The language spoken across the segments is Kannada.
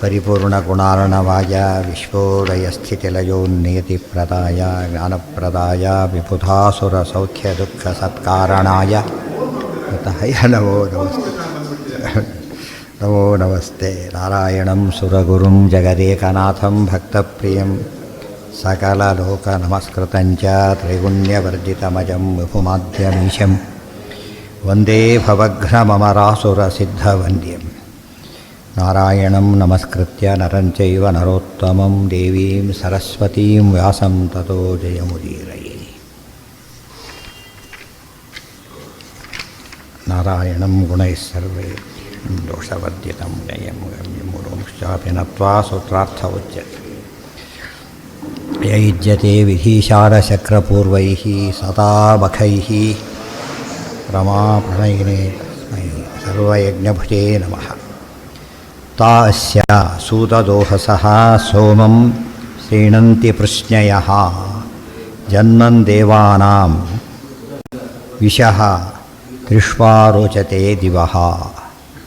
ಪರಿಪೂರ್ಣಗುಣಾರ್ಣವಾಯ ವಿಶ್ವೋದಯಸ್ಥಿತಿಲಯೋನ್ನಿಯತಿಪ್ರದಾಯ ಜ್ಞಾನಪ್ರದಾಯ ವಿಬುಧಾಸುರಸೌಖ್ಯದುಃಖಸತ್ಕಾರಣಾಯ ತತಃ ನಮೋ ನಮಸ್ತೆ. ನಮೋ ನಮಸ್ತೆ. ನಾರಾಯಣಂ ಸುರಗುರುಂ ಜಗದೇಕನಾಥಂ ಭಕ್ತಪ್ರಿಯಂ ಸಕಲಲೋಕನಮಸ್ಕೃತಂಚ ತ್ರೈಗುಣ್ಯವರ್ಜಿತಮಜಂ ವಿಭುಮಾದ್ಯಮೀಶಂ ವಂದೇ ಭವಘ್ನಮರಾಸುರಸಿದ್ಧವಂದ್ಯಂ. ನಾರಾಯಣಂ ನಮಸ್ಕೃತ್ಯ ನರಂ ಚೈವ ನರೋತ್ತಮಂ ದೇವೀಂ ಸರಸ್ವತೀಂ ವ್ಯಾಸಂ ತತೋ ಜಯಮುದೀರಯೇ. ನಾರಾಯಣಂ ಗುಣೈಃ ಸರ್ವೈಃ ದೋಷವರ್ಜಿತಂ ಜ್ಞೇಯಂ ಗಮ್ಯಮೂಢಂಶ್ಚಾಪಿ ನತ್ವಾ ಸೂತ್ರಾರ್ಥ ಉಚ್ಯತೆ. ಯಯುಜ್ಯತೆ ವಿಧೀಶಾರಚಕ್ರಪೂರ್ವೈಃ ಸದಾ ಬಖೈಃ ರಮಾಪ್ರಣಯಿನೇ ತಸ್ಮೈ ಸರ್ವಯಜ್ಞಭುಜೇ ನಮಃ. ತಾಸ್ಯ ಸೂತದೋಹಸಃ ಸೋಮಂ ಶ್ರೀಣಂತಿ ಪೃಶ್ನಯಃ ಜನ್ಮನ್ ದೇವಾನಾಂ ವಿಶಃ ತ್ರಿಷ್ವಾ ರೋಚತೆ ದಿವಃ.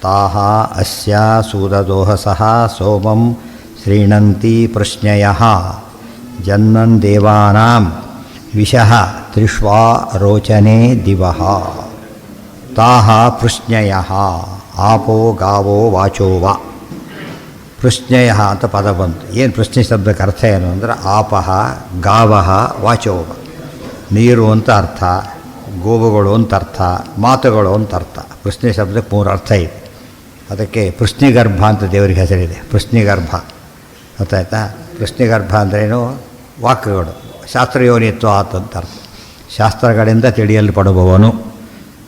ತಾಃ ಅಸ್ಯ ಸೂತದೋಹಸಃ ಸೋಮಂ ಶ್ರೀಣಂತಿ ಪೃಶ್ನಯಃ ಜನ್ಮನ್ ದೇವಾನಾಂ ವಿಶಃ ತ್ರಿಷ್ವಾ ರೋಚನೆ ದಿವಃ. ತಾಃ ಪೃಶ್ನಯಃ ಆಪೋ ಗಾವೋ ವಾಚೋ ವಾ. ಪೃಶ್ನಯ ಅಂತ ಪದ ಬಂತು. ಏನು ಪ್ರಶ್ನೆ ಶಬ್ದಕ್ಕೆ ಅರ್ಥ ಏನು ಅಂದರೆ ಆಪಃ ಗಾವಃ ವಾಚೋವ, ನೀರು ಅಂತ ಅರ್ಥ, ಗೋವುಗಳು ಅಂತ ಅರ್ಥ, ಮಾತುಗಳು ಅಂತ ಅರ್ಥ. ಪ್ರಶ್ನೆ ಶಬ್ದಕ್ಕೆ 3 ಅರ್ಥ ಇದೆ. ಅದಕ್ಕೆ ಪೃಶ್ನಿಗರ್ಭ ಅಂತ ದೇವರಿಗೆ ಹೆಸರಿದೆ. ಪೃಶ್ನಿಗರ್ಭ ಗೊತ್ತಾಯ್ತಾ? ಪೃಶ್ನಿಗರ್ಭ ಅಂದ್ರೇನು? ವಾಕ್ಯಗಳು. ಶಾಸ್ತ್ರಯೋನಿತ್ವ ಆತಂತ ಅರ್ಥ. ಶಾಸ್ತ್ರಗಳಿಂದ ತಿಳಿಯಲ್ಪಡುವವನು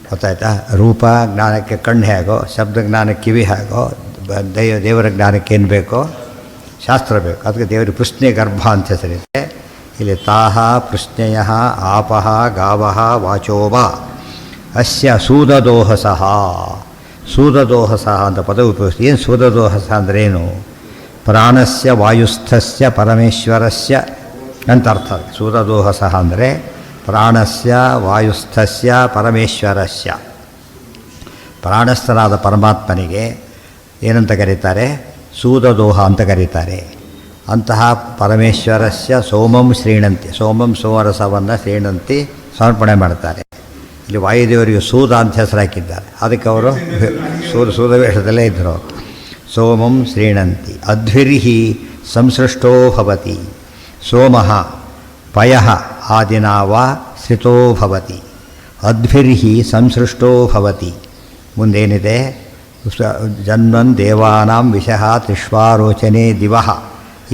ಗೊತ್ತಾಯ್ತಾ? ರೂಪ ಜ್ಞಾನಕ್ಕೆ ಕಣ್ಣು ಹೇಗೋ, ಶಬ್ದ ಜ್ಞಾನಕ್ಕೆ ಕಿವಿ ಹೇಗೋ, ದೇವರ ಜ್ಞಾನಕ್ಕೆ ಏನು ಬೇಕೋ ಶಾಸ್ತ್ರ ಬೇಕು. ಅದಕ್ಕೆ ದೇವರಿಗೆ ಪೃಶ್ನೆ ಗರ್ಭ ಅಂತ ಹೆಸರಿದೆ. ಇಲ್ಲಿ ತಾಹ ಪೃಶ್ನೆಯ ಆಪಃ ಗಾವಃ ವಾಚೋವ ಅಸ್ಯ ಸೂದದೋಹಸಃ. ಸೂದದೋಹಸಃ ಅಂತ ಪದ ಉಪಯೋಗಿಸಿ. ಏನು ಸೂದದೋಹಸ ಅಂದ್ರೇನು? ಪ್ರಾಣಸ್ಯ ವಾಯುಸ್ಥಸ್ಯ ಪರಮೇಶ್ವರಸ್ಯ ಅಂತ ಅರ್ಥ. ಸೂದದೋಹಸಃ ಅಂದರೆ ಪ್ರಾಣಸ್ಯ ವಾಯುಸ್ಥಸ್ಯ ಪರಮೇಶ್ವರಸ್ಯ. ಪ್ರಾಣಸ್ಥನಾದ ಪರಮಾತ್ಮನಿಗೆ ಏನಂತ ಕರೀತಾರೆ? ಸೂದದೋಹ ಅಂತ ಕರೀತಾರೆ. ಅಂತಹ ಪರಮೇಶ್ವರಸ್ಯ ಸೋಮಂ ಶ್ರೀಣಂತಿ. ಸೋಮಂ ಸೋಮರಸವನ್ನು ಶ್ರೀಣಂತಿ ಸಮರ್ಪಣೆ ಮಾಡ್ತಾರೆ. ಇಲ್ಲಿ ವಾಯುದೇವರಿಗೆ ಸೂದ ಅಂತ ಹೆಸರು ಹಾಕಿದ್ದಾರೆ. ಅದಕ್ಕೆ ಅವರು ಸೂದ ವೇಷದಲ್ಲೇ ಇದ್ದರು. ಸೋಮಂ ಶ್ರೀಣಂತಿ ಅಧ್ವಿರ್ಹಿ ಸಂಸೃಷ್ಟೋ ಭವತಿ. ಸೋಮಃ ಪಯಃ ಆದಿನಾ ವಾ ಶ್ರಿತೋ ಭವತಿ. ಅಧ್ವಿರ್ಹಿ ಸಂಸೃಷ್ಟೋ ಭವತಿ. ಮುಂದೇನಿದೆ? ಜನ್ಮನ್ ದೇವಾನಾಂ ವಿಶಃ ತ್ರಿಷ್ವಾರೋಚನೆ ದಿವಃ.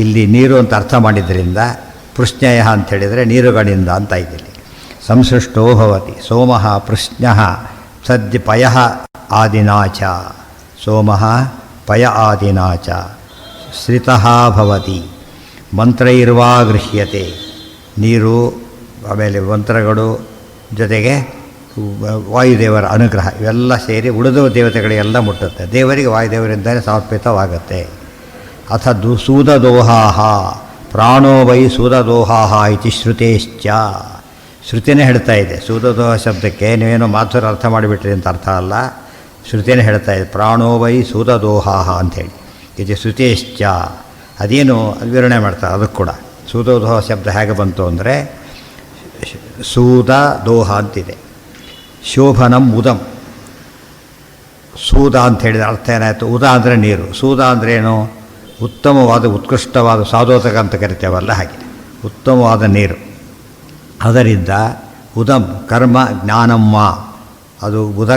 ಇಲ್ಲಿ ನೀರು ಅಂತ ಅರ್ಥ ಮಾಡಿದ್ರಿಂದ ಪೃಶ್ನಯ ಅಂತ ಹೇಳಿದರೆ ನೀರುಗಳಿಂದ ಅಂತ ಇದ್ದಿಲ್ಲಿ. ಸಂಸೃಷ್ಟೋ ಭವತಿ. ಸೋಮಃ ಪೃಶ್ನಃ ಸದ್ಯ ಪಯಃ ಆದಿನಾಚ. ಸೋಮಃ ಪಯ ಆದಿನಾಚ ಶ್ರಿತಃ ಭವತಿ. ಮಂತ್ರೈರ್ವಾ ಗೃಹ್ಯತೆ. ನೀರು ಆಮೇಲೆ ಮಂತ್ರಗಳು ಜೊತೆಗೆ ವಾಯುದೇವರ ಅನುಗ್ರಹ ಇವೆಲ್ಲ ಸೇರಿ ಉಳಿದ ದೇವತೆಗಳಿಗೆಲ್ಲ ಮುಟ್ಟುತ್ತೆ. ದೇವರಿಗೆ ವಾಯುದೇವರಿಂದಲೇ ಸಮರ್ಪಿತವಾಗುತ್ತೆ. ಅಥ ಸೂದದೋಹಾಹ ಪ್ರಾಣೋ ವೈ ಸೂದದೋಹಾಹ ಇತಿ ಶ್ರುತೇಶ್ಚ. ಶ್ರುತಿನೇ ಹೇಳ್ತಾ ಇದೆ. ಸೂದದೋಹ ಶಬ್ದಕ್ಕೆ ನೀವೇನೋ ಮಾತುರ ಅರ್ಥ ಮಾಡಿಬಿಟ್ರಿ ಅಂತ ಅರ್ಥ ಅಲ್ಲ. ಶ್ರುತಿನೇ ಹೇಳ್ತಾ ಇದೆ ಪ್ರಾಣೋ ವೈ ಸೂದದೋಹಾಹ ಅಂಥೇಳಿ. ಇದು ಶ್ರುತೇಶ್ಚ. ಅದೇನು ವಿವರಣೆ ಮಾಡ್ತಾರೆ. ಅದಕ್ಕೆ ಕೂಡ ಸೂದೋದೋಹ ಶಬ್ದ ಹೇಗೆ ಬಂತು ಅಂದರೆ ಸೂದ ದೋಹ ಅಂತಿದೆ. ಶೋಭನಂ ಉದಂ. ಸೂದ ಅಂತ ಹೇಳಿದ ಅರ್ಥ ಏನಾಯಿತು? ಉದ ಅಂದರೆ ನೀರು, ಸೂದ ಅಂದ್ರೇನು? ಉತ್ತಮವಾದ ಉತ್ಕೃಷ್ಟವಾದ ಸಾಧೋದಕ ಅಂತ ಕರಿತೇವಲ್ಲ ಹಾಗೆ ಉತ್ತಮವಾದ ನೀರು. ಅದರಿಂದ ಉದಂ ಕರ್ಮ ಜ್ಞಾನಮ್ಮ. ಅದು ಉದ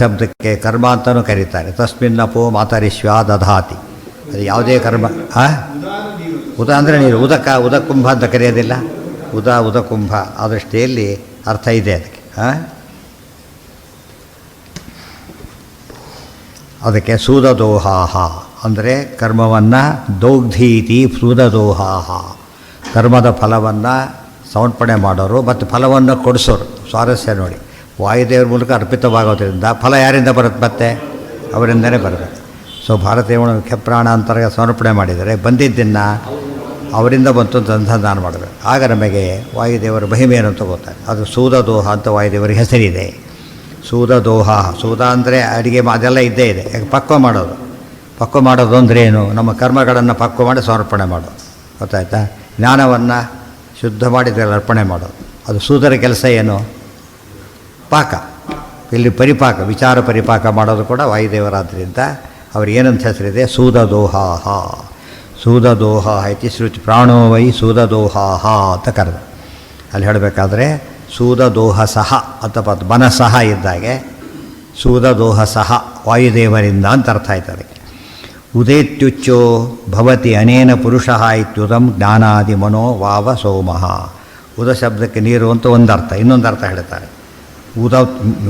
ಶಬ್ದಕ್ಕೆ ಕರ್ಮ ಅಂತಲೂ ಕರೀತಾರೆ. ತಸ್ಮಿನ್ನಪೋ ಮಾತರಿಶ್ವ ದಧಾತಿ. ಅದು ಯಾವುದೇ ಕರ್ಮ. ಉದ ಅಂದರೆ ನೀರು. ಉದಕುಂಭ ಅಂತ ಕರೆಯೋದಿಲ್ಲ. ಉದಕುಂಭ ಆ ದೃಷ್ಟಿಯಲ್ಲಿ ಅರ್ಥ ಇದೆ ಅದಕ್ಕೆ. ಅದಕ್ಕೆ ಸೂದದೋಹಾಹ ಅಂದರೆ ಕರ್ಮವನ್ನು ದೌಗ್ಧೀತಿ ಸೂದದೋಹಾಹ. ಕರ್ಮದ ಫಲವನ್ನು ಸಮರ್ಪಣೆ ಮಾಡೋರು ಮತ್ತು ಫಲವನ್ನು ಕೊಡಿಸೋರು. ಸ್ವಾರಸ್ಯ ನೋಡಿ, ವಾಯುದೇವರ ಮೂಲಕ ಅರ್ಪಿತವಾಗೋದ್ರಿಂದ ಫಲ ಯಾರಿಂದ ಬರುತ್ತೆ? ಮತ್ತೆ ಅವರಿಂದನೇ ಬರಬೇಕು. ಸೊ ಭಾರತೀಯ ಮುಖ್ಯ ಪ್ರಾಣಾಂತರ್ಗ ಸಮರ್ಪಣೆ ಮಾಡಿದರೆ ಬಂದಿದ್ದನ್ನು ಅವರಿಂದ ಬಂತು ಅಂತ ಅನುಸಂಧಾನ ಮಾಡಬೇಕು. ಆಗ ನಮಗೆ ವಾಯುದೇವರ ಮಹಿಮೆಯನ್ನು ಅಂತ ಗೊತ್ತಾಗುತ್ತೆ. ಅದು ಸೂದದೋಹ ಅಂತ ವಾಯುದೇವರಿಗೆ ಹೆಸರಿದೆ. ಸೂದದೋಹ. ಸೂದ ಅಂದರೆ ಅಡುಗೆ ಅದೆಲ್ಲ ಇದ್ದೇ ಇದೆ. ಯಾಕೆ ಪಕ್ವ ಮಾಡೋದು. ಪಕ್ವ ಮಾಡೋದು ಅಂದರೆ ಏನು? ನಮ್ಮ ಕರ್ಮಗಳನ್ನು ಪಕ್ವ ಮಾಡಿ ಸಮರ್ಪಣೆ ಮಾಡೋದು, ಗೊತ್ತಾಯ್ತಾ? ಜ್ಞಾನವನ್ನು ಶುದ್ಧ ಮಾಡಿ ಅರ್ಪಣೆ ಮಾಡೋದು. ಅದು ಸೂದರ ಕೆಲಸ ಏನು? ಪಾಕ, ಇಲ್ಲಿ ಪರಿಪಾಕ, ವಿಚಾರ ಪರಿಪಾಕ ಮಾಡೋದು ಕೂಡ ವಾಯುದೇವರಾದ್ದರಿಂದ ಅವ್ರಿಗೆ ಏನಂತ ಹೆಸರಿದೆ? ಸೂದದೋಹಾಹ. ಸೂದದೋಹಾಹ ಇತಿ ಶ್ರುತಿ ಪ್ರಾಣೋ ವೈ ಸೂದದೋಹಾಹ ಅಂತ ಕರೆದು ಅಲ್ಲಿ ಹೇಳಬೇಕಾದ್ರೆ ಸೂದದೋಹಸಹ ಅಥವಾ ಮನಸಹ ಇದ್ದಾಗೆ ಸೂದದೋಹಸಹ ವಾಯುದೇವರಿಂದ ಅಂತ ಅರ್ಥ ಆಯ್ತು ಅದಕ್ಕೆ. ಉದೇತ್ಯುಚ್ಚೋ ಭವತಿ ಅನೇನ ಪುರುಷಃ ಇತ್ಯುದಂ ಜ್ಞಾನಾದಿ ಮನೋ ವಾವ ಸೋಮಃ. ಉದ ಶಬ್ದಕ್ಕೆ ನೀರು ಅಂತ ಒಂದು ಅರ್ಥ, ಇನ್ನೊಂದು ಅರ್ಥ ಹೇಳ್ತಾರೆ.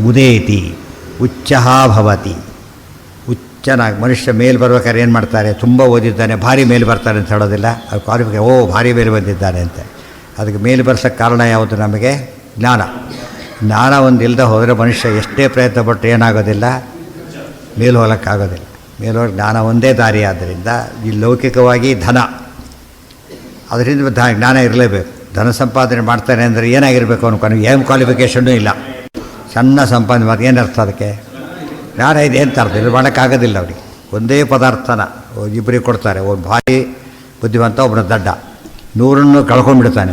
ಉದೇತಿ ಉಚ್ಚಃ ಭವತಿ. ಉಚ್ಚನಾಗಿ ಮನುಷ್ಯ ಮೇಲೆ ಬರ್ಬೇಕಾದ್ರೆ ಏನು ಮಾಡ್ತಾರೆ? ತುಂಬ ಓದಿದ್ದಾನೆ, ಭಾರಿ ಮೇಲೆ ಬರ್ತಾರೆ ಅಂತ ಹೇಳೋದಿಲ್ಲ. ಅದು ಕ್ವಾಲಿಫಿಕೇ, ಓ ಭಾರಿ ಮೇಲೆ ಬಂದಿದ್ದಾನೆ ಅಂತ. ಅದಕ್ಕೆ ಮೇಲೆ ಬರ್ಸೋಕ್ಕೆ ಕಾರಣ ಯಾವುದು? ನಮಗೆ ಜ್ಞಾನ. ಜ್ಞಾನ ಒಂದು ಇಲ್ಲದೆ ಹೋದರೆ ಮನುಷ್ಯ ಎಷ್ಟೇ ಪ್ರಯತ್ನ ಪಟ್ಟು ಏನಾಗೋದಿಲ್ಲ, ಮೇಲೆ ಹೋಗೋಕ್ಕಾಗೋದಿಲ್ಲ. ಮೇಲೋಗಿ ಜ್ಞಾನ ಒಂದೇ ದಾರಿ. ಆದ್ದರಿಂದ ಈ ಲೌಕಿಕವಾಗಿ ಧನ, ಅದರಿಂದ ಜ್ಞಾನ ಇರಲೇಬೇಕು. ಧನ ಸಂಪಾದನೆ ಮಾಡ್ತಾನೆ ಅಂದರೆ ಏನಾಗಿರಬೇಕು ಅನ್ಕೊಂಡು ಏನು ಕ್ವಾಲಿಫಿಕೇಷನ್ನೂ ಇಲ್ಲ, ಸಣ್ಣ ಸಂಪಾದನೆ ಮಾಡಿ ಏನರ್ಥ? ಅದಕ್ಕೆ ಜ್ಞಾನ ಇದೆ ಅಂತ ಅರ್ಥ. ಇದು ಮಾಡೋಕ್ಕಾಗೋದಿಲ್ಲ ಅವರಿಗೆ. ಒಂದೇ ಪದಾರ್ಥನ ಇಬ್ಬರಿಗೆ ಕೊಡ್ತಾರೆ, ಒಬ್ಬ ಭಾರಿ ಬುದ್ಧಿವಂತ, ಒಬ್ಬನ ದಡ್ಡ. 100 ಕಳ್ಕೊಂಡ್ಬಿಡ್ತಾನೆ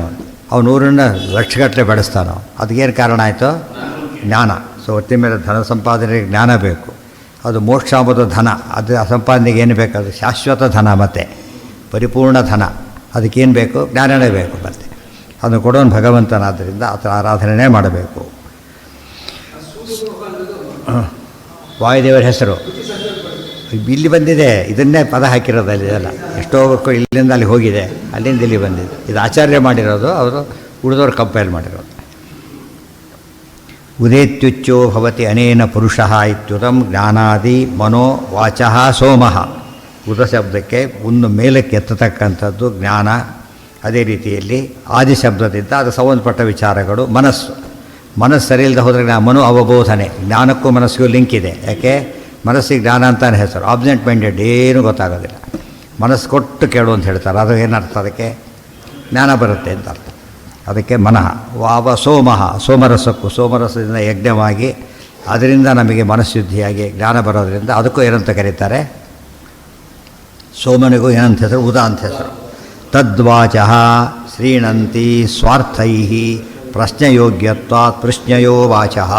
ಅವನು 100 ಲಕ್ಷಗಟ್ಟಲೆ ಬೆಳೆಸ್ತಾನೋ. ಅದಕ್ಕೇನು ಕಾರಣ ಆಯಿತು? ಜ್ಞಾನ. ಸೊ ಒಟ್ಟಿನ ಮೇಲೆ ಧನ ಸಂಪಾದನೆಗೆ ಜ್ಞಾನ ಬೇಕು. ಅದು ಮೋಕ್ಷ ಅಂಬುದು ಧನ. ಅದು ಸಂಪಾದನೆಗೆ ಏನು ಬೇಕು? ಅದು ಶಾಶ್ವತ ಧನ, ಮತ್ತು ಪರಿಪೂರ್ಣ ಧನ. ಅದಕ್ಕೇನು ಬೇಕು? ಜ್ಞಾನನೇ ಬೇಕು. ಮತ್ತು ಅದನ್ನು ಕೊಡೋನು ಭಗವಂತನಾದ್ದರಿಂದ ಆತ ಆರಾಧನೆ ಮಾಡಬೇಕು. ವಾಯುದೇವರ ಹೆಸರು ಇಲ್ಲಿ ಬಂದಿದೆ, ಇದನ್ನೇ ಪದ ಹಾಕಿರೋದು ಅಲ್ಲಿ. ಇದೆಲ್ಲ ಎಷ್ಟೋ ಇಲ್ಲಿಂದ ಅಲ್ಲಿ ಹೋಗಿದೆ, ಅಲ್ಲಿಂದ ಇಲ್ಲಿ ಬಂದಿದೆ. ಇದು ಆಚಾರ್ಯ ಮಾಡಿರೋದು, ಅವರು ಉಳಿದವರು ಕಂಪೇರ್ ಮಾಡಿರೋದು. ಉದೇತ್ಯುಚ್ಚೋ ಭವತಿ ಅನೇನ ಪುರುಷಃ ಇತ್ಯುದಂ ಜ್ಞಾನಾದಿ ಮನೋ ವಾಚಃ ಸೋಮಃ. ಉದ ಶಬ್ದಕ್ಕೆ ಒಂದು ಮೇಲಕ್ಕೆ ಎತ್ತತಕ್ಕಂಥದ್ದು ಜ್ಞಾನ. ಅದೇ ರೀತಿಯಲ್ಲಿ ಆದಿ ಶಬ್ದದಿಂದ ಅದು ಸಂಬಂಧಪಟ್ಟ ವಿಚಾರಗಳು. ಮನಸ್ಸು ಸರಿ ಇಲ್ಲದೆ ಹೋದರೆ ಮನೋ ಅವಬೋಧನೆ. ಜ್ಞಾನಕ್ಕೂ ಮನಸ್ಸಿಗೂ ಲಿಂಕ್ ಇದೆ. ಯಾಕೆ? ಮನಸ್ಸಿಗೆ ಜ್ಞಾನ ಅಂತಾನೆ ಹೆಸರು. ಆಬ್ಸೆಂಟ್ ಮೈಂಡೆಡ್, ಏನೂ ಗೊತ್ತಾಗೋದಿಲ್ಲ. ಮನಸ್ಸು ಕೊಟ್ಟು ಕೇಳು ಅಂತ ಹೇಳ್ತಾರೆ. ಅದು ಏನರ್ಥ? ಅದಕ್ಕೆ ಜ್ಞಾನ ಬರುತ್ತೆ ಅಂತ ಅರ್ಥ. ಅದಕ್ಕೆ ಮನಃ ವಾವ ಸೋಮಃ. ಸೋಮರಸಕ್ಕೂ, ಸೋಮರಸದಿಂದ ಯಜ್ಞವಾಗಿ ಅದರಿಂದ ನಮಗೆ ಮನಃಶುದ್ಧಿಯಾಗಿ ಜ್ಞಾನ ಬರೋದರಿಂದ ಅದಕ್ಕೂ ಏನಂತ ಕರೀತಾರೆ? ಸೋಮನಿಗೂ ಏನಂತ ಹೆಸರು? ಉದ ಅಂತ ಹೆಸರು. ತದ್ವಾಚಃ ಶ್ರೀಣಂತಿ ಸ್ವಾರ್ಥೈ ಪ್ರಶ್ನೆಯೋಗ್ಯತ್ವಾತ್ ಪೃಶ್ನಯೋ ವಾಚಃ.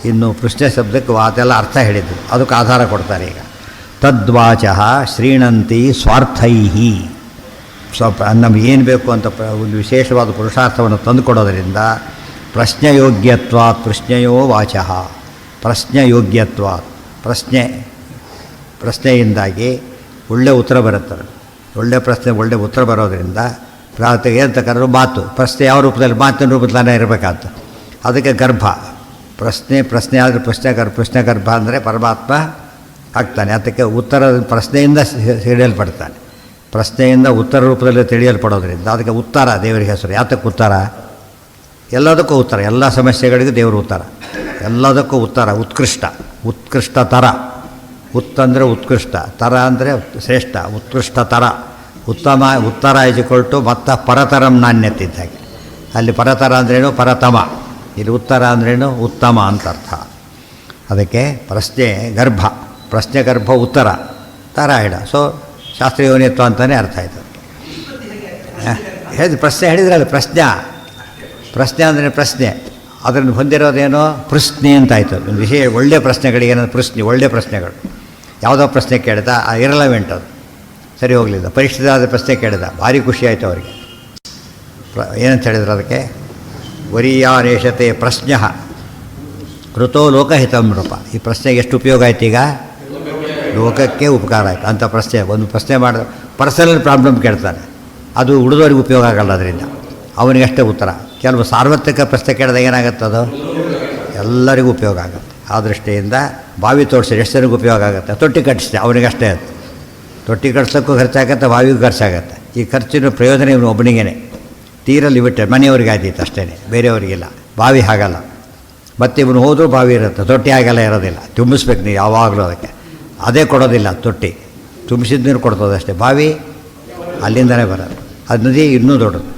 ಇನ್ನು ಪ್ರಶ್ನೆ ಶಬ್ದಕ್ಕೆ ಅದೆಲ್ಲ ಅರ್ಥ ಹೇಳಿದ್ದು, ಅದಕ್ಕೆ ಆಧಾರ ಕೊಡ್ತಾರೆ ಈಗ. ತದ್ವಾಚಃ ಶ್ರೀಣಂತಿ ಸ್ವಾರ್ಥೈ. ಸ್ವಲ್ಪ ನಮ್ಗೆ ಏನು ಬೇಕು ಅಂತ ಒಂದು ವಿಶೇಷವಾದ ಪುರುಷಾರ್ಥವನ್ನು ತಂದುಕೊಡೋದರಿಂದ ಪ್ರಶ್ನೆಯೋಗ್ಯತ್ವಾತ್ ಪೃಶ್ನಯೋ ವಾಚಃ. ಪ್ರಶ್ನೆಯೋಗ್ಯತ್ವಾತ್, ಪ್ರಶ್ನೆಯಿಂದಾಗಿ ಒಳ್ಳೆಯ ಉತ್ತರ ಬರುತ್ತದೆ. ಒಳ್ಳೆಯ ಪ್ರಶ್ನೆ ಒಳ್ಳೆಯ ಉತ್ತರ ಬರೋದರಿಂದ ಏನು ತಕ್ಕಂದ್ರೆ ಮಾತು. ಪ್ರಶ್ನೆ ಯಾವ ರೂಪದಲ್ಲಿ? ಮಾತಿನ ರೂಪದಲ್ಲೇ ಇರಬೇಕಂತ. ಅದಕ್ಕೆ ಗರ್ಭ. ಪ್ರಶ್ನೆ ಆದರೆ ಪ್ರಶ್ನೆ ಗರ್ಭ ಅಂದರೆ ಪರಮಾತ್ಮ ಆಗ್ತಾನೆ. ಅದಕ್ಕೆ ಉತ್ತರ ಪ್ರಶ್ನೆಯಿಂದ ತಿಳಿಯಲ್ಪಡ್ತಾನೆ. ಪ್ರಶ್ನೆಯಿಂದ ಉತ್ತರ ರೂಪದಲ್ಲಿ ತಿಳಿಯಲ್ಪಡೋದ್ರಿಂದ ಅದಕ್ಕೆ ಉತ್ತರ ದೇವರಿಗೆ ಹೆಸರು. ಯಾತಕ್ಕೆ ಉತ್ತರ? ಎಲ್ಲದಕ್ಕೂ ಉತ್ತರ. ಎಲ್ಲ ಸಮಸ್ಯೆಗಳಿಗೂ ದೇವರು ಉತ್ತರ. ಎಲ್ಲದಕ್ಕೂ ಉತ್ತರ. ಉತ್ಕೃಷ್ಟ ತರ. ಅಂದರೆ ಉತ್ಕೃಷ್ಟ, ತರ ಅಂದರೆ ಶ್ರೇಷ್ಠ, ಉತ್ಕೃಷ್ಟ ತರ. ಉತ್ತರ ಇಜಿಕೊಳ್ಟು ಮತ್ತು ಪರತರಂ ನಾಣ್ಯತಿದ್ದಾಗೆ. ಅಲ್ಲಿ ಪರತರ ಅಂದ್ರೇನು? ಪರತಮ. ಇಲ್ಲಿ ಉತ್ತರ ಅಂದ್ರೇನು? ಉತ್ತಮ ಅಂತ ಅರ್ಥ. ಅದಕ್ಕೆ ಪ್ರಶ್ನೆ ಗರ್ಭ, ಪ್ರಶ್ನೆ ಗರ್ಭ ಉತ್ತರ ತಾರಾಯಣ. ಸೊ ಶಾಸ್ತ್ರೀಯೋನಿತ್ವ ಅಂತಲೇ ಅರ್ಥ ಆಯ್ತು. ಹೇಳಿ ಪ್ರಶ್ನೆ ಹೇಳಿದ್ರಲ್ಲ, ಪ್ರಶ್ನೆ ಅಂದರೆ ಪ್ರಶ್ನೆ. ಅದನ್ನು ಹೊಂದಿರೋದೇನೋ ಪ್ರಶ್ನೆ ಅಂತ ಆಯಿತು. ಒಂದು ವಿಷಯ ಒಳ್ಳೆಯ ಪ್ರಶ್ನೆಗಳಿಗೆ ಏನಂದ್ರೆ ಪ್ರಶ್ನೆ, ಒಳ್ಳೆಯ ಪ್ರಶ್ನೆಗಳು. ಯಾವುದೋ ಪ್ರಶ್ನೆ ಕೇಳಿದ ಇರಲವೆಂಟ್, ಅದು ಸರಿ ಹೋಗಲಿಲ್ಲ. ಪರೀಕ್ಷಿತಾದ ಪ್ರಶ್ನೆ ಕೇಳಿದ, ಭಾರಿ ಖುಷಿ ಆಯಿತು ಅವರಿಗೆ. ಏನಂತ ಹೇಳಿದ್ರು ಅದಕ್ಕೆ? ವರೀಯಾನೇಷತೆ ಪ್ರಶ್ನ ಕೃತೋ ಲೋಕಹಿತಂ ನೃಪ. ಈ ಪ್ರಶ್ನೆಗೆ ಎಷ್ಟು ಉಪಯೋಗ ಆಯ್ತು? ಈಗ ಲೋಕಕ್ಕೆ ಉಪಕಾರ ಆಯಿತು ಅಂತ ಪ್ರಶ್ನೆ. ಒಂದು ಪ್ರಶ್ನೆ ಮಾಡಿದ ಪರ್ಸನಲ್ ಪ್ರಾಬ್ಲಮ್ ಕೇಳ್ತಾನೆ, ಅದು ಉಳಿದವರಿಗೆ ಉಪಯೋಗ ಆಗಲ್ಲ. ಅದರಿಂದ ಅವನಿಗಷ್ಟೇ ಉತ್ತರ. ಕೆಲವು ಸಾರ್ವತ್ರಿಕ ಪ್ರಶ್ನೆ ಕೇಳಿದಾಗ ಏನಾಗುತ್ತೆ? ಅದು ಎಲ್ಲರಿಗೂ ಉಪಯೋಗ ಆಗುತ್ತೆ. ಆ ದೃಷ್ಟಿಯಿಂದ ಬಾವಿ ತೋರಿಸಿದ್ರೆ ಎಷ್ಟು ಜನಕ್ಕೆ ಉಪಯೋಗ ಆಗುತ್ತೆ? ತೊಟ್ಟಿ ಕಟ್ಟಿಸಿದೆ ಅವನಿಗಷ್ಟೇ ಅದು. ತೊಟ್ಟಿ ಕಟ್ಸೋಕ್ಕೂ ಖರ್ಚಾಗತ್ತೆ, ಬಾವಿಗೂ ಖರ್ಚಾಗತ್ತೆ. ಈ ಖರ್ಚಿನ ಪ್ರಯೋಜನ ಇವನು ಒಬ್ಬನಿಗೇನೆ. ತೀರಲ್ಲಿ ಬಿಟ್ಟೆ ಮನೆಯವ್ರಿಗೆ ಆದೀತು ಅಷ್ಟೇ, ಬೇರೆಯವರಿಗಿಲ್ಲ. ಬಾವಿ ಹಾಗಲ್ಲ. ಮತ್ತು ಇವನು ಹೋದರೂ ಬಾವಿ ಇರುತ್ತೆ, ತೊಟ್ಟಿ ಹಾಗೆಲ್ಲ ಇರೋದಿಲ್ಲ. ತುಂಬಿಸ್ಬೇಕು ನೀವು ಯಾವಾಗಲೂ. ಅದಕ್ಕೆ ಅದೇ ಕೊಡೋದಿಲ್ಲ. ತೊಟ್ಟಿ ತುಂಬಿಸಿದ ನೀರು ಕೊಡ್ತದೆ ಅಷ್ಟೇ. ಬಾವಿ ಅಲ್ಲಿಂದನೇ ಬರೋದು. ಅದು ನದಿ ಇನ್ನೂ ದೊಡ್ಡದು.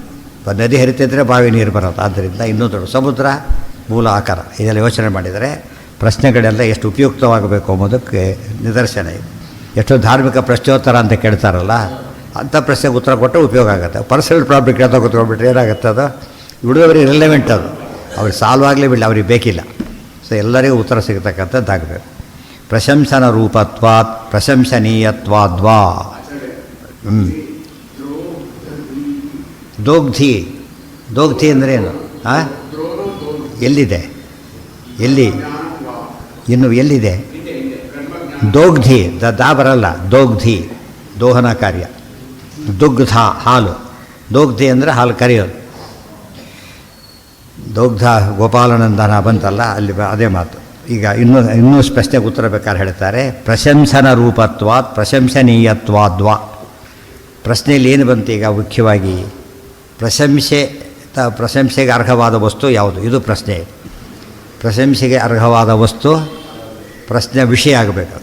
ನದಿ ಹರಿತಿದ್ರೆ ಬಾವಿ ನೀರು ಬರೋದು. ಆದ್ದರಿಂದ ಇನ್ನೂ ದೊಡ್ಡ ಸಮುದ್ರ ಮೂಲ ಆಕಾರ. ಇದೆಲ್ಲ ಯೋಚನೆ ಮಾಡಿದರೆ ಪ್ರಶ್ನೆಗಳೆಲ್ಲ ಎಷ್ಟು ಉಪಯುಕ್ತವಾಗಬೇಕು ಎಂಬುದಕ್ಕೆ ನಿದರ್ಶನ ಇದೆ. ಎಷ್ಟೋ ಧಾರ್ಮಿಕ ಪ್ರಶ್ನೋತ್ತರ ಅಂತ ಕೇಳ್ತಾರಲ್ಲ, ಅಂಥ ಪ್ರಶ್ನೆಗೆ ಉತ್ತರ ಕೊಟ್ಟರೆ ಉಪಯೋಗ ಆಗುತ್ತೆ. ಪರ್ಸನಲ್ ಪ್ರಾಬ್ಲಮ್ ಕೇಳ್ತಾ ಕೂತ್ಕೊಂಡ್ಬಿಟ್ರೆ ಏನಾಗುತ್ತೆ ಅದು ಹುಡುಗರಿಗೆ ರಿಲೆವೆಂಟ್, ಅದು ಅವ್ರಿಗೆ ಸಾಲ್ವ್ ಆಗಲೇ ಬಿಡಲಿ, ಅವ್ರಿಗೆ ಬೇಕಿಲ್ಲ. ಸೊ ಎಲ್ಲರಿಗೂ ಉತ್ತರ ಸಿಗತಕ್ಕಂಥದ್ದಾಗಬೇಕು. ಪ್ರಶಂಸನ ರೂಪತ್ವಾತ್ ಪ್ರಶಂಸನೀಯತ್ವಾದ್ವಾ. ದೋಗ್ಧಿ, ದೋಗ್ಧಿ ಅಂದ್ರೇನು? ಹಾಂ, ಎಲ್ಲಿದೆ? ಎಲ್ಲಿ ಇನ್ನು ಎಲ್ಲಿದೆ? ದೋಗ್ಧಿ, ದಾ ಬರಲ್ಲ, ದೋಗ್ಧಿ ದೋಹನ ಕಾರ್ಯ. ದುಗ್ಧ ಹಾಲು, ದೋಗ್ಧಿ ಅಂದರೆ ಹಾಲು ಕರೆಯೋದು. ದೋಗ್ಧ ಗೋಪಾಲನಂದನ ಬಂತಲ್ಲ, ಅಲ್ಲಿ ಅದೇ ಮಾತು. ಈಗ ಇನ್ನೂ ಪ್ರಶ್ನೆಗೆ ಉತ್ತರ ಬೇಕಾದ್ರೆ ಹೇಳ್ತಾರೆ, ಪ್ರಶಂಸನ ರೂಪತ್ವಾತ್ ಪ್ರಶಂಸನೀಯತ್ವಾದ್ವಾ. ಪ್ರಶ್ನೆಯಲ್ಲಿ ಏನು ಬಂತು ಈಗ ಮುಖ್ಯವಾಗಿ? ಪ್ರಶಂಸೆಗೆ ಅರ್ಹವಾದ ವಸ್ತು ಯಾವುದು? ಇದು ಪ್ರಶ್ನೆ. ಪ್ರಶಂಸೆಗೆ ಅರ್ಹವಾದ ವಸ್ತು ಪ್ರಶ್ನೆ ವಿಷಯ ಆಗಬೇಕು,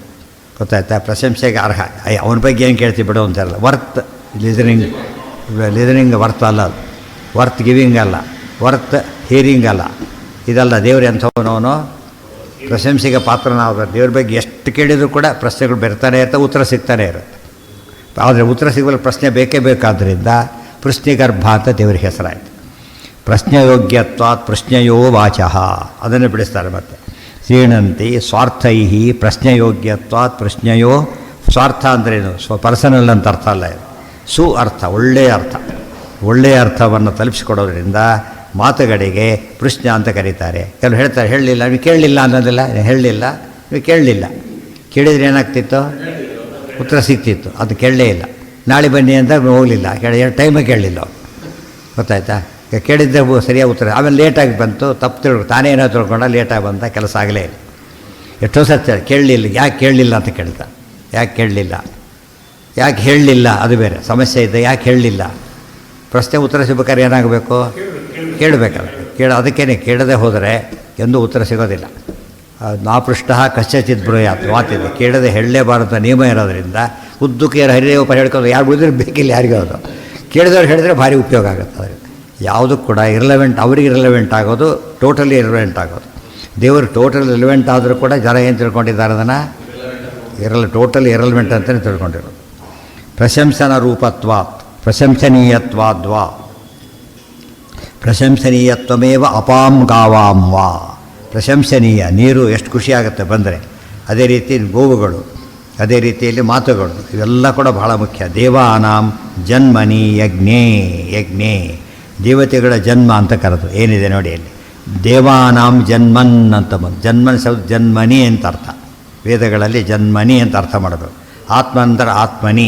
ಗೊತ್ತಾಯ್ತಾ? ಪ್ರಶಂಸೆಗೆ ಅರ್ಹ, ಅವನ ಬಗ್ಗೆ ಏನು ಕೇಳ್ತೀವಿ ಬಿಡು ಅಂತಾರಲ್ಲ. ವರ್ತ್ ಲಿಸನಿಂಗ್ ವರ್ತ್ ಅಲ್ಲ, ಅದು ವರ್ತ್ ಗಿವಿಂಗ್ ಅಲ್ಲ, ವರ್ತ್ ಹಿಯರಿಂಗ್ ಅಲ್ಲ, ಇದಲ್ಲ. ದೇವ್ರು ಎಂಥವನವನು ಪ್ರಶಂಸೆಗೆ ಪಾತ್ರನಾಗ. ದೇವ್ರ ಬಗ್ಗೆ ಎಷ್ಟು ಕೇಳಿದರೂ ಕೂಡ ಪ್ರಶ್ನೆಗಳು ಬರ್ತಾನೆ ಇರ್ತವೆ, ಉತ್ತರ ಸಿಗ್ತಾನೆ ಇರುತ್ತೆ. ಆದರೆ ಉತ್ತರ ಸಿಗಲು ಪ್ರಶ್ನೆ ಬೇಕೇ ಬೇಕಾದ್ದರಿಂದ ಪ್ರಶ್ನೆಗರ್ಭ ಅಂತ ದೇವರಿಗೆ ಹೆಸರಾಯಿತು. ಪ್ರಶ್ನೆಯೋಗ್ಯತ್ವಾತ್ ಪ್ರಶ್ನೆಯೋ ವಾಚಃ, ಅದನ್ನು ಬಿಡಿಸ್ತಾರೆ ಮತ್ತೆ. ಶ್ರೀಣಂತಿ ಸ್ವಾರ್ಥೈ ಪ್ರಶ್ನೆಯೋಗ್ಯತ್ವಾತ್ ಪ್ರಶ್ನೆಯೋ. ಸ್ವಾರ್ಥ ಅಂದ್ರೇನು? ಪರ್ಸನಲ್ ಅಂತ ಅರ್ಥ ಅಲ್ಲ, ಇದು ಸು ಅರ್ಥ, ಒಳ್ಳೆಯ ಅರ್ಥ. ಒಳ್ಳೆಯ ಅರ್ಥವನ್ನು ತಲುಪಿಸಿಕೊಡೋದ್ರಿಂದ ಮಾತುಗಳಿಗೆ ಪ್ರಶ್ನೆ ಅಂತ ಕರೀತಾರೆ. ಕೆಲವು ಹೇಳ್ತಾರೆ ಹೇಳಲಿಲ್ಲ, ನೀವು ಕೇಳಲಿಲ್ಲ ಅನ್ನೋದಿಲ್ಲ. ಹೇಳಲಿಲ್ಲ, ನೀವು ಕೇಳಲಿಲ್ಲ. ಕೇಳಿದರೆ ಏನಾಗ್ತಿತ್ತು? ಉತ್ತರ ಸಿಗ್ತಿತ್ತು. ಅದು ಕೇಳಲೇ ಇಲ್ಲ. ನಾಳೆ ಬನ್ನಿ ಅಂತ ಹೋಗಲಿಲ್ಲ, ಟೈಮಿಗೆ ಕೇಳಲಿಲ್ಲ, ಗೊತ್ತಾಯ್ತಾ? ಕೇಳಿದ್ದೆ ಸರಿಯಾಗಿ ಉತ್ತರ. ಆಮೇಲೆ ಲೇಟಾಗಿ ಬಂತು, ತಪ್ಪು ತಾನೇ ಏನೋ ತಿಳ್ಕೊಂಡ, ಲೇಟಾಗಿ ಬಂದ, ಕೆಲಸ ಆಗಲೇ ಇಲ್ಲ. ಎಷ್ಟೋ ಸರ್ತಿ ಕೇಳಲಿಲ್ಲ, ಯಾಕೆ ಕೇಳಲಿಲ್ಲ ಅಂತ ಕೇಳ್ತಾ. ಯಾಕೆ ಕೇಳಲಿಲ್ಲ, ಯಾಕೆ ಹೇಳಲಿಲ್ಲ, ಅದು ಬೇರೆ ಸಮಸ್ಯೆ ಇದೆ. ಯಾಕೆ ಹೇಳಲಿಲ್ಲ? ಪ್ರಶ್ನೆ ಉತ್ತರ ಸಿಗ್ಬೇಕಾದ್ರೆ ಏನಾಗಬೇಕು? ಕೇಳಬೇಕಲ್ಲ. ಅದಕ್ಕೇನೆ ಕೇಳದೆ ಹೋದರೆ ಎಂದೂ ಉತ್ತರ ಸಿಗೋದಿಲ್ಲ. ನಾಪೃಷ್ಟ ಕಶ್ಚಿತ್ ಬ್ರೂಯಾತ್ ಮಾತಿದೆ. ಕೇಳದೆ ಹೇಳಲೇಬಾರದು ನಿಯಮ ಇರೋದ್ರಿಂದ ಉದ್ದಕ್ಕೆ ಹರಿದೇವಪ್ಪ ಹೇಳ್ಕೊಂಡು ಯಾರು ಬಿಡಿದ್ರೆ ಬೇಕಿಲ್ಲ ಯಾರಿಗೂ. ಅದು ಕೇಳಿದವ್ರು ಹೇಳಿದ್ರೆ ಭಾರಿ ಉಪಯೋಗ ಆಗುತ್ತೆ. ಅದರಿಂದ ಯಾವುದೂ ಕೂಡ ಇರ್ಲೆವೆಂಟ್, ಅವ್ರಿಗೆ ಇರ್ಲೆವೆಂಟ್ ಆಗೋದು, ಟೋಟಲಿ ಇರ್ಲೆವೆಂಟ್ ಆಗೋದು. ದೇವರು ಟೋಟಲ್ ರಿಲೆವೆಂಟ್ ಆದರೂ ಕೂಡ ಜನ ಏನು ತಿಳ್ಕೊಂಡಿದ್ದಾರೆ? ಅದನ್ನು ಟೋಟಲಿ ಇರ್ರೆಲೆವೆಂಟ್ ಅಂತಲೇ ತಿಳ್ಕೊಂಡಿರೋದು. ಪ್ರಶಂಸನ ರೂಪತ್ವಾತ್ ಪ್ರಶಂಸನೀಯತ್ವಾದ್ವಾ. ಪ್ರಶಂಸನೀಯತ್ವಮೇವ ಅಪಾಂ ಗಾವಾಂ ವಾ. ಪ್ರಶಂಸನೀಯ, ನೀರು ಎಷ್ಟು ಖುಷಿಯಾಗುತ್ತೆ ಬಂದರೆ, ಅದೇ ರೀತಿ ಗೋವುಗಳು, ಅದೇ ರೀತಿಯಲ್ಲಿ ಮಾತುಗಳು, ಇವೆಲ್ಲ ಕೂಡ ಬಹಳ ಮುಖ್ಯ. ದೇವಾನಾಂ ಜನ್ಮನಿ ಯಜ್ಞೇ. ಯಜ್ಞೇ ದೇವತೆಗಳ ಜನ್ಮ ಅಂತ ಕರೆದು ಏನಿದೆ ನೋಡಿ ಅಲ್ಲಿ. ದೇವಾನಾಂ ಜನ್ಮನ್ ಅಂತ ಬಂದು, ಜನ್ಮನ್ ಶಬ್ದ ಜನ್ಮನಿ ಅಂತ ಅರ್ಥ. ವೇದಗಳಲ್ಲಿ ಜನ್ಮನಿ ಅಂತ ಅರ್ಥ ಮಾಡಬೇಕು. ಆತ್ಮ ಅಂದರೆ ಆತ್ಮನಿ,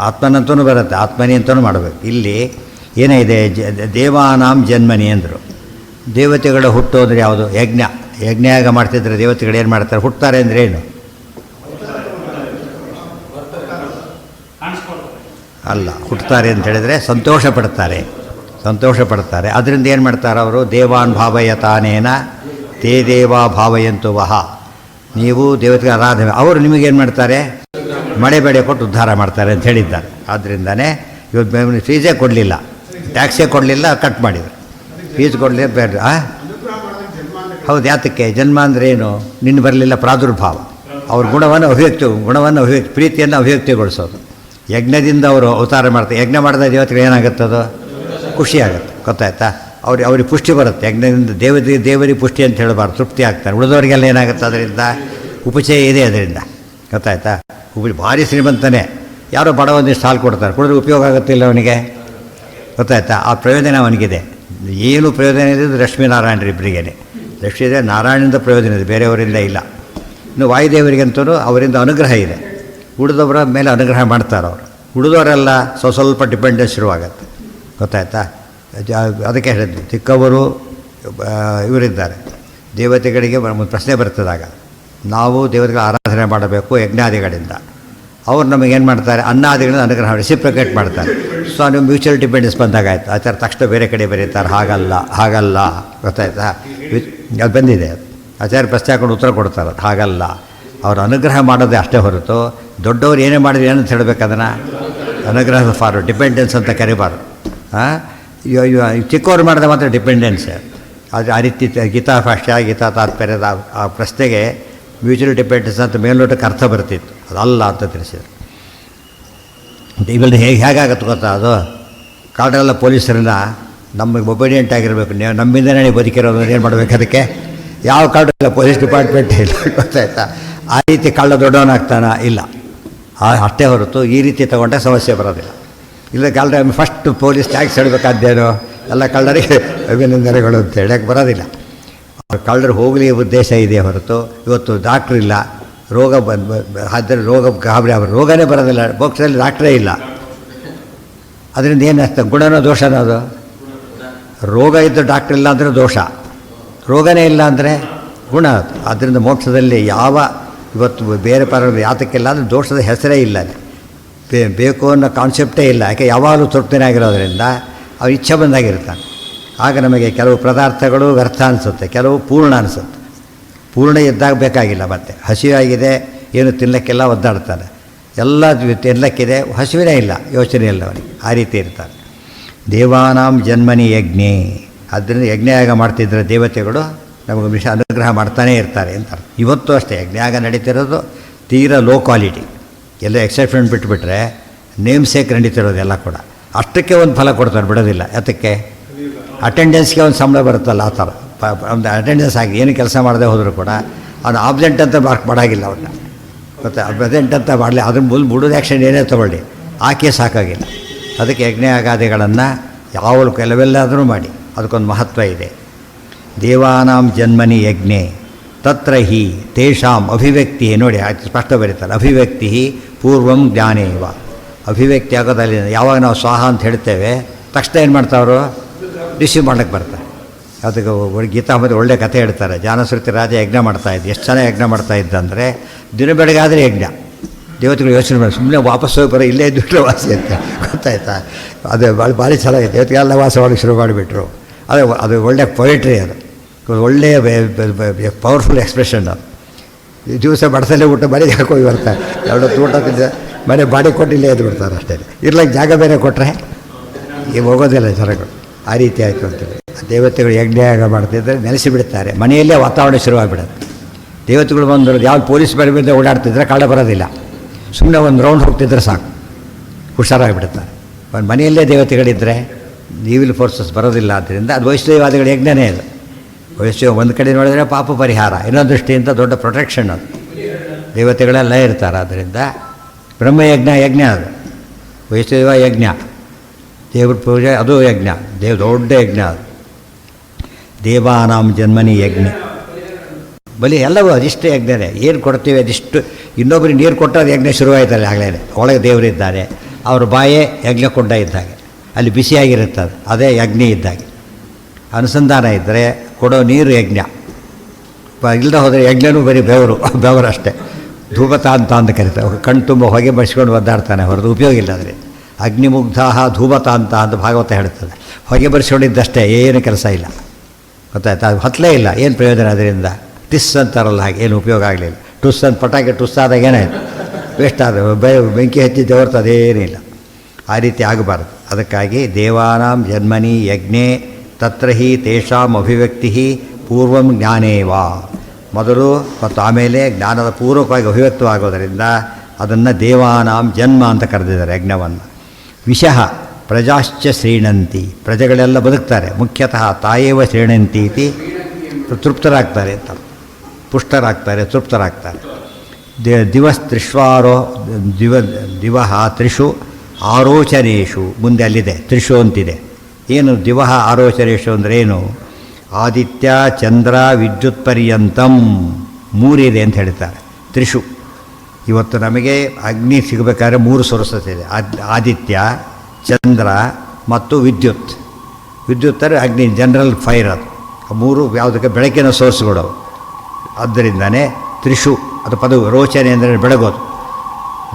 ಆತ್ಮನಂತೂ ಬರುತ್ತೆ, ಆತ್ಮನಿ ಅಂತಲೂ ಮಾಡಬೇಕು. ಇಲ್ಲಿ ಏನಿದೆ? ದೇವಾನಾಂ ಜನ್ಮನಿ ಅಂದರು. ದೇವತೆಗಳ ಹುಟ್ಟು ಅಂದರೆ ಯಾವುದು? ಯಜ್ಞ. ಯಜ್ಞಯಾಗ ಮಾಡ್ತಿದ್ರೆ ದೇವತೆಗಳು ಏನು ಮಾಡ್ತಾರೆ? ಹುಟ್ಟುತ್ತಾರೆ ಅಂದರೆ ಏನು? ಅಲ್ಲ, ಹುಟ್ಟುತ್ತಾರೆ ಅಂತ ಹೇಳಿದರೆ ಸಂತೋಷ ಪಡ್ತಾರೆ, ಸಂತೋಷ ಪಡ್ತಾರೆ. ಅದರಿಂದ ಏನು ಮಾಡ್ತಾರೆ ಅವರು? ದೇವಾನ್ ಭಾವಯತಾನೇನ ತೇ ದೇವಾ ಭಾವಯಂತು ವಹ. ನೀವು ದೇವತೆಗೆ ಆರಾಧನೆ, ಅವರು ನಿಮಗೇನು ಮಾಡ್ತಾರೆ? ಮಳೆ ಬೆಳೆ ಕೊಟ್ಟು ಉದ್ಧಾರ ಮಾಡ್ತಾರೆ ಅಂತ ಹೇಳಿದ್ದಾರೆ. ಆದ್ದರಿಂದನೇ ಇವತ್ತು ಫೀಸೇ ಕೊಡಲಿಲ್ಲ, ಟ್ಯಾಕ್ಸೇ ಕೊಡಲಿಲ್ಲ, ಕಟ್ ಮಾಡಿದರು. ಫೀಸ್ ಕೊಡಲಿಲ್ಲ, ಬೇಡ. ಹೌದು, ಯಾತಕ್ಕೆ? ಜನ್ಮ ಅಂದರೆ ಏನು? ನಿನ್ನ ಬರಲಿಲ್ಲ, ಪ್ರಾದುರ್ಭಾವ. ಅವ್ರ ಗುಣವನ್ನು ಅಭಿವ್ಯಕ್ತಿ, ಪ್ರೀತಿಯನ್ನು ಅಭಿವ್ಯಕ್ತಿಗೊಳಿಸೋದು. ಯಜ್ಞದಿಂದ ಅವರು ಅವತಾರ ಮಾಡ್ತಾರೆ. ಯಜ್ಞ ಮಾಡಿದ ದೇವತೆಗಳು ಏನಾಗುತ್ತದೋ? ಖುಷಿಯಾಗುತ್ತೆ, ಗೊತ್ತಾಯ್ತಾ? ಅವ್ರಿಗೆ ಪುಷ್ಟಿ ಬರುತ್ತೆ. ಯಜ್ಞದಿಂದ ದೇವರಿಗೆ ಪುಷ್ಟಿ ಅಂತ ಹೇಳಬಾರ್ದು, ತೃಪ್ತಿ ಆಗ್ತಾರೆ. ಉಳಿದವರಿಗೆಲ್ಲ ಏನಾಗುತ್ತೆ? ಅದರಿಂದ ಉಪಚಯ ಇದೆ, ಅದರಿಂದ ಗೊತ್ತಾಯ್ತಾ? ಭಾರಿ ಶ್ರೀಮಂತನೇ, ಯಾರೋ ಬಡ ಒಂದಿಷ್ಟು ಹಾಲು ಕೊಡ್ತಾರೆ, ಕುಡಿದ್ರೆ ಉಪಯೋಗ ಆಗುತ್ತಿಲ್ಲ ಅವನಿಗೆ, ಗೊತ್ತಾಯ್ತಾ? ಆ ಪ್ರಯೋಜನ ಅವನಿಗಿದೆ. ಏನು ಪ್ರಯೋಜನ ಇದೆ? ಲಕ್ಷ್ಮೀನಾರಾಯಣರಿಬ್ಬರಿಗೇನೆ. ಲಕ್ಷ್ಮೀದೇವಿ ನಾರಾಯಣದಿಂದ ಪ್ರಯೋಜನ ಇದೆ, ಬೇರೆಯವರಿಂದ ಇಲ್ಲ. ಇನ್ನು ವಾಯುದೇವರಿಗಂತೂ ಅವರಿಂದ ಅನುಗ್ರಹ ಇದೆ, ಉಳಿದವರ ಮೇಲೆ ಅನುಗ್ರಹ ಮಾಡ್ತಾರೆ ಅವರು. ಉಳಿದವರೆಲ್ಲ ಸ್ವಲ್ಪ ಡಿಪೆಂಡೆನ್ಸ್ ಶುರುವಾಗತ್ತೆ, ಗೊತ್ತಾಯ್ತಾ? ಅದಕ್ಕೆ ಹೇಳಿದ್ದು, ಚಿಕ್ಕವರು ಇವರಿದ್ದಾರೆ. ದೇವತೆಗಳಿಗೆ ಒಂದು ಪ್ರಶ್ನೆ ಬರ್ತದಾಗ ನಾವು ದೇವತೆಗಳ ಆರಾಧನೆ ಮಾಡಬೇಕು ಯಜ್ಞಾದಿಗಳಿಂದ. ಅವ್ರು ನಮಗೇನು ಮಾಡ್ತಾರೆ? ಅನ್ನಾದಿಗಳಿಂದ ಅನುಗ್ರಹ ರೆಸಿಪ್ರಿಕೇಟ್ ಮಾಡ್ತಾರೆ. ಸೊ ನೀವು ಮ್ಯೂಚುವಲ್ ಡಿಪೆಂಡೆನ್ಸ್ ಬಂದಾಗಾಯ್ತು. ಆಚಾರ ತಕ್ಷಣ ಬೇರೆ ಕಡೆ ಬರೀತಾರೆ, ಹಾಗಲ್ಲ, ಗೊತ್ತಾಯ್ತಾ? ಅದು ಬಂದಿದೆ. ಆಚಾರ್ಯ ಪ್ರಶ್ನೆ ಹಾಕೊಂಡು ಉತ್ತರ ಕೊಡ್ತಾರೆ, ಅದು ಹಾಗಲ್ಲ. ಅವ್ರು ಅನುಗ್ರಹ ಮಾಡೋದೇ ಅಷ್ಟೇ ಹೊರತು ದೊಡ್ಡವ್ರು ಏನೇ ಮಾಡಿದ್ರು ಏನಂತ ಹೇಳಬೇಕು? ಅದನ್ನು ಅನುಗ್ರಹದ ಫಾರ್ ಡಿಪೆಂಡೆನ್ಸ್ ಅಂತ ಕರಿಬಾರ್ದು. ಚಿಕ್ಕವ್ರು ಮಾಡಿದ ಮಾತ್ರ ಡಿಪೆಂಡೆನ್ಸ್. ಅದು ಆ ರೀತಿ ಗೀತಾ ಭಾಷ್ಯ, ಗೀತಾ ತಾತ್ಪರ್ಯದ ಆ ಪ್ರಶ್ನೆಗೆ ಮ್ಯೂಚುವಲ್ ಡಿಪೆಂಡೆನ್ಸ್ ಅಂತ ಮೇಲ್ನೋಟಕ್ಕೆ ಅರ್ಥ ಬರ್ತಿತ್ತು, ಅದಲ್ಲ ಅಂತ ತಿಳಿಸಿದ್ರು. ಇವೆಲ್ಲ ಹೇಗಾಗತ್ತೆ ಗೊತ್ತಾ, ಅದು ಕಾಡಲ್ಲ ಪೊಲೀಸರನ್ನ ನಮಗೆ ಒಬಿಡಿಯೆಂಟ್ ಆಗಿರಬೇಕು, ನಮ್ಮಿಂದನೇ ನೀವು ಬದುಕಿರೋದು, ಏನು ಮಾಡಬೇಕು ಅದಕ್ಕೆ? ಯಾವ ಕಾಡಲ್ಲ ಪೊಲೀಸ್ ಡಿಪಾರ್ಟ್ಮೆಂಟ್ ಇಲ್ಲ, ಗೊತ್ತಾಯ್ತಾ? ಆ ರೀತಿ ಕಳ್ಳ ದೊಡ್ಡವನಾಗ್ತಾನ? ಇಲ್ಲ. ಅಷ್ಟೇ ಹೊರತು ಈ ರೀತಿ ತೊಗೊಂಡ್ರೆ ಸಮಸ್ಯೆ ಬರೋದಿಲ್ಲ. ಇಲ್ಲ ಕಳ್ಳ ಫಸ್ಟ್ ಪೊಲೀಸ್ ಟ್ಯಾಕ್ಸ್ ಹೇಳಬೇಕಾದ್ದೇನೋ, ಎಲ್ಲ ಕಳ್ಳರಿಗೆ ಅಭಿನಂದನೆಗಳು ಅಂತ ಹೇಳಕ್ಕೆ ಬರೋದಿಲ್ಲ. ಅವ್ರು ಕಳ್ಳರು ಹೋಗಲಿ ಉದ್ದೇಶ ಇದೆ ಹೊರತು ಇವತ್ತು ಡಾಕ್ಟ್ರ್ ಇಲ್ಲ, ರೋಗ ಆದರೆ ರೋಗ ಗಾಬರಿ ಅವರು ರೋಗನೇ ಬರೋದಿಲ್ಲ, ಮೋಕ್ಷದಲ್ಲಿ ಡಾಕ್ಟ್ರೇ ಇಲ್ಲ. ಅದರಿಂದ ಏನಾಗ್ತದೆ? ಗುಣನೋ ದೋಷನೋ ಅದು? ರೋಗ ಇದ್ದು ಡಾಕ್ಟ್ರ್ ಇಲ್ಲ ಅಂದರೆ ದೋಷ, ರೋಗನೇ ಇಲ್ಲ ಅಂದರೆ ಗುಣ. ಅದರಿಂದ ಮೋಕ್ಷದಲ್ಲಿ ಯಾವ ಇವತ್ತು ಬೇರೆ ಪರ ಯಾತಕ್ಕಿಲ್ಲ ಅಂದರೆ ದೋಷದ ಹೆಸರೇ ಇಲ್ಲ, ಅಲ್ಲಿ ಬೇಕು ಅನ್ನೋ ಕಾನ್ಸೆಪ್ಟೇ ಇಲ್ಲ. ಯಾಕೆ ಯಾವಾಗಲೂ ತೃಪ್ತಿನಾಗಿರೋದ್ರಿಂದ ಅವ್ರು ಇಚ್ಛೆ ಬಂದಾಗಿರ್ತಾನೆ. ಆಗ ನಮಗೆ ಕೆಲವು ಪದಾರ್ಥಗಳು ವ್ಯರ್ಥ ಅನಿಸುತ್ತೆ, ಕೆಲವು ಪೂರ್ಣ ಅನಿಸುತ್ತೆ. ಪೂರ್ಣ ಇದ್ದಾಗ ಬೇಕಾಗಿಲ್ಲ, ಮತ್ತು ಹಸಿವಾಗಿದೆ ಏನು ತಿನ್ನಕ್ಕೆಲ್ಲ ಒದ್ದಾಡ್ತಾನೆ, ಎಲ್ಲ ತಿನ್ನಕ್ಕಿದೆ ಹಸಿವಿನೇ ಇಲ್ಲ, ಯೋಚನೆ ಇಲ್ಲ ಅವನಿಗೆ. ಆ ರೀತಿ ಇರ್ತಾರೆ. ದೇವಾನಾಂ ಜನ್ಮನಿ ಯಜ್ಞೆ, ಆದ್ದರಿಂದ ಯಜ್ಞಯಾಗ ಮಾಡ್ತಿದ್ದರೆ ದೇವತೆಗಳು ನಮಗೆ ವಿಷಯ ಅನುಗ್ರಹ ಮಾಡ್ತಾನೇ ಇರ್ತಾರೆ ಅಂತಾರೆ. ಇವತ್ತು ಅಷ್ಟೇ ಯಜ್ಞಯಾಗ ನಡೀತಿರೋದು ತೀರಾ ಲೋ ಕ್ವಾಲಿಟಿ. ಎಲ್ಲ ಎಕ್ಸೆಪ್ಷನ್ ಬಿಟ್ಟುಬಿಟ್ರೆ ನೇಮ್ ಸೇಕ್ ನಡೀತಿರೋದು ಎಲ್ಲ ಕೂಡ ಅಷ್ಟಕ್ಕೆ ಒಂದು ಫಲ ಕೊಡ್ತಾರೆ, ಬಿಡೋದಿಲ್ಲ. ಯಾತಕ್ಕೆ? ಅಟೆಂಡೆನ್ಸ್ಗೆ ಒಂದು ಸಂಬಳ ಬರುತ್ತಲ್ಲ, ಆ ಥರ ಒಂದು ಅಟೆಂಡೆನ್ಸ್ ಆಗಿ ಏನು ಕೆಲಸ ಮಾಡದೆ ಹೋದರೂ ಕೂಡ ಅವನು ಆಬ್ಸೆಂಟ್ ಅಂತ ಮಾರ್ಕ್ ಮಾಡೋಂಗಿಲ್ಲ ಅವನ್ನ, ಮತ್ತು ಪ್ರೆಸೆಂಟ್ ಅಂತ ಮಾಡಲಿ, ಅದನ್ನು ಬಿಡೋದು ಆ್ಯಕ್ಷನ್ ಏನೇ ತೊಗೊಳ್ಳಿ ಆಕೆ ಸಾಕಾಗಿಲ್ಲ. ಅದಕ್ಕೆ ಯಜ್ಞಯಾಗಾದಿಗಳನ್ನು ಯಾವಳು ಕೆಲವೆಲ್ಲಾದರೂ ಮಾಡಿ, ಅದಕ್ಕೊಂದು ಮಹತ್ವ ಇದೆ. ದೇವಾನಾಂ ಜನ್ಮನಿ ಯಜ್ಞೆ ತತ್ರ ಹಿ ತೇಷಾಂ ಅಭಿವ್ಯಕ್ತಿ, ನೋಡಿ ಸ್ಪಷ್ಟ ಬರೀತಾರೆ, ಅಭಿವ್ಯಕ್ತಿ ಪೂರ್ವಂ ಜ್ಞಾನೇವ. ಅಭಿವ್ಯಕ್ತಿ ಆಗೋದಲ್ಲಿ ಯಾವಾಗ ನಾವು ಸ್ವಾಹ ಅಂತ ಹೇಳ್ತೇವೆ ತಕ್ಷಣ ಏನು ಮಾಡ್ತಾವರು? ರಿಸೀವ್ ಮಾಡ್ಲಿಕ್ಕೆ ಬರ್ತಾರೆ. ಅದಕ್ಕೆ ಗೀತಾ ಮತ್ತು ಒಳ್ಳೆ ಕಥೆ ಹೇಳ್ತಾರೆ. ಜಾನಶ್ರುತಿ ರಾಜ ಯಜ್ಞ ಮಾಡ್ತಾಯಿದ್ದ, ಎಷ್ಟು ಚೆನ್ನಾಗಿ ಯಜ್ಞ ಮಾಡ್ತಾಯಿದ್ದ ಅಂದರೆ ದಿನ ಬೆಳಗಾದರೆ ಯಜ್ಞ. ದೇವತೆಗಳು ಯೋಚನೆ ಮಾಡಿ ಸುಮ್ಮನೆ ವಾಪಸ್ ಹೋಗಿ ಬರೋ, ಇಲ್ಲೇ ಇದ್ಬಿಟ್ರೆ ವಾಸಿ ಅಂತ, ಗೊತ್ತಾಯ್ತಾ? ಅದು ಭಾರಿ ಚೆನ್ನಾಗಿದೆ. ದೇವತೆಗೆಲ್ಲ ವಾಸ ಮಾಡಿ ಶುರು ಮಾಡಿಬಿಟ್ರು. ಅದು ಒಳ್ಳೆಯ ಪೊಯಿಟ್ರಿ, ಅದು ಒಳ್ಳೆಯ ಪವರ್ಫುಲ್ ಎಕ್ಸ್ಪ್ರೆಷನ್. ಅದು ದಿವಸ ಬಡಸಲ್ಲೇ ಊಟ ಮನೆಗೆ ಹಾಕೋಗಿ ಬರ್ತಾರೆ, ಎರಡು ಊಟ ತಿಂದ ಮನೆ ಬಾಡಿ ಕೊಟ್ಟು ಇಲ್ಲೇ ಎದ್ದು ಬಿಡ್ತಾರೆ ಅಷ್ಟೇ. ಇರ್ಲಿಕ್ಕೆ ಜಾಗ ಬೇರೆ ಕೊಟ್ಟರೆ ಈಗ ಹೋಗೋದಿಲ್ಲ ಜನಗಳು. ಆ ರೀತಿ ಆಯಿತು ಅಂತೇಳಿ ದೇವತೆಗಳು ಯಜ್ಞಯಾಗ ಮಾಡ್ತಿದ್ದರೆ ನೆಲೆಸಿ ಬಿಡ್ತಾರೆ, ಮನೆಯಲ್ಲೇ ವಾತಾವರಣ ಶುರುವಾಗಿಬಿಡುತ್ತೆ. ದೇವತೆಗಳು ಬಂದರು ಯಾವ ಪೊಲೀಸ್ ಬೇರೆ ಮೇಲೆ ಓಡಾಡ್ತಿದ್ರೆ ಕಾಳ ಬರೋದಿಲ್ಲ, ಸುಮ್ಮನೆ ಒಂದು ರೌಂಡ್ ಹೋಗ್ತಿದ್ರೆ ಸಾಕು, ಹುಷಾರಾಗಿಬಿಡುತ್ತಾರೆ. ಒಂದು ಮನೆಯಲ್ಲೇ ದೇವತೆಗಳಿದ್ದರೆ ಈವಿಲ್ ಫೋರ್ಸಸ್ ಬರೋದಿಲ್ಲ. ಆದ್ದರಿಂದ ಅದು ವೈಷ್ಣವವಾದಿಗಳ ಯಜ್ಞನೇ ಅದು. ವೈಷ್ಣವ ಒಂದು ಕಡೆ ನೋಡಿದರೆ ಪಾಪ ಪರಿಹಾರ, ಇನ್ನೊಂದು ದೃಷ್ಟಿಯಿಂದ ದೊಡ್ಡ ಪ್ರೊಟೆಕ್ಷನ್. ಅದು ದೇವತೆಗಳೆಲ್ಲ ಇರ್ತಾರೆ. ಆದ್ದರಿಂದ ಬ್ರಹ್ಮಯಜ್ಞ ಯಜ್ಞ, ಅದು ವೈಷ್ಣವ ಯಜ್ಞ, ದೇವ್ರ ಪೂಜೆ ಅದು ಯಜ್ಞ, ದೊಡ್ಡ ಯಜ್ಞ ಅದು. ದೇವಾನಾಂ ಜನ್ಮನಿ ಯಜ್ಞ ಬಲಿ ಎಲ್ಲವೂ ಅದಿಷ್ಟು ಯಜ್ಞನೇ. ಏನು ಕೊಡ್ತೀವಿ ಅದಿಷ್ಟು. ಇನ್ನೊಬ್ಬರಿಗೆ ನೀರು ಕೊಟ್ಟರೆ ಯಜ್ಞ ಶುರುವಾಯ್ತಲ್ಲ, ಆಗಲೇ ಒಳಗೆ ದೇವರಿದ್ದಾರೆ, ಅವ್ರ ಬಾಯೇ ಯಜ್ಞ ಕೊಂಡ ಇದ್ದಾಗೆ, ಅಲ್ಲಿ ಬಿಸಿಯಾಗಿರುತ್ತದೆ, ಅದೇ ಯಜ್ಞ ಇದ್ದಾಗೆ. ಅನುಸಂಧಾನ ಇದ್ದರೆ ಕೊಡೋ ನೀರು ಯಜ್ಞ. ಇಲ್ಲದೆ ಹೋದರೆ ಯಜ್ಞನೂ ಬರೀ ಬೆವರು ಅಷ್ಟೇ. ಧೂಪತಾಂತ ಅಂತ ಕರೀತಾರೆ, ಕಣ್ಣು ತುಂಬ ಹೊಗೆ ಬಡಿಸ್ಕೊಂಡು ಒದ್ದಾಡ್ತಾನೆ ಹೊರತು ಉಪಯೋಗ ಇಲ್ಲ. ಆದರೆ ಅಗ್ನಿಮುಗ್ಧ ಧೂಪತಾಂತ ಅಂತ ಭಾಗವತ ಹೇಳ್ತದೆ. ಹೊಗೆ ಬರೆಸ್ಕೊಂಡಿದ್ದಷ್ಟೇ, ಏನು ಕೆಲಸ ಇಲ್ಲ, ಗೊತ್ತಾಯ್ತಾ? ಅದು ಹತ್ತಲೇ ಇಲ್ಲ, ಏನು ಪ್ರಯೋಜನ ಅದರಿಂದ? ಟಿಸ್ ಅಂತಾರಲ್ಲ, ಹಾಗೆ ಏನು ಉಪಯೋಗ ಆಗಲಿಲ್ಲ. ಟುಸ್ ಅಂತ ಪಟಾಕಿ ಟುಸ್ ಆದಾಗ ಏನಾಯಿತು? ವೇಸ್ಟ್ ಆದ, ಬೆಂಕಿ ಹಚ್ಚಿದ್ದೆ ಹೊರತು ಅದೇನಿಲ್ಲ. ಆ ರೀತಿ ಆಗಬಾರ್ದು. ಅದಕ್ಕಾಗಿ ದೇವಾನಾಂ ಜನ್ಮನಿ ಯಜ್ಞೆ ತತ್ರ ಹಿ ತೇಷಾಂ ಅಭಿವ್ಯಕ್ತಿ ಪೂರ್ವಂ ಜ್ಞಾನೇವ. ಮೊದಲು ಮತ್ತು ಆಮೇಲೆ ಜ್ಞಾನದ ಪೂರ್ವಕವಾಗಿ ಅಭಿವ್ಯಕ್ತವಾಗೋದರಿಂದ ಅದನ್ನು ದೇವಾನಾಂ ಜನ್ಮ ಅಂತ ಕರೆದಿದ್ದಾರೆ ಯಜ್ಞವನ್ನು. ವಿಷಃ ಪ್ರಜಾಶ್ಚ ಶ್ರೀಣಂತಿ, ಪ್ರಜೆಗಳೆಲ್ಲ ಬದುಕ್ತಾರೆ. ಮುಖ್ಯತಃ ತಾಯೇವ ಶ್ರೀಣಂತಿ ಇತಿ, ತೃಪ್ತರಾಗ್ತಾರೆ ಅಂತ, ಪುಷ್ಟರಾಗ್ತಾರೆ, ತೃಪ್ತರಾಗ್ತಾರೆ. ದಿವಸ್ತ್ರಿಶ್ವಾರೋ ದಿವಹ ತ್ರಿಷು ಆರೋಚನೇಶು, ಮುಂದೆ ಅಲ್ಲಿದೆ ತ್ರಿಷು ಅಂತಿದೆ. ಏನು ದಿವಹ ಆರೋಚನೇಶು ಅಂದರೆ ಏನು? ಆದಿತ್ಯ ಚಂದ್ರ ವಿದ್ಯುತ್ ಪರ್ಯಂತಂ ಮೂರಿದೆ ಅಂತ ಹೇಳ್ತಾರೆ. ತ್ರಿಷು, ಇವತ್ತು ನಮಗೆ ಅಗ್ನಿ ಸಿಗಬೇಕಾದ್ರೆ 3 ಸೋರ್ಸಸ್ ಇದೆ. ಆದಿತ್ಯ, ಚಂದ್ರ ಮತ್ತು ವಿದ್ಯುತ್. ವಿದ್ಯುತ್ತರೆ ಅಗ್ನಿ, ಜನರಲ್ ಫೈರ್. ಅದು 3 ಯಾವುದಕ್ಕೆ ಬೆಳಕಿನ ಸೋರ್ಸ್ಗಳು. ಆದ್ದರಿಂದನೇ ತ್ರಿಷು, ಅದು ಪದವು ರೋಚನೆ ಅಂದರೆ ಬೆಳಗೋದು.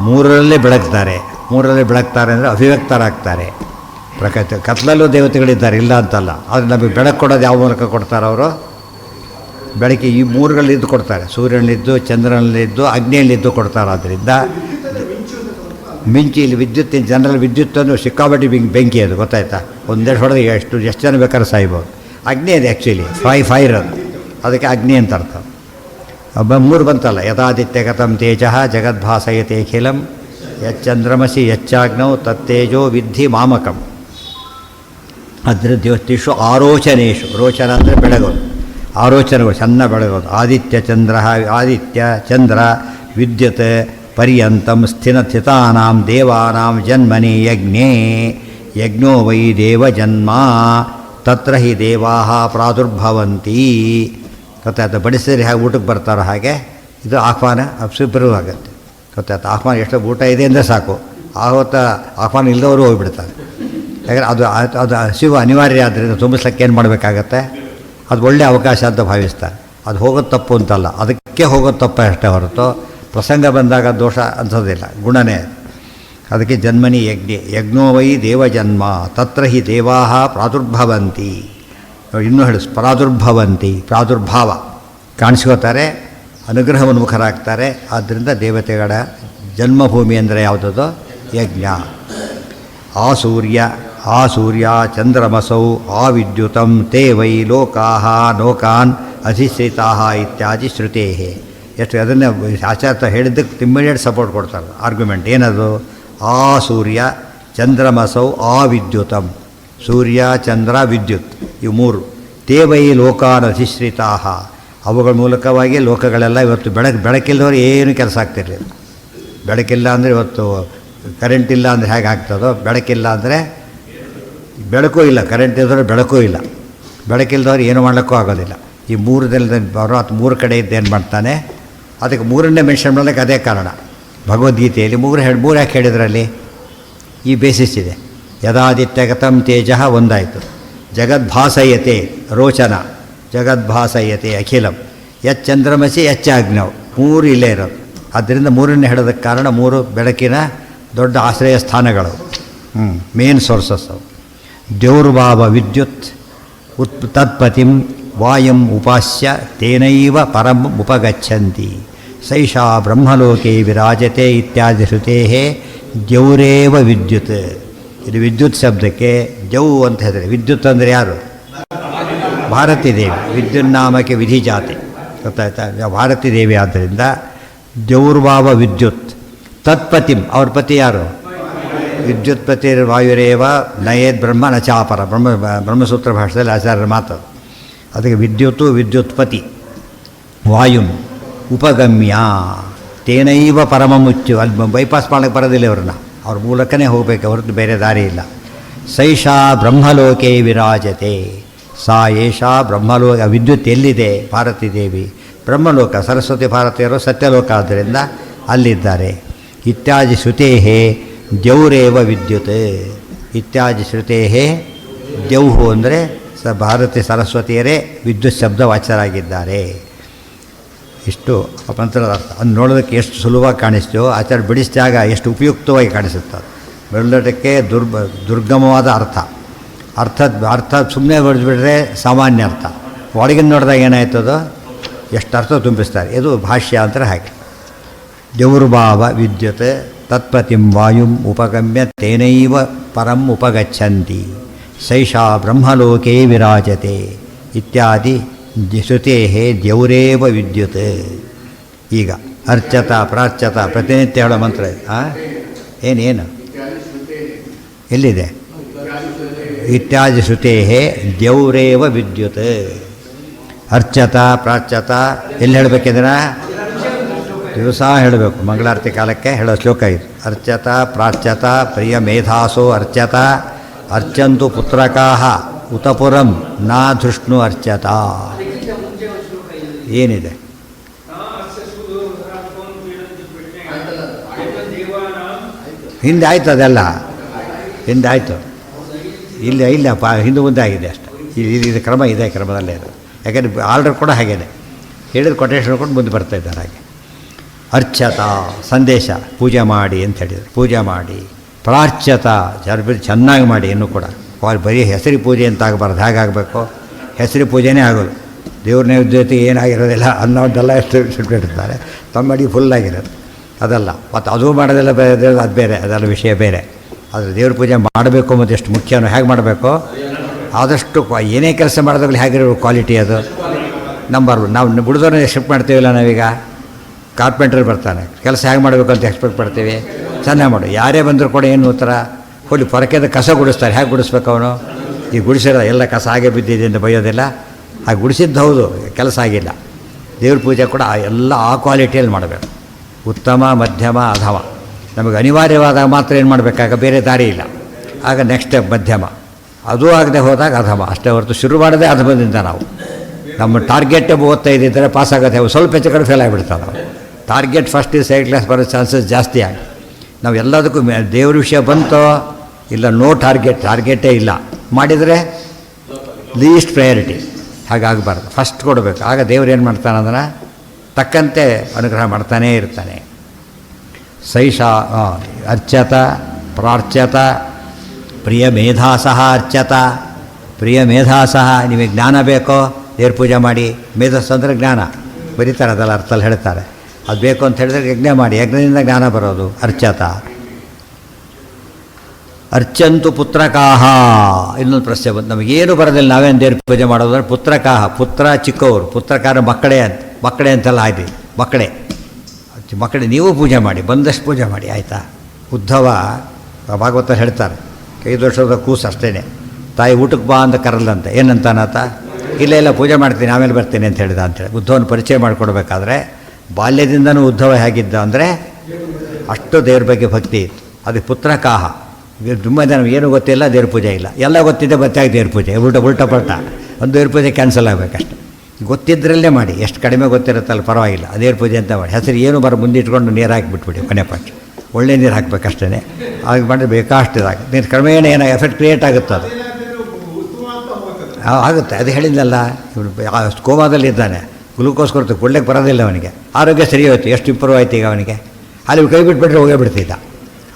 3ರಲ್ಲೇ ಬೆಳಗ್ತಾರೆ. 3ರಲ್ಲೇ ಬೆಳಗ್ತಾರೆ ಅಂದರೆ ಅಭಿವ್ಯಕ್ತರಾಗ್ತಾರೆ. ಕತ್ಲಲ್ಲೂ ದೇವತೆಗಳಿದ್ದಾರೆ, ಇಲ್ಲ ಅಂತಲ್ಲ. ಆದರೆ ನಮಗೆ ಬೆಳಕು ಕೊಡೋದು ಯಾವ ಮೂಲಕ ಕೊಡ್ತಾರೆ ಅವರು? ಬೆಳಕಿಗೆ ಈ 3ಗಳಲ್ಲಿದ್ದು ಕೊಡ್ತಾರೆ. ಸೂರ್ಯನಲ್ಲಿದ್ದು, ಚಂದ್ರನಲ್ಲಿದ್ದು, ಅಗ್ನಿಯಲ್ಲಿದ್ದು ಕೊಡ್ತಾರೆ. ಆದ್ದರಿಂದ ಮಿಂಚು, ಇಲ್ಲಿ ವಿದ್ಯುತ್, ಜನರಲ್ ವಿದ್ಯುತ್ತನ್ನು ಸಿಕ್ಕಾಬಟ್ಟಿ ಬೆಂಕಿ, ಅದು ಗೊತ್ತಾಯ್ತಾ? ಒಂದೆರಡು ಹೊಡೆದು ಎಷ್ಟು ಜನ ಬೇಕಾದ್ರೆ ಸಾಯ್ಬೋದು. ಅಗ್ನಿ ಅದು ಆ್ಯಕ್ಚುಲಿ ಫೈರ್, ಅದು ಅದಕ್ಕೆ ಅಗ್ನಿ ಅಂತ ಅರ್ಥ. ಮೂರು ಬಂತಲ್ಲ, ಯಥಾದಿತ್ಯಗತಂ ತೇಜ ಜಗದ್ಭಾಸಯತೆ ಅಖಿಲಂ ಯಚ್ಚಂದ್ರಮಸಿ ಯಚ್ಚಾಗ್ನೌ ತತ್ತೇಜೋ ವಿದ್ಧಿ ಮಾಮಕಂ. ಅದ್ರ ಜ್ಯೋತಿಷು ಆರೋಚನೇಶು, ರೋಚನ ಅಂದರೆ ಬೆಳಗೋದು, ಆರೋಚನೆಗಳು ಚೆನ್ನ ಬೆಳಗೋದು. ಆದಿತ್ಯ ಚಂದ್ರ, ಆದಿತ್ಯ ಚಂದ್ರ ವಿದ್ಯುತ್ ಪರ್ಯಂತಂ ಸ್ಥಿತಾನಾಂ ದೇವಾನಾಂ ಜನ್ಮನಿ ಯಜ್ಞೇ ಯಜ್ಞೋ ವೈ ದೇವಜನ್ಮ ತತ್ರ ಹಿ ದೇವಾ ಪ್ರಾದುರ್ಭವಂತಿ. ಗೊತ್ತಾಯ್ತು, ಬಡಿಸಿದ್ರೆ ಹಾಗೆ ಊಟಕ್ಕೆ ಬರ್ತಾರೋ ಹಾಗೆ ಇದು ಆಹ್ವಾನ ಅಪ್ಸಿಬ್ಬರೂ ಆಗುತ್ತೆ. ಗೊತ್ತಾಯ್ತು, ಆಹ್ವಾನ ಎಷ್ಟು ಊಟ ಇದೆ ಅಂದರೆ ಸಾಕು, ಆವತ್ತ ಆಹ್ವಾನ ಇಲ್ಲದವರು ಹೋಗಿಬಿಡ್ತಾರೆ. ಯಾಕಂದರೆ ಅದು ಹಸಿವು ಅನಿವಾರ್ಯ ಆದ್ದರಿಂದ ತುಂಬಿಸ್ಲಿಕ್ಕೆ ಏನು ಮಾಡಬೇಕಾಗತ್ತೆ, ಅದು ಒಳ್ಳೆಯ ಅವಕಾಶ ಅಂತ ಭಾವಿಸ್ತಾರೆ. ಅದು ಹೋಗೋದು ತಪ್ಪು ಅಂತಲ್ಲ, ಅದಕ್ಕೆ ಹೋಗೋದು ತಪ್ಪ ಅಷ್ಟೇ ಹೊರತು ಪ್ರಸಂಗ ಬಂದಾಗ ದೋಷ ಅನ್ಸೋದಿಲ್ಲ, ಗುಣನೇ. ಅದಕ್ಕೆ ಜನ್ಮನಿ ಯಜ್ಞೋ ವೈ ದೇವಜನ್ಮ ತತ್ರ ಹಿ ದೇವಾ ಪ್ರಾದುರ್ಭವಂತಿ. ಇನ್ನೂ ಹೇಳಿಸ್ ಪ್ರಾದುರ್ಭವಂತಿ, ಪ್ರಾದುರ್ಭಾವ ಕಾಣಿಸ್ಕೋತಾರೆ, ಅನುಗ್ರಹೋನ್ಮುಖರಾಗ್ತಾರೆ. ಆದ್ದರಿಂದ ದೇವತೆಗಳ ಜನ್ಮಭೂಮಿ ಅಂದರೆ ಯಾವುದದು? ಯಜ್ಞ. ಆ ಸೂರ್ಯ ಚಂದ್ರಮಸೌ ಆ ವಿದ್ಯುತಂ ತೇ ವೈ ಲೋಕಾನ್ ಅಧಿಶ್ರಿತಾ ಇತ್ಯಾದಿ ಶ್ರುತೇ. ಎಷ್ಟು ಅದನ್ನೇ ಆಚಾರ್ಯ ಹೇಳಿದ್ದಕ್ಕೆ ಇಮ್ಮಿಡಿಯೇಟ್ ಸಪೋರ್ಟ್ ಕೊಡ್ತಾರೆ ಆರ್ಗ್ಯುಮೆಂಟ್. ಏನದು? ಆ ಸೂರ್ಯ ಚಂದ್ರಮಸೌ ಆ ವಿದ್ಯುತಂ, ಸೂರ್ಯ ಚಂದ್ರ ವಿದ್ಯುತ್ ಇವು ಮೂರು. ತೇ ವೈ ಲೋಕಾನ್ ಅಧಿಶ್ರಿತಾ, ಅವುಗಳ ಮೂಲಕವಾಗಿ ಲೋಕಗಳೆಲ್ಲ ಇವತ್ತು ಬೆಳಕಿಲ್ಲದವ್ರು ಏನು ಕೆಲಸ ಆಗ್ತಿರಲಿಲ್ಲ. ಬೆಳಕಿಲ್ಲ ಅಂದರೆ ಇವತ್ತು ಕರೆಂಟ್ ಇಲ್ಲ ಅಂದರೆ ಹೇಗೆ ಆಗ್ತದೋ, ಬೆಳಕಿಲ್ಲ ಅಂದರೆ ಬೆಳಕೂ ಇಲ್ಲ, ಕರೆಂಟ್ ಇದ್ದರೆ ಬೆಳಕೂ ಇಲ್ಲ. ಬೆಳಕಿಲ್ಲದವ್ರು ಏನು ಮಾಡಲಿಕ್ಕೂ ಆಗೋದಿಲ್ಲ. ಈ ಮೂರದಲ್ಲಿ ಬರೋ ಮೂರು ಕಡೆ ಇದ್ದೇನು ಮಾಡ್ತಾನೆ, ಅದಕ್ಕೆ ಮೂರನ್ನೇ ಮೆನ್ಷನ್ ಮಾಡೋದಕ್ಕೆ ಅದೇ ಕಾರಣ. ಭಗವದ್ಗೀತೆಯಲ್ಲಿ ಮೂರು ಯಾಕೆ ಹೇಳಿದ್ರಲ್ಲಿ ಈ ಬೇಸಿಸ್ ಇದೆ. ಯದಾದಿತ್ಯಗತಂ ತೇಜ ಒಂದಾಯಿತು, ಜಗದ್ಭಾಸಯತೆ ರೋಚನ, ಜಗದ್ಭಾಸಯತೆ ಅಖಿಲಂ ಯಚ್ಚಂದ್ರಮಸಿ ಯಚ್ಚಾಗ್ನವ್, ಮೂರು ಇಲ್ಲೇ ಇರೋದು. ಆದ್ದರಿಂದ ಮೂರನ್ನೇ ಹೇಳೋದಕ್ಕೆ ಕಾರಣ ಮೂರು ಬೆಳಕಿನ ದೊಡ್ಡ ಆಶ್ರಯ ಸ್ಥಾನಗಳು, ಮೇನ್ ಸೋರ್ಸಸ್ ಅವು. ದ್ಯೌರ್ಭಾವ ವಿದ್ಯುತ್ ತತ್ಪತಿಂ ವಾಯಂ ಉಪಾಸ್ಯ ತೇನೈವ ಪರಂ ಉಪಗಚ್ಚಂತಿ ಸೈಷಾ ಬ್ರಹ್ಮಲೋಕೆ ವಿರಾಜತೆ ಇತ್ಯಾದಿ ಶ್ರುತೇ ದ್ಯೌರೇವ ವಿದ್ಯುತ್. ಇದು ವಿದ್ಯುತ್ ಶಬ್ದಕ್ಕೆ ಜೌ ಅಂತ ಹೇಳಿದರೆ, ವಿದ್ಯುತ್ ಅಂದರೆ ಯಾರು? ಭಾರತೀ ದೇವಿ. ವಿದ್ಯುನ್ನಾಮಕ್ಕೆ ವಿಧಿ ಜಾತಿ, ಗೊತ್ತಾಯ್ತಾ? ಭಾರತೀ ದೇವಿ. ಆದ್ದರಿಂದ ದ್ಯೌರ್ಭಾವ ವಿದ್ಯುತ್ ತತ್ಪತಿಂ, ಅವ್ರ ಪತಿ ಯಾರು? ವಿದ್ಯುತ್ಪತಿ ವಾಯುರೇವ ನಯೇದ್ ಬ್ರಹ್ಮ ನ ಚಾಪರ, ಬ್ರಹ್ಮಸೂತ್ರ ಭಾಷೆಯಲ್ಲಿ ಆಚಾರ್ಯರ ಮಾತು. ಅದಕ್ಕೆ ವಿದ್ಯುತ್ತು ವಿದ್ಯುತ್ಪತಿ ವಾಯುಂ ಉಪಗಮ್ಯ ತೇನೈವ ಪರಮಮುಚ್ಚು. ಅಲ್ಲಿ ಬೈಪಾಸ್ ಮಾಡೋಕ್ಕೆ ಬರೋದಿಲ್ಲ ಇವ್ರನ್ನ, ಅವ್ರ ಮೂಲಕನೇ ಹೋಗಬೇಕು ಹೊರತು ಬೇರೆ ದಾರಿ ಇಲ್ಲ. ಸೈಷಾ ಬ್ರಹ್ಮಲೋಕೆ ವಿರಾಜತೆ, ಸಾ ಏಷಾ ಬ್ರಹ್ಮಲೋಕ. ವಿದ್ಯುತ್ ಎಲ್ಲಿದೆ? ಭಾರತೀ ದೇವಿ ಬ್ರಹ್ಮಲೋಕ. ಸರಸ್ವತಿ ಭಾರತೀಯರು ಸತ್ಯಲೋಕ ಆದ್ದರಿಂದ ಅಲ್ಲಿದ್ದಾರೆ. ಇತ್ಯಾದಿ ಶ್ರುತೇ ದ್ಯೌರೇವ ವಿದ್ಯುತ್. ಇತ್ಯಾದಿ ಶ್ರುತೇ ದ್ಯೌಹು ಅಂದರೆ ಭಾರತೀ ಸರಸ್ವತಿಯರೇ ವಿದ್ಯುತ್ ಶಬ್ದ ವಾಚ್ಯರಾಗಿದ್ದಾರೆ. ಇಷ್ಟು ಮಂತ್ರದ ಅರ್ಥ. ಅದು ನೋಡೋದಕ್ಕೆ ಎಷ್ಟು ಸುಲಭವಾಗಿ ಕಾಣಿಸ್ತೇವೋ ಆಚಾರ್ಯ ಬಿಡಿಸಿದಾಗ ಎಷ್ಟು ಉಪಯುಕ್ತವಾಗಿ ಕಾಣಿಸುತ್ತೆ. ಬೆಳ್ಳಟಕ್ಕೆ ದುರ್ಗಮವಾದ ಅರ್ಥ ಸುಮ್ಮನೆ ಬಡಿಸ್ಬಿಟ್ರೆ ಸಾಮಾನ್ಯ ಅರ್ಥ, ಒಳಗಿನ ನೋಡಿದಾಗ ಏನಾಯ್ತದೋ ಎಷ್ಟು ಅರ್ಥ ತುಂಬಿಸ್ತಾರೆ. ಇದು ಭಾಷ್ಯ ಅಂದರೆ ಹಾಗೆ. ದ್ಯೌರ್ಭಾವ ವಿದ್ಯುತ್ ತತ್ಪತಿಂ ವಾಯುಂ ಉಪಗಮ್ಯ ತೇನೈವ ಪರಂ ಉಪಗಚ್ಚಂತಿ ಸೈಷಾ ಬ್ರಹ್ಮಲೋಕೆ ವಿರಾಜತೆ ಇತ್ಯಾದಿ ಶ್ರುತೇ ದ್ಯೌರೇವ ವಿದ್ಯುತ್. ಈಗ ಅರ್ಚತ ಪ್ರಾರ್ಚತ ಪ್ರತಿನಿತ್ಯ ಹೇಳೋ ಮಂತ್ರ ಏನು ಎಲ್ಲಿದೆ? ಇತ್ಯಾದಿ ಶ್ರುತೇ ದ್ಯೌರೇವ ವಿದ್ಯುತ್. ಅರ್ಚತ ಪ್ರಾರ್ಚತ ಎಲ್ಲಿ ಹೇಳಬೇಕಿದ್ರೆ ದಿವಸ ಹೇಳಬೇಕು, ಮಂಗಳಾರತಿ ಕಾಲಕ್ಕೆ ಹೇಳೋ ಶ್ಲೋಕ ಇದು. ಅರ್ಚತ ಪ್ರಾರ್ಚತ ಪ್ರಿಯ ಮೇಧಾಸೋ ಅರ್ಚತ ಅರ್ಚಂತು ಪುತ್ರಕಾಹ ಉತಪುರಂ ನಾ ಧೃಷ್ಣು ಅರ್ಚತ. ಏನಿದೆ? ಹಿಂದೆ ಆಯ್ತು, ಅದೆಲ್ಲ ಹಿಂದೆ ಆಯಿತು. ಇಲ್ಲ ಹಿಂದೆ ಮುಂದೆ ಆಗಿದೆ ಅಷ್ಟೆ. ಇದು ಕ್ರಮ ಇದೆ, ಕ್ರಮದಲ್ಲೇ ಇರೋದು. ಯಾಕೆಂದರೆ ಆರ್ಡರ್ ಕೂಡ ಹಾಗೇನೆ ಹೇಳಿದ ಕೊಟೇಶನ್ ಕೊಟ್ಟು ಮುಂದೆ ಬರ್ತಾ ಇದ್ದಾರೆ. ಹಾಗೆ ಅರ್ಚತ ಸಂದೇಶ, ಪೂಜೆ ಮಾಡಿ ಅಂತ ಹೇಳಿದರು. ಪೂಜೆ ಮಾಡಿ. ಪ್ರಾರ್ಚತ ಚೆನ್ನಾಗಿ ಮಾಡಿ. ಇನ್ನೂ ಕೂಡ ಬರೀ ಹೆಸರಿ ಪೂಜೆ ಅಂತ ಆಗಬಾರ್ದು. ಹೇಗಾಗಬೇಕು? ಹೆಸರಿ ಪೂಜೆನೇ ಆಗೋದು. ದೇವ್ರ ನೈವೇದ್ಯತೆ ಏನಾಗಿರೋದಿಲ್ಲ ಅನ್ನೋದೆಲ್ಲ ಎಷ್ಟು ಇಟ್ಟಿರ್ತಾರೆ. ತಮ್ಮ ಅಡಿ ಫುಲ್ಲಾಗಿರೋದು ಅದಲ್ಲ. ಮತ್ತು ಅದು ಮಾಡೋದೆಲ್ಲ ಬೇರೆ, ಅದು ಬೇರೆ, ಅದೆಲ್ಲ ವಿಷಯ ಬೇರೆ. ಆದರೆ ದೇವ್ರ ಪೂಜೆ ಮಾಡಬೇಕು ಮತ್ತು ಎಷ್ಟು ಮುಖ್ಯನೋ ಹೇಗೆ ಮಾಡಬೇಕು, ಆದಷ್ಟು ಏನೇ ಕೆಲಸ ಮಾಡೋದಾಗಲಿ ಹೇಗಿರೋ ಕ್ವಾಲಿಟಿ ಅದು ನಾವು ಬಿಡಿದವ್ರನ್ನ ಎಕ್ಸ್ಪೆಕ್ಟ್ ಮಾಡ್ತೀವಿಲ್ಲ ನಾವೀಗ. ಕಾರ್ಪೆಂಟ್ರ್ ಬರ್ತಾನೆ, ಕೆಲಸ ಹೇಗೆ ಮಾಡಬೇಕು ಅಂತ ಎಕ್ಸ್ಪೆಕ್ಟ್ ಮಾಡ್ತೀವಿ, ಚೆನ್ನಾಗಿ ಮಾಡು. ಯಾರೇ ಬಂದರೂ ಕೂಡ ಏನು ಉತ್ತರ, ಹೋಗಿ ಪೊರಕೆದ ಕಸ ಗುಡಿಸ್ತಾರೆ, ಹೇಗೆ ಗುಡಿಸ್ಬೇಕು ಅವನು? ಈ ಗುಡಿಸಿರೋ ಎಲ್ಲ ಕಸ ಹಾಗೆ ಬಿದ್ದಿದೆ ಅಂತ ಬೈಯೋದಿಲ್ಲ. ಹಾಗೆ ಗುಡಿಸಿದ್ದು ಹೌದು, ಕೆಲಸ ಆಗಿಲ್ಲ. ದೇವ್ರ ಪೂಜೆ ಕೂಡ ಎಲ್ಲ ಆ ಕ್ವಾಲಿಟಿಯಲ್ಲಿ ಮಾಡಬೇಕು. ಉತ್ತಮ, ಮಧ್ಯಮ, ಅಧಮ. ನಮಗೆ ಅನಿವಾರ್ಯವಾದಾಗ ಮಾತ್ರ ಏನು ಮಾಡಬೇಕಾಗ, ಬೇರೆ ದಾರಿ ಇಲ್ಲ. ಆಗ ನೆಕ್ಸ್ಟ್ ಸ್ಟೆಪ್ ಮಧ್ಯಮ. ಅದೂ ಆಗದೆ ಹೋದಾಗ ಅಧಮ. ಅಷ್ಟೇ ಹೊರತು ಶುರು ಮಾಡೋದೇ ಅಧಮದಿಂದ ನಾವು. ನಮ್ಮ ಟಾರ್ಗೆಟ್ 35 ಇದ್ದರೆ ಪಾಸ್ ಆಗುತ್ತೆ, ಸ್ವಲ್ಪ ಹೆಚ್ಚು ಕಡೆ ಫೇಲ್ ಆಗಿಬಿಡ್ತಾರೆ ನಾವು. ಟಾರ್ಗೆಟ್ ಫಸ್ಟ್ ಸೆಕೆಂಡ್ ಕ್ಲಾಸ್ ಬರೋ ಚಾನ್ಸಸ್ ಜಾಸ್ತಿ ಆಗಿ. ನಾವು ಎಲ್ಲದಕ್ಕೂ ದೇವ್ರ ವಿಷಯ ಬಂತೋ ಇಲ್ಲ, ನೋ ಟಾರ್ಗೆಟೇ ಇಲ್ಲ ಮಾಡಿದರೆ ಲೀಸ್ಟ್ ಪ್ರಯಾರಿಟಿ. ಹಾಗಾಗಬಾರ್ದು, ಫಸ್ಟ್ ಕೊಡಬೇಕು. ಆಗ ದೇವ್ರು ಏನು ಮಾಡ್ತಾನೆ, ಅದನ್ನು ತಕ್ಕಂತೆ ಅನುಗ್ರಹ ಮಾಡ್ತಾನೇ ಇರ್ತಾನೆ. ಸೈಷಾ ಅರ್ಚತ ಪ್ರಾರ್ಚ್ಯತ ಪ್ರಿಯ ಮೇಧಾಸಹ ಅರ್ಚತ. ಪ್ರಿಯ ಮೇಧಾಸಹ, ನಿಮಗೆ ಜ್ಞಾನ ಬೇಕೋ ದೇವ್ರ ಪೂಜೆ ಮಾಡಿ. ಮೇಧಸ್ಸು ಅಂದರೆ ಜ್ಞಾನ ಬರೀತಾರೆ, ಅದೆಲ್ಲ ಅರ್ಥಲ್ಲಿ ಹೇಳ್ತಾರೆ. ಅದು ಬೇಕು ಅಂತ ಹೇಳಿದ್ರೆ ಯಜ್ಞ ಮಾಡಿ, ಯಜ್ಞದಿಂದ ಜ್ಞಾನ ಬರೋದು. ಅರ್ಚತ ಅರ್ಚಂತು ಪುತ್ರಕಾಹ. ಇನ್ನೊಂದು ಪ್ರಶ್ನೆ ಬಂತು, ನಮಗೇನು ಬರೋದಿಲ್ಲ, ನಾವೇನು ದೇವ್ರ ಪೂಜೆ ಮಾಡೋದು ಅಂದರೆ ಪುತ್ರಕಾಹ. ಪುತ್ರ ಚಿಕ್ಕವರು, ಪುತ್ರಕಾರ ಮಕ್ಕಳೇ ಅಂತೆಲ್ಲ ಆಯ್ತು. ಮಕ್ಕಳೇ ನೀವು ಪೂಜೆ ಮಾಡಿ, ಬಂದಷ್ಟು ಪೂಜೆ ಮಾಡಿ, ಆಯಿತಾ? ಉದ್ಧವ ಭಾಗವತ ಹೇಳ್ತಾರೆ, 5 ವರ್ಷದ ಕೂಸು ಅಷ್ಟೇ, ತಾಯಿ ಊಟಕ್ಕೆ ಬಾ ಅಂತ ಕರಲ್ಲಂತೆ. ಏನಂತಾನಾತ? ಇಲ್ಲ ಪೂಜೆ ಮಾಡ್ತೀನಿ ಆಮೇಲೆ ಬರ್ತೀನಿ ಅಂತ ಹೇಳಿದ ಅಂತೇಳಿ. ಉದ್ಧವನ ಪರಿಚಯ ಮಾಡಿಕೊಡ್ಬೇಕಾದ್ರೆ ಬಾಲ್ಯದಿಂದನೂ ಉದ್ಧವ ಹೇಗಿದ್ದ ಅಂದರೆ ಅಷ್ಟು ದೇವ್ರ ಬಗ್ಗೆ ಭಕ್ತಿ ಇತ್ತು. ಅದಕ್ಕೆ ಪುತ್ರಕಾಹ. ತುಂಬ ಜನ ಏನೂ ಗೊತ್ತಿಲ್ಲ, ದೇವ್ರ ಪೂಜೆ ಇಲ್ಲ. ಎಲ್ಲ ಗೊತ್ತಿದ್ದೆ ಬತ್ತಾಗಿ ದೇವ್ರ ಪೂಜೆ ಉಲ್ಟ ಪಲ್ಟ. ಒಂದು ದೇವ್ರ ಪೂಜೆ ಕ್ಯಾನ್ಸಲ್ ಆಗಬೇಕಷ್ಟೆ. ಗೊತ್ತಿದ್ದರಲ್ಲೇ ಮಾಡಿ, ಎಷ್ಟು ಕಡಿಮೆ ಗೊತ್ತಿರುತ್ತಲ್ಲ ಪರವಾಗಿಲ್ಲ, ದೇವ್ರ ಪೂಜೆ ಅಂತ ಮಾಡಿ. ಹೆಸರು ಏನು ಮುಂದಿಟ್ಕೊಂಡು ನೀರು ಹಾಕಿಬಿಟ್ಬಿಡಿ, ಕೊನೆ ಪಕ್ಷ ಒಳ್ಳೆ ನೀರು ಹಾಕಬೇಕಷ್ಟೇ. ಆಗ ಮಾಡಿದ್ರೆ ಬೇಕಾಷ್ಟಿದಾಗ ನೀರು ಕ್ರಮೇಣ ಏನೋ ಎಫೆಕ್ಟ್ ಕ್ರಿಯೇಟ್ ಆಗುತ್ತೆ. ಅದು ಆಗುತ್ತೆ. ಅದು ಹೇಳಿದ್ನಲ್ಲ, ಇವನು ಕೋಮಾದಲ್ಲಿ ಇದ್ದಾನೆ, ಗ್ಲೂಕೋಸ್ ಕೊಡ್ತು, ಕೊಡ್ಲಿಕ್ಕೆ ಬರೋದಿಲ್ಲ ಅವನಿಗೆ. ಆರೋಗ್ಯ ಸರಿ ಹೋಯ್ತು, ಎಷ್ಟು ಇಂಪ್ರೂವ್ ಆಯ್ತು ಈಗ ಅವನಿಗೆ. ಅಲ್ಲಿ ಕೈ ಬಿಟ್ಬಿಟ್ರೆ ಹೋಗೇ ಬಿಡ್ತಿದ್ದ.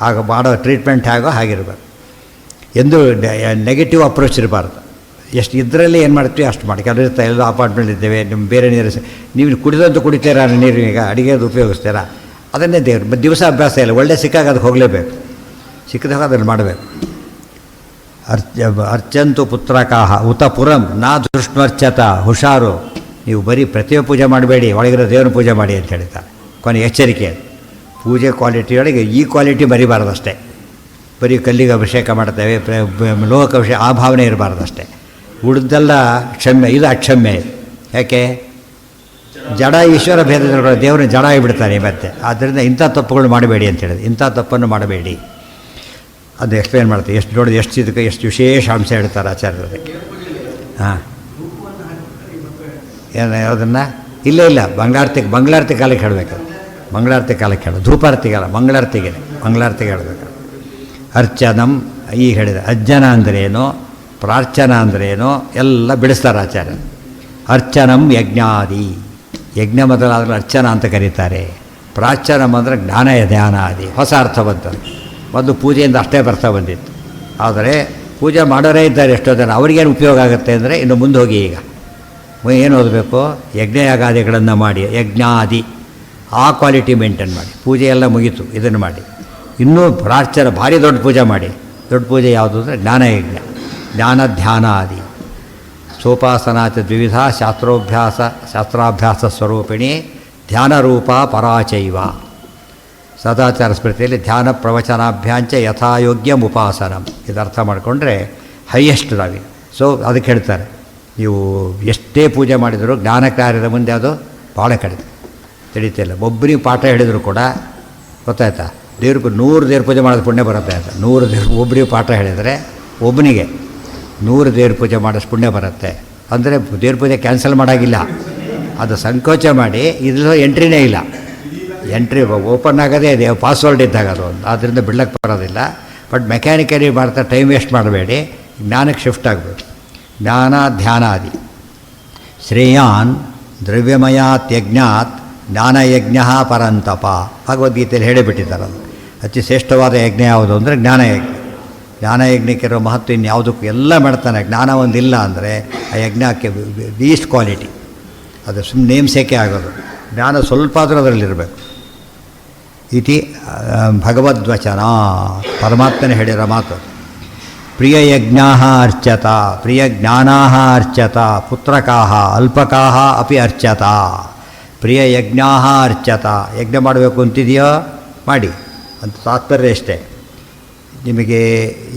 ಆಗ ಮಾಡೋ ಟ್ರೀಟ್ಮೆಂಟ್ ಹೇಗೋ ಹಾಗಿರ್ಬೇಕು. ಎಂದು ನೆಗೆಟಿವ್ ಅಪ್ರೋಚ್ ಇರಬಾರ್ದು. ಎಷ್ಟು ಇದರಲ್ಲಿ ಏನು ಮಾಡ್ತೀವಿ ಅಷ್ಟು ಮಾಡಿ. ಕೆಲವು ಇರ್ತಾ ಎಲ್ಲೋ ಅಪಾರ್ಟ್ಮೆಂಟ್ ಇದ್ದೇವೆ, ನಿಮ್ಮ ಬೇರೆ ನೀರು ನೀವು ಕುಡಿದಂತೂ ಕುಡಿತೀರಾ ನೀರು, ಈಗ ಅಡುಗೆದು ಉಪಯೋಗಿಸ್ತೀರಾ, ಅದನ್ನೇ ದೇವ್ರು ದಿವಸ ಅಭ್ಯಾಸ ಇಲ್ಲ. ಒಳ್ಳೆ ಸಿಕ್ಕಾಗ ಅದಕ್ಕೆ ಹೋಗಲೇಬೇಕು, ಸಿಕ್ಕಿದಾಗ ಅದನ್ನು ಮಾಡಬೇಕು. ಅರ್ಚಂತು ಪುತ್ರಕಾಹ ಉತ ಪುರಂ ನಾ ಧೃಷ್ಣರ್ಚತ. ಹುಷಾರು, ನೀವು ಬರೀ ಪ್ರತಿಯೊಬ್ಬ ಪೂಜೆ ಮಾಡಬೇಡಿ, ಒಳಗಿರೋ ದೇವ್ರನ್ನ ಪೂಜೆ ಮಾಡಿ ಅಂತ ಹೇಳ್ತಾರೆ. ಕೊನೆ ಎಚ್ಚರಿಕೆ, ಪೂಜೆ ಕ್ವಾಲಿಟಿಯೊಳಗೆ ಈ ಕ್ವಾಲಿಟಿ ಬರೀಬಾರ್ದಷ್ಟೇ. ಬರೀ ಕಲ್ಲಿಗೆ ಅಭಿಷೇಕ ಮಾಡ್ತೇವೆ, ಲೋಹಕ್ಕೆ ಅಭಿಷೇಕ, ಆ ಭಾವನೆ ಇರಬಾರ್ದಷ್ಟೇ. ಉಳಿದೆಲ್ಲ ಕ್ಷಮ್ಯ, ಇದು ಅಕ್ಷಮ್ಯ. ಯಾಕೆ? ಜಡ ಈಶ್ವರ ಭೇದ, ದೇವ್ರನ್ನ ಜಡ ಆಗಿಬಿಡ್ತಾನೆ ಮತ್ತೆ. ಆದ್ದರಿಂದ ಇಂಥ ತಪ್ಪುಗಳು ಮಾಡಬೇಡಿ ಅಂತ ಹೇಳಿದೆ. ಇಂಥ ತಪ್ಪನ್ನು ಮಾಡಬೇಡಿ ಅದು ಎಕ್ಸ್ಪ್ಲೇನ್ ಮಾಡ್ತೀವಿ. ಎಷ್ಟು ನೋಡಿದ್ರೆ ಎಷ್ಟು ಇದಕ್ಕೆ ಎಷ್ಟು ವಿಶೇಷ ಅಂಶ ಹೇಳ್ತಾರೆ ಆಚಾರ್ಯರಿಗೆ. ಹಾಂ, ಏನು ಯಾವುದನ್ನು ಇಲ್ಲ ಮಂಗಳಾರತಿ ಕಾಲಕ್ಕೆ ಹೇಳಬೇಕು. ಮಂಗಳಾರತಿ ಕಾಲಕ್ಕೆ ಹೇಳೋದು, ಧೂಪಾರತಿಗಲ್ಲ, ಮಂಗಳಾರತಿಗೆ ಹೇಳಬೇಕು. ಅರ್ಚನಂ ಈಗ ಹೇಳಿದೆ. ಅಜ್ಜನ ಅಂದ್ರೇನು, ಪ್ರಾರ್ಚನ ಅಂದ್ರೇನು ಎಲ್ಲ ಬಿಡಿಸ್ತಾರೆ ಆಚಾರ್ಯ. ಅರ್ಚನಂ ಯಜ್ಞಾದಿ, ಯಜ್ಞ ಮೊದಲಾದ್ರೆ ಅರ್ಚನ ಅಂತ ಕರೀತಾರೆ. ಪ್ರಾರ್ಚನಂ ಅಂದರೆ ಜ್ಞಾನ ಧ್ಯಾನಾದಿ, ಹೊಸ ಅರ್ಥ ಬಂತದ್ದು. ಒಂದು ಪೂಜೆಯಿಂದ ಅಷ್ಟೇ ಬರ್ತಾ ಬಂದಿತ್ತು. ಆದರೆ ಪೂಜೆ ಮಾಡೋರೇ ಇದ್ದಾರೆ ಎಷ್ಟೋ ಜನ, ಅವ್ರಿಗೇನು ಉಪಯೋಗ ಆಗುತ್ತೆ ಅಂದರೆ ಇನ್ನು ಮುಂದೆ ಹೋಗಿ ಈಗ ಏನು ಓದಬೇಕು? ಯಜ್ಞಯಾಗಾದಿಗಳನ್ನು ಮಾಡಿ, ಯಜ್ಞಾದಿ ಆ ಕ್ವಾಲಿಟಿ ಮೇಂಟೈನ್ ಮಾಡಿ. ಪೂಜೆ ಎಲ್ಲ ಮುಗೀತು, ಇದನ್ನು ಮಾಡಿ. ಇನ್ನೂ ಪ್ರಾರ್ಚನ ಭಾರಿ ದೊಡ್ಡ ಪೂಜೆ ಮಾಡಿ. ದೊಡ್ಡ ಪೂಜೆ ಯಾವುದು ಅಂದರೆ ಜ್ಞಾನಯಜ್ಞ, ಜ್ಞಾನ ಧ್ಯಾನಾದಿ. ಸೋಪಾಸನಾಚ ದ್ವಿವಿಧ ಶಾಸ್ತ್ರಾಭ್ಯಾಸ ಸ್ವರೂಪಿಣಿ ಧ್ಯಾನರೂಪ ಪರಾಚೈವ. ಸದಾಚಾರ ಸ್ಮೃತಿಯಲ್ಲಿ ಧ್ಯಾನ ಪ್ರವಚನಾಭ್ಯಾಂಚ ಯಥಾಯೋಗ್ಯ ಉಪಾಸನಂ. ಇದು ಅರ್ಥ ಮಾಡಿಕೊಂಡ್ರೆ ಹೈಯೆಸ್ಟ್ ನಾವೀಗ. ಸೊ ಅದಕ್ಕೆ ಹೇಳ್ತಾರೆ, ನೀವು ಎಷ್ಟೇ ಪೂಜೆ ಮಾಡಿದರೂ ಜ್ಞಾನ ಕಾರ್ಯದ ಮುಂದೆ ಅದು ಭಾಳ ಕಡಿಮೆ ತಿಳಿತಿಲ್ಲ. ಒಬ್ಬರಿಗೆ ಪಾಠ ಹೇಳಿದರೂ ಕೂಡ ಗೊತ್ತಾಯ್ತಾ, ದೇವ್ರಿಗೆ 100 ದೇವ್ರ ಪೂಜೆ ಮಾಡೋದು ಪುಣ್ಯ ಬರುತ್ತೆ ಅಂತ. 100 ದೇವ್ರ ಒಬ್ಬರಿಗೆ ಪಾಠ ಹೇಳಿದರೆ ಒಬ್ಬನಿಗೆ 100 ದೇವ್ರ ಪೂಜೆ ಮಾಡೋಷ್ಟು ಪುಣ್ಯ ಬರುತ್ತೆ. ಅಂದರೆ ದೇವ್ರ ಪೂಜೆ ಕ್ಯಾನ್ಸಲ್ ಮಾಡೋಂಗಿಲ್ಲ, ಅದು ಸಂಕೋಚ ಮಾಡಿ ಇದ್ರ ಎಂಟ್ರಿನೇ ಇಲ್ಲ. ಎಂಟ್ರಿ ಓಪನ್ ಆಗೋದೇ ಇದೆ, ಪಾಸ್ವರ್ಡ್ ಇದ್ದಾಗ ಅದು. ಆದ್ದರಿಂದ ಬಿಡ್ಲಕ್ಕೆ ಬರೋದಿಲ್ಲ. ಬಟ್ ಮೆಕ್ಯಾನಿಕಲಿ ಮಾಡ್ತಾ ಟೈಮ್ ವೇಸ್ಟ್ ಮಾಡಬೇಡಿ, ಜ್ಞಾನಕ್ಕೆ ಶಿಫ್ಟ್ ಆಗಬೇಕು. ಜ್ಞಾನ ಧ್ಯಾನಾದಿ ಶ್ರೇಯಾನ್ ದ್ರವ್ಯಮಯಾತ್ ಯಜ್ಞಾತ್ ಜ್ಞಾನಯಜ್ಞ ಪರಂತಪ. ಭಗವದ್ಗೀತೆಯಲ್ಲಿ ಹೇಳಿಬಿಟ್ಟಿದ್ದಾರದು. ಅತಿ ಶ್ರೇಷ್ಠವಾದ ಯಜ್ಞ ಯಾವುದು ಅಂದರೆ ಜ್ಞಾನಯಜ್ಞ. ಜ್ಞಾನಯಜ್ಞಕ್ಕಿರೋ ಮಹತ್ವ ಇನ್ಯಾವುದಕ್ಕೂ ಎಲ್ಲ ಮಾಡ್ತಾನೆ. ಜ್ಞಾನ ಒಂದಿಲ್ಲ ಅಂದರೆ ಆ ಯಜ್ಞಕ್ಕೆ ಲೀಸ್ಟ್ ಕ್ವಾಲಿಟಿ, ಅದು ಸುಮ್ಮನೆ ನೇಮ್ಸೇಕೆ ಆಗೋದು. ಜ್ಞಾನ ಸ್ವಲ್ಪ ಆದರೂ ಅದರಲ್ಲಿರಬೇಕು. ಇತಿ ಭಗವದ್ವಚನ, ಪರಮಾತ್ಮನೇ ಹೇಳಿರೋ ಮಾತು. ಪ್ರಿಯಯಜ್ಞಾ ಅರ್ಚತ ಪ್ರಿಯಜ್ಞಾನಾ ಅರ್ಚತ ಪುತ್ರಕಾ ಅಲ್ಪಕಾ ಅಪಿ ಅರ್ಚತ ಪ್ರಿಯಯಜ್ಞಾ ಅರ್ಚತ. ಯಜ್ಞ ಮಾಡಬೇಕು ಅಂತಿದೆಯೋ ಮಾಡಿ ಅಂತ ತಾತ್ಪರ್ಯ ಅಷ್ಟೇ. ನಿಮಗೆ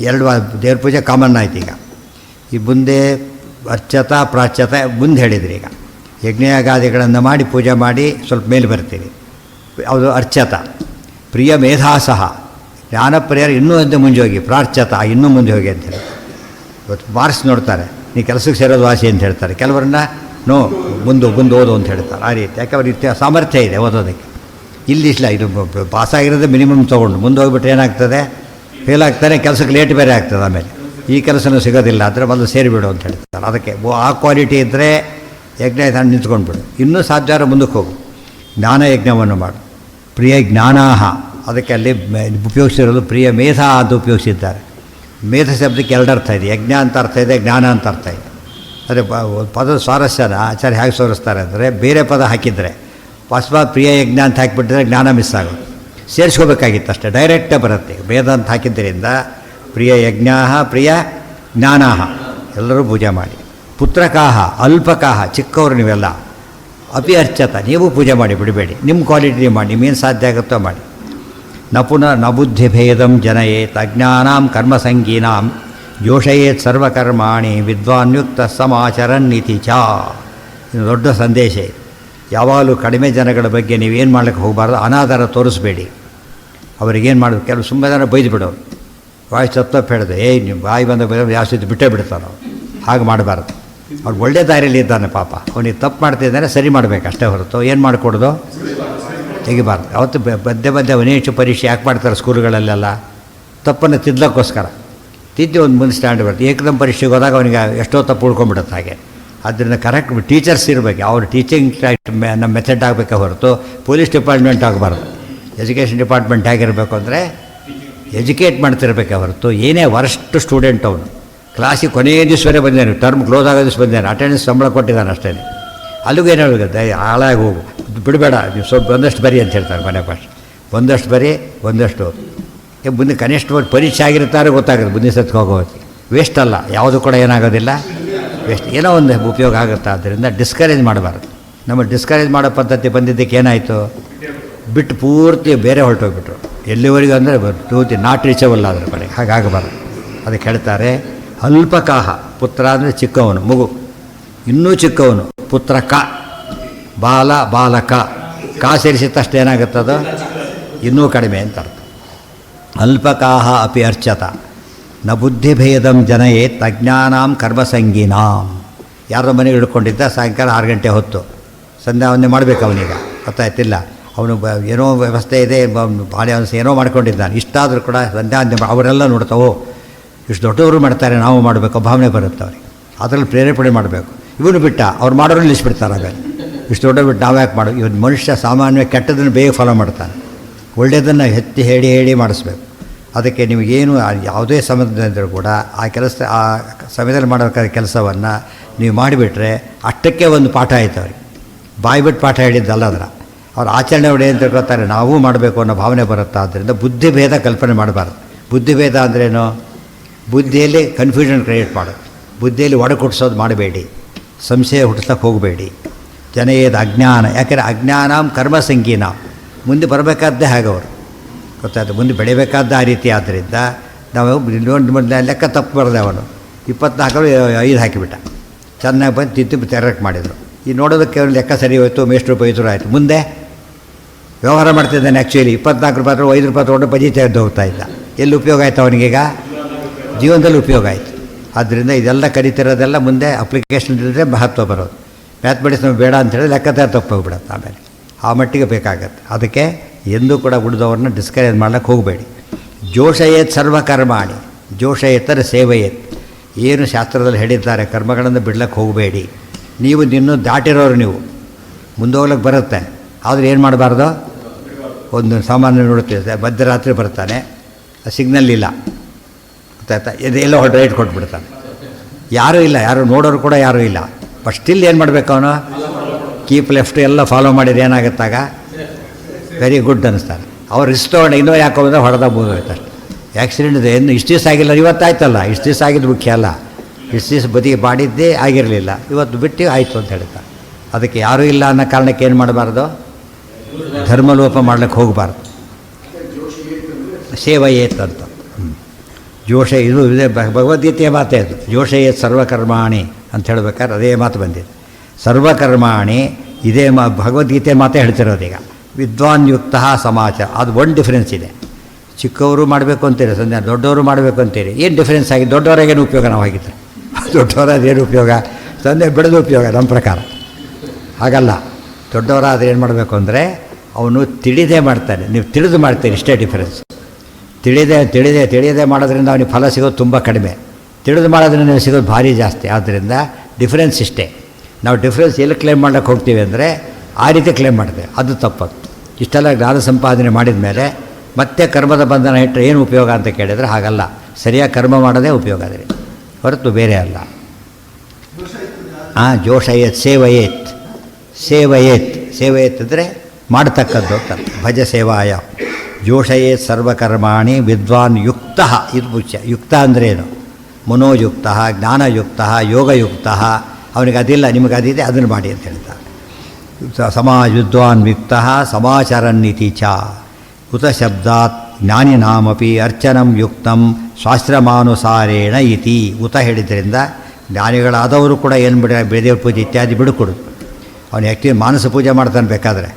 ಎರಡು ದೇವ್ರ ಪೂಜೆ ಕಾಮನ್ ಆಯ್ತು. ಈಗ ಈ ಮುಂದೆ ಅರ್ಚತ ಪ್ರಾಚ್ಯತ ಮುಂದೆ ಹೇಳಿದ್ರಿ. ಈಗ ಯಜ್ಞಯಾಗಾದಿಗಳನ್ನು ಮಾಡಿ ಪೂಜೆ ಮಾಡಿ ಸ್ವಲ್ಪ ಮೇಲೆ ಬರ್ತೀವಿ. ಅದು ಅರ್ಚತ. ಪ್ರಿಯ ಮೇಧಾಸಹ ಜ್ಞಾನಪ್ರಿಯರು ಇನ್ನೂ ಅಂತ ಮುಂದೆ ಹೋಗಿ, ಪ್ರಾರ್ಚತ ಇನ್ನೂ ಮುಂದೆ ಹೋಗಿ ಅಂತ ಹೇಳಿ. ಇವತ್ತು ಮಾರ್ಕ್ಸ್ ನೋಡ್ತಾರೆ, ನೀ ಕೆಲಸಕ್ಕೆ ಸೇರೋದು ವಾಸಿ ಅಂತ ಹೇಳ್ತಾರೆ. ಕೆಲವರನ್ನ ಮುಂದೆ ಓದು ಅಂತ ಹೇಳ್ತಾರೆ. ಆ ರೀತಿ ಯಾಕೆ ಅವ್ರಿಗೆ ಸಾಮರ್ಥ್ಯ ಇದೆ ಓದೋದಕ್ಕೆ. ಇಲ್ಲಿ ಇಲ್ಲ, ಇದು ಪಾಸಾಗಿರೋದೇ ಮಿನಿಮಮ್ ತೊಗೊಂಡು ಮುಂದೆ ಹೋಗ್ಬಿಟ್ರೆ ಏನಾಗ್ತದೆ, ಫೇಲ್ ಆಗ್ತಾನೆ, ಕೆಲಸಕ್ಕೆ ಲೇಟ್ ಬೇರೆ ಆಗ್ತದೆ. ಆಮೇಲೆ ಈ ಕೆಲಸನೂ ಸಿಗೋದಿಲ್ಲ ಅಂದರೆ ಮೊದಲು ಸೇರಿಬಿಡು ಅಂತ ಹೇಳ್ತಾರೆ. ಅದಕ್ಕೆ ಆ ಕ್ವಾಲಿಟಿ ಇದ್ದರೆ ಯಜ್ಞ ನಿಂತ್ಕೊಂಡ್ಬಿಡು. ಇನ್ನೂ ಸಾಧ್ಯ ಮುಂದಕ್ಕೆ ಹೋಗು, ಜ್ಞಾನಯಜ್ಞವನ್ನು ಮಾಡು. ಪ್ರಿಯ ಜ್ಞಾನಾಹ ಅದಕ್ಕೆ ಅಲ್ಲಿ ಉಪಯೋಗಿಸಿರೋದು ಪ್ರಿಯ ಮೇಧ ಅಂತ ಉಪಯೋಗಿಸಿದ್ದಾರೆ. ಮೇಧ ಶಬ್ದಕ್ಕೆ ಎರಡು ಅರ್ಥ ಇದೆ, ಯಜ್ಞ ಅಂತ ಅರ್ಥ ಇದೆ, ಜ್ಞಾನ ಅಂತ ಅರ್ಥ ಇದೆ. ಅದೇ ಪದದ ಸ್ವಾರಸ್ಯನ ಆಚಾರ್ಯ ಹೇಗೆ ಸೋರಿಸ್ತಾರೆ ಅಂದರೆ, ಬೇರೆ ಪದ ಹಾಕಿದರೆ ಅಕಸ್ಮಾತ್ ಪ್ರಿಯ ಯಜ್ಞ ಅಂತ ಹಾಕಿಬಿಟ್ಟಿದ್ರೆ ಜ್ಞಾನ ಮಿಸ್ ಆಗೋದು. ಸೇರಿಸ್ಕೋಬೇಕಾಗಿತ್ತು ಅಷ್ಟೇ, ಡೈರೆಕ್ಟೇ ಬರುತ್ತೆ. ವೇದ ಅಂತ ಹಾಕಿದ್ದರಿಂದ ಪ್ರಿಯ ಯಜ್ಞಾ ಪ್ರಿಯ ಜ್ಞಾನಾಹ ಎಲ್ಲರೂ ಪೂಜೆ ಮಾಡಿ. ಪುತ್ರಕಾಹ ಅಲ್ಪಕಾಹ ಚಿಕ್ಕವರು ನೀವೆಲ್ಲ ಅಪಿ ಅರ್ಚತ ನೀವು ಪೂಜೆ ಮಾಡಿ ಬಿಡಬೇಡಿ. ನಿಮ್ಮ ಕ್ವಾಲಿಟಿ ಮಾಡಿ, ನಿಮ್ಮೇನು ಸಾಧ್ಯ ಆಗುತ್ತೋ ಮಾಡಿ. ನ ಬುದ್ಧಿಭೇದಂ ಜನಯೇತ್ ಅಜ್ಞಾನಾಂ ಕರ್ಮಸಂಗೀನಾಂ ಜೋಷಯೇತ್ ಸರ್ವಕರ್ಮಾಣಿ ವಿದ್ವಾನ್ಯುಕ್ತ ಸಮಾಚರನ್ನಿತಿ ಚ. ಇದು ದೊಡ್ಡ ಸಂದೇಶ ಇದೆ. ಯಾವಾಗಲೂ ಕಡಿಮೆ ಜನಗಳ ಬಗ್ಗೆ ನೀವೇನು ಮಾಡ್ಲಿಕ್ಕೆ ಹೋಗಬಾರ್ದು, ಅನಾದರ ತೋರಿಸ್ಬೇಡಿ. ಅವರಿಗೇನು ಮಾಡೋದು, ಕೆಲವು ಸುಮ್ಮನೆ ಜನ ಬೈದು ಬಿಡೋರು, ವಾಯ್ಸ್ ತಪ್ಪು ಹೇಳಿದೆ, ನೀವು ಬಾಯಿ ಬಂದ ಯಾವ ಸ್ಥಿತಿ ಬಿಟ್ಟೇ ಬಿಡ್ತಾರೆ. ನಾವು ಹಾಗೆ ಮಾಡಬಾರ್ದು. ಅವ್ರು ಒಳ್ಳೆ ದಾರಿಯಲ್ಲಿ ಇದ್ದಾನೆ ಪಾಪ, ಅವನಿಗೆ ತಪ್ಪು ಮಾಡ್ತಿದ್ದಾನೆ, ಸರಿ ಮಾಡಬೇಕು ಅಷ್ಟೇ ಹೊರತು ಏನು ಮಾಡಿಕೊಡೋದು ತೆಗಿಬಾರ್ದು. ಅವತ್ತು ಮಧ್ಯೆ ಅನೇಕ ಪರೀಕ್ಷೆ ಯಾಕೆ ಮಾಡ್ತಾರೆ ಸ್ಕೂಲ್ಗಳಲ್ಲೆಲ್ಲ, ತಪ್ಪನ್ನು ತಿದ್ದಕ್ಕೋಸ್ಕರ. ತಿದ್ದಿ ಒಂದು ಮುಂದೆ ಸ್ಟ್ಯಾಂಡ್ ಬರುತ್ತೆ. ಏಕದಮ್ ಪರೀಕ್ಷೆಗೆ ಹೋದಾಗ ಅವನಿಗೆ ಎಷ್ಟೋ ತಪ್ಪು ಉಳ್ಕೊಂಡ್ಬಿಡುತ್ತೆ. ಹಾಗೆ ಆದ್ದರಿಂದ ಕರೆಕ್ಟ್ ಟೀಚರ್ಸ್ ಇರಬೇಕು. ಅವ್ರು ಟೀಚಿಂಗ್ ನಮ್ಮ ಮೆಥಡ್ ಆಗಬೇಕೆ ಹೊರತು ಪೊಲೀಸ್ ಡಿಪಾರ್ಟ್ಮೆಂಟ್ ಆಗಬಾರ್ದು. ಎಜುಕೇಷನ್ ಡಿಪಾರ್ಟ್ಮೆಂಟ್ ಆಗಿರಬೇಕು ಅಂದರೆ ಎಜುಕೇಟ್ ಮಾಡ್ತಿರ್ಬೇಕೆ ಹೊರತು ಏನೇ ವರ್ಸ್ಟ್ ಸ್ಟೂಡೆಂಟ್ ಅವನು ಕ್ಲಾಸಿಗೆ ಕೊನೆಯ ದಿವಸವೇ ಬಂದೇನೆ, ಟರ್ಮ್ ಕ್ಲೋಸ್ ಆಗೋ ದಿವಸ ಬಂದೇನೆ, ಅಟೆಂಡೆನ್ಸ್ ಸಂಬಳ ಕೊಟ್ಟಿದ್ದಾನೆ ಅಷ್ಟೇ. ಅಲ್ಲಿಗೂ ಏನು ಹೇಳುತ್ತೆ, ಹಾಳಾಗಿ ಹೋಗು, ಬಿಡಬೇಡ, ನೀವು ಸ್ವಲ್ಪ ಒಂದಷ್ಟು ಬರಿ ಅಂತ ಹೇಳ್ತಾರೆ ಮನೆ ಭಾಷೆ. ಒಂದಷ್ಟು ಬರಿ, ಒಂದಷ್ಟು ಮುಂದೆ ಕನಿಷ್ಠ ಪರೀಕ್ಷೆ ಆಗಿರ್ತಾರೆ ಗೊತ್ತಾಗುತ್ತೆ. ಮುಂದಿನ ಸತ್ಗೆ ಹೋಗೋದು ವೇಸ್ಟ್ ಅಲ್ಲ, ಯಾವುದು ಕೂಡ ಏನಾಗೋದಿಲ್ಲ ವೇಸ್ಟ್, ಏನೋ ಒಂದು ಉಪಯೋಗ ಆಗುತ್ತೆ. ಆದ್ದರಿಂದ ಡಿಸ್ಕರೇಜ್ ಮಾಡಬಾರ್ದು. ನಮ್ಮ ಡಿಸ್ಕರೇಜ್ ಮಾಡೋ ಪದ್ಧತಿ ಬಂದಿದ್ದಕ್ಕೆ ಏನಾಯಿತು, ಬಿಟ್ಟು ಪೂರ್ತಿ ಬೇರೆ ಹೊರಟೋಗ್ಬಿಟ್ರು. ಎಲ್ಲಿವರೆಗೂ ಅಂದರೆ ಪೂರ್ತಿ ನಾಟ್ ರೀಚಬಲ್ ಅದ್ರ ಕಡೆಗೆ. ಹಾಗಾಗಬಾರ್ದು. ಅದಕ್ಕೆ ಹೇಳ್ತಾರೆ ಅಲ್ಪಕಾಹ, ಪುತ್ರ ಅಂದರೆ ಚಿಕ್ಕವನು, ಮಗು, ಇನ್ನೂ ಚಿಕ್ಕವನು. ಪುತ್ರಕ, ಬಾಲ ಬಾಲಕ, ಕಾ ಸೇರಿಸಿದ್ದಷ್ಟು ಏನಾಗುತ್ತದು ಇನ್ನೂ ಕಡಿಮೆ ಅಂತ ಅರ್ಥ. ಅಲ್ಪಕಾಹ ಅಪಿ ಅರ್ಚತ ನ ಬುದ್ಧಿಭೇದಂ ಜನಯೇತ್ ಅಜ್ಞಾನಾಂ ಕರ್ಮಸಂಗೀನಾಂ. ಯಾರೋ ಮನೆಗೆ ಹಿಡ್ಕೊಂಡಿದ್ದ ಸಾಯಂಕಾಲ 6 ಗಂಟೆ ಹೊತ್ತು ಸಂಧ್ಯಾ ವಂದನೆ ಮಾಡಬೇಕು ಅವನೀಗ, ಗೊತ್ತಾಯ್ತಿಲ್ಲ. ಅವನು ಏನೋ ವ್ಯವಸ್ಥೆ ಇದೆ, ಬಾಳೆ ಏನೋ ಮಾಡ್ಕೊಂಡಿದ್ದಾನೆ. ಇಷ್ಟಾದರೂ ಕೂಡ ಸಂಧ್ಯಾ ವಂದನೆ ಅವರೆಲ್ಲ ನೋಡ್ತಾವೋ ಇಷ್ಟು ದೊಡ್ಡವರು ಮಾಡ್ತಾರೆ, ನಾವು ಮಾಡಬೇಕು ಭಾವನೆ ಬರುತ್ತೆ ಅವ್ರಿಗೆ. ಅದರಲ್ಲಿ ಪ್ರೇರೇಪಣೆ ಮಾಡಬೇಕು. ಇವನು ಬಿಟ್ಟ ಅವ್ರು ಮಾಡೋರು ನಿಲ್ಲಿಸ್ಬಿಡ್ತಾರೆ. ಆಮೇಲೆ ಇಷ್ಟು ದೊಡ್ಡ ಬಿಟ್ಟು ನಾವು ಯಾಕೆ ಮಾಡೋ. ಇವನು ಮನುಷ್ಯ ಸಾಮಾನ್ಯವಾಗಿ ಕೆಟ್ಟದನ್ನು ಬೇಗ ಫಾಲೋ ಮಾಡ್ತಾನೆ, ಒಳ್ಳೆಯದನ್ನು ಎತ್ತಿ ಹೇಳಿ ಮಾಡಿಸ್ಬೇಕು. ಅದಕ್ಕೆ ನಿಮಗೇನು ಯಾವುದೇ ಸಮಯದಿಂದರೂ ಕೂಡ ಆ ಸಮಯದಲ್ಲಿ ಮಾಡಬೇಕಾದ ಕೆಲಸವನ್ನು ನೀವು ಮಾಡಿಬಿಟ್ರೆ ಅಷ್ಟಕ್ಕೆ ಒಂದು ಪಾಠ ಆಯ್ತು ಅವ್ರಿಗೆ. ಬಾಯಿ ಬಿಟ್ಟು ಪಾಠ ಹೇಳಿದ್ದಲ್ಲ, ಅದರ ಅವ್ರ ಆಚರಣೆ ಒಳ್ಳೆ ಅಂತ ತಿಳ್ಕೊತಾರೆ, ನಾವೂ ಮಾಡಬೇಕು ಅನ್ನೋ ಭಾವನೆ ಬರುತ್ತೆ. ಆದ್ದರಿಂದ ಬುದ್ಧಿಭೇದ ಕಲ್ಪನೆ ಮಾಡಬಾರ್ದು. ಬುದ್ಧಿಭೇದ ಅಂದ್ರೇನು, ಬುದ್ಧಿಯಲ್ಲಿ ಕನ್ಫ್ಯೂಷನ್ ಕ್ರಿಯೇಟ್ ಮಾಡೋದು, ಬುದ್ಧಿಯಲ್ಲಿ ಒಡಕುಟ್ಸೋದು ಮಾಡಬೇಡಿ, ಸಂಶಯ ಹುಟ್ಟಿಸೋಕ್ಕೆ ಹೋಗಬೇಡಿ. ಜನಯೇದ ಅಜ್ಞಾನ, ಯಾಕೆಂದರೆ ಅಜ್ಞಾನಾಂ ಕರ್ಮಸಂಗೀನ, ಮುಂದೆ ಬರಬೇಕಾದ್ದೇ ಹಾಗವರು ಗೊತ್ತಾಯ್ತು, ಮುಂದೆ ಬೆಳಿಬೇಕಾದ್ದ ಆ ರೀತಿ. ಆದ್ದರಿಂದ ನಾವು ಲೆಕ್ಕ ತಪ್ಪು ಬರದೆ ಅವನು 24 5 ಹಾಕಿಬಿಟ್ಟ, ಚೆನ್ನಾಗಿ ಬಂದು ತಿದ್ದು ತೆರಕ್ಕೆ ಮಾಡಿದರು. ಈ ನೋಡೋದಕ್ಕೆ ಅವ್ನು ಲೆಕ್ಕ ಸರಿ ಹೋಯಿತು, ಮೇಷ್ಟ್ರು ಬೈದರು ಆಯಿತು. ಮುಂದೆ ವ್ಯವಹಾರ ಮಾಡ್ತಿದ್ದಾನೆ. ಆ್ಯಕ್ಚುಲಿ 24 ರೂಪಾಯಿ 5 ರೂಪಾಯಿ ತೊಗೊಂಡು ಬಜಿ ತೆಗೆದು ಹೋಗ್ತಾ ಇದ್ದ. ಎಲ್ಲಿ ಉಪಯೋಗ ಆಯಿತು ಅವನಿಗೀಗ, ಜೀವನದಲ್ಲಿ ಉಪಯೋಗ ಆಯಿತು. ಆದ್ದರಿಂದ ಇದೆಲ್ಲ ಕರಿತಿರೋದೆಲ್ಲ ಮುಂದೆ ಅಪ್ಲಿಕೇಶನ್ ಇಲ್ಲದೆ ಮಹತ್ವ ಬರೋದು. ಮ್ಯಾಥಮೆಟಿಕ್ಸ್ ನಮ್ಗೆ ಬೇಡ ಅಂತೇಳಿ ಲೆಕ್ಕದ ತಪ್ಪೋಗ್ಬಿಡತ್ತೆ. ಆಮೇಲೆ ಆ ಮಟ್ಟಿಗೆ ಬೇಕಾಗತ್ತೆ. ಅದಕ್ಕೆ ಎಂದೂ ಕೂಡ ಉಳಿದವ್ರನ್ನ ಡಿಸ್ಕರೇಜ್ ಮಾಡ್ಲಿಕ್ಕೆ ಹೋಗಬೇಡಿ. ಜೋಷಯೇತ್ ಸರ್ವಕರ್ಮಾಣಿ, ಜೋಷಯೇತರ ಸೇವೆಯೇತ್, ಏನು ಶಾಸ್ತ್ರದಲ್ಲಿ ಹೇಳಿದ್ದಾರೆ ಕರ್ಮಗಳನ್ನು ಬಿಡ್ಲಿಕ್ಕೆ ಹೋಗಬೇಡಿ. ನೀವು ಇನ್ನೂ ದಾಟಿರೋರು, ನೀವು ಮುಂದೆ ಹೋಗ್ಲಿಕ್ಕೆ ಬರುತ್ತೆ. ಆದರೆ ಏನು ಮಾಡಬಾರ್ದು, ಒಂದು ಸಾಮಾನ್ಯ ನೋಡ್ತೀವಿ, ಮಧ್ಯರಾತ್ರಿ ಬರ್ತಾನೆ, ಸಿಗ್ನಲ್ ಇಲ್ಲ, ಗೊತ್ತಾಯ್ತಾ, ಇದೆಲ್ಲ ರೈಟ್ ಕೊಟ್ಬಿಡ್ತಾನೆ, ಯಾರೂ ಇಲ್ಲ, ಯಾರು ನೋಡೋರು ಕೂಡ ಯಾರೂ ಇಲ್ಲ. ಬಟ್ ಸ್ಟಿಲ್ ಏನು ಮಾಡಬೇಕು ಅವನು, ಕೀಪ್ ಲೆಫ್ಟ್ ಎಲ್ಲ ಫಾಲೋ ಮಾಡಿದ್ರೆ ಏನಾಗುತ್ತಾಗ ವೆರಿ ಗುಡ್ ಅನ್ನಿಸ್ತಾರೆ. ಅವ್ರು ರಿಸ್ಕ್ ತೊಗೊಂಡು ಇನ್ನೂ ಯಾಕೋ ಬಂದರೆ ಹೊಡೆದ ಹೋಯ್ತು ಅಷ್ಟೆ. ಆ್ಯಕ್ಸಿಡೆಂಟ್ ಇದೆ ಏನು ಇಷ್ಟು ದಿವಸ ಆಗಿಲ್ಲ, ಇವತ್ತಾಯ್ತಲ್ಲ, ಇಷ್ಟು ದಿವಸ ಆಗಿದ್ದು ಮುಖ್ಯ ಅಲ್ಲ, ಇಷ್ಟು ದಿವಸ ಬದಿಗೆ ಮಾಡಿದ್ದೇ ಆಗಿರಲಿಲ್ಲ, ಇವತ್ತು ಬಿಟ್ಟು ಆಯಿತು ಅಂತ ಹೇಳ್ತಾರೆ. ಅದಕ್ಕೆ ಯಾರೂ ಇಲ್ಲ ಅನ್ನೋ ಕಾರಣಕ್ಕೆ ಏನು ಮಾಡಬಾರ್ದು, ಧರ್ಮಲೋಪ ಮಾಡ್ಲಿಕ್ಕೆ ಹೋಗಬಾರ್ದು. ಸೇವಯೇತ್ ಅಂತ ಜೋಷ ಇದು ಇದೆ ಭಗವದ್ಗೀತೆಯ ಮಾತೇ ಅದು. ಜೋಷಯೇತ್ ಸರ್ವಕರ್ಮಾಣಿ ಅಂತ ಹೇಳ್ಬೇಕಾದ್ರೆ ಅದೇ ಮಾತು ಬಂದಿದೆ. ಸರ್ವಕರ್ಮಾಣಿ ಇದೇ ಭಗವದ್ಗೀತೆ ಮಾತೇ ಹೇಳ್ತಿರೋದೀಗ. ವಿದ್ವಾನ್ ಯುಕ್ತ ಸಮಾಚಾರ, ಅದು ಒಂದು ಡಿಫ್ರೆನ್ಸ್ ಇದೆ. ಚಿಕ್ಕವರು ಮಾಡಬೇಕು ಅಂತೀರಿ, ಸಂಧ್ಯಾ ದೊಡ್ಡವರು ಮಾಡಬೇಕು ಅಂತೀರಿ, ಏನು ಡಿಫ್ರೆನ್ಸ್ ಆಗಿದೆ? ದೊಡ್ಡವರಾಗೇನು ಉಪಯೋಗ ನಾವು ಆಗಿದ್ದರೆ, ದೊಡ್ಡವರಾದೇನು ಉಪಯೋಗ? ಸಂಧ್ಯೆ ಬಿಡೋದು ಉಪಯೋಗ ನಮ್ಮ ಪ್ರಕಾರ. ಹಾಗಲ್ಲ, ದೊಡ್ಡವರಾದ್ರೆ ಏನು ಮಾಡಬೇಕು ಅಂದರೆ ಅವನು ತಿಳಿದೇ ಮಾಡ್ತಾನೆ, ನೀವು ತಿಳಿದು ಮಾಡ್ತೀರಿ, ಇಷ್ಟೇ ಡಿಫ್ರೆನ್ಸ್. ತಿಳಿಯದೆ ಮಾಡೋದ್ರಿಂದ ಅವನಿಗೆ ಫಲ ಸಿಗೋದು ತುಂಬ ಕಡಿಮೆ, ತಿಳಿದು ಮಾಡೋದ್ರಿಂದ ಸಿಗೋದು ಭಾರಿ ಜಾಸ್ತಿ. ಆದ್ದರಿಂದ ಡಿಫ್ರೆನ್ಸ್ ಇಷ್ಟೇ. ನಾವು ಡಿಫ್ರೆನ್ಸ್ ಎಲ್ಲಿ ಕ್ಲೇಮ್ ಮಾಡೋಕ್ಕೆ ಹೋಗ್ತೀವಿ ಅಂದರೆ ಆ ರೀತಿ ಕ್ಲೇಮ್ ಮಾಡ್ತೇವೆ, ಅದು ತಪ್ಪದು. ಇಷ್ಟೆಲ್ಲ ಜ್ಞಾನ ಸಂಪಾದನೆ ಮಾಡಿದ ಮೇಲೆ ಮತ್ತೆ ಕರ್ಮದ ಬಂಧನ ಇಟ್ಟರೆ ಏನು ಉಪಯೋಗ ಅಂತ ಕೇಳಿದರೆ ಹಾಗಲ್ಲ, ಸರಿಯಾಗಿ ಕರ್ಮ ಮಾಡೋದೇ ಉಪಯೋಗ ಅದೇ ಹೊರತು ಬೇರೆ ಅಲ್ಲ. ಜೋಷಯೇತ್ ಸೇವಯೇತ್, ಸೇವಯೇತ್ ಅಂದರೆ ಮಾಡತಕ್ಕದ್ದು ಅಂತ. ಭಜ ಸೇವಾಯ ಜೋಷಯೇತ್ ಸರ್ವಕರ್ಮಾಣಿ ವಿದ್ವಾನ್ ಯುಕ್ತ. ಇದು ಮುಖ್ಯ. ಯುಕ್ತ ಅಂದರೆ ಏನು? ಮನೋಯುಕ್ತ, ಜ್ಞಾನಯುಕ್ತ, ಯೋಗಯುಕ್ತ. ಅವನಿಗೆ ಅದಿಲ್ಲ, ನಿಮಗೆ ಅದಿದೆ, ಅದನ್ನು ಮಾಡಿ ಅಂತ ಹೇಳ್ತಾರೆ. ವಿದ್ವಾನ್ ಯುಕ್ತ ಸಮಾಚರನ್ನಿತಿ ಚ ಉತ ಶಬ್ದಾತ್ ಜ್ಞಾನಿನಾಮಪಿ ಅರ್ಚನಂ ಯುಕ್ತಂ ಶಾಸ್ತ್ರಮಾನುಸಾರೇಣ ಇತಿ. ಉತ ಹೇಳಿದ್ರಿಂದ ಜ್ಞಾನಿಗಳಾದವರು ಕೂಡ ಏನು ಬೇದೇವ್ರ ಪೂಜೆ ಇತ್ಯಾದಿ ಬಿಡುಕೊಡೋದು. ಅವನು ಆ್ಯಕ್ಚುಲಿ ಮಾನಸ ಪೂಜೆ ಮಾಡ್ತಾನೆ ಬೇಕಾದರೆ,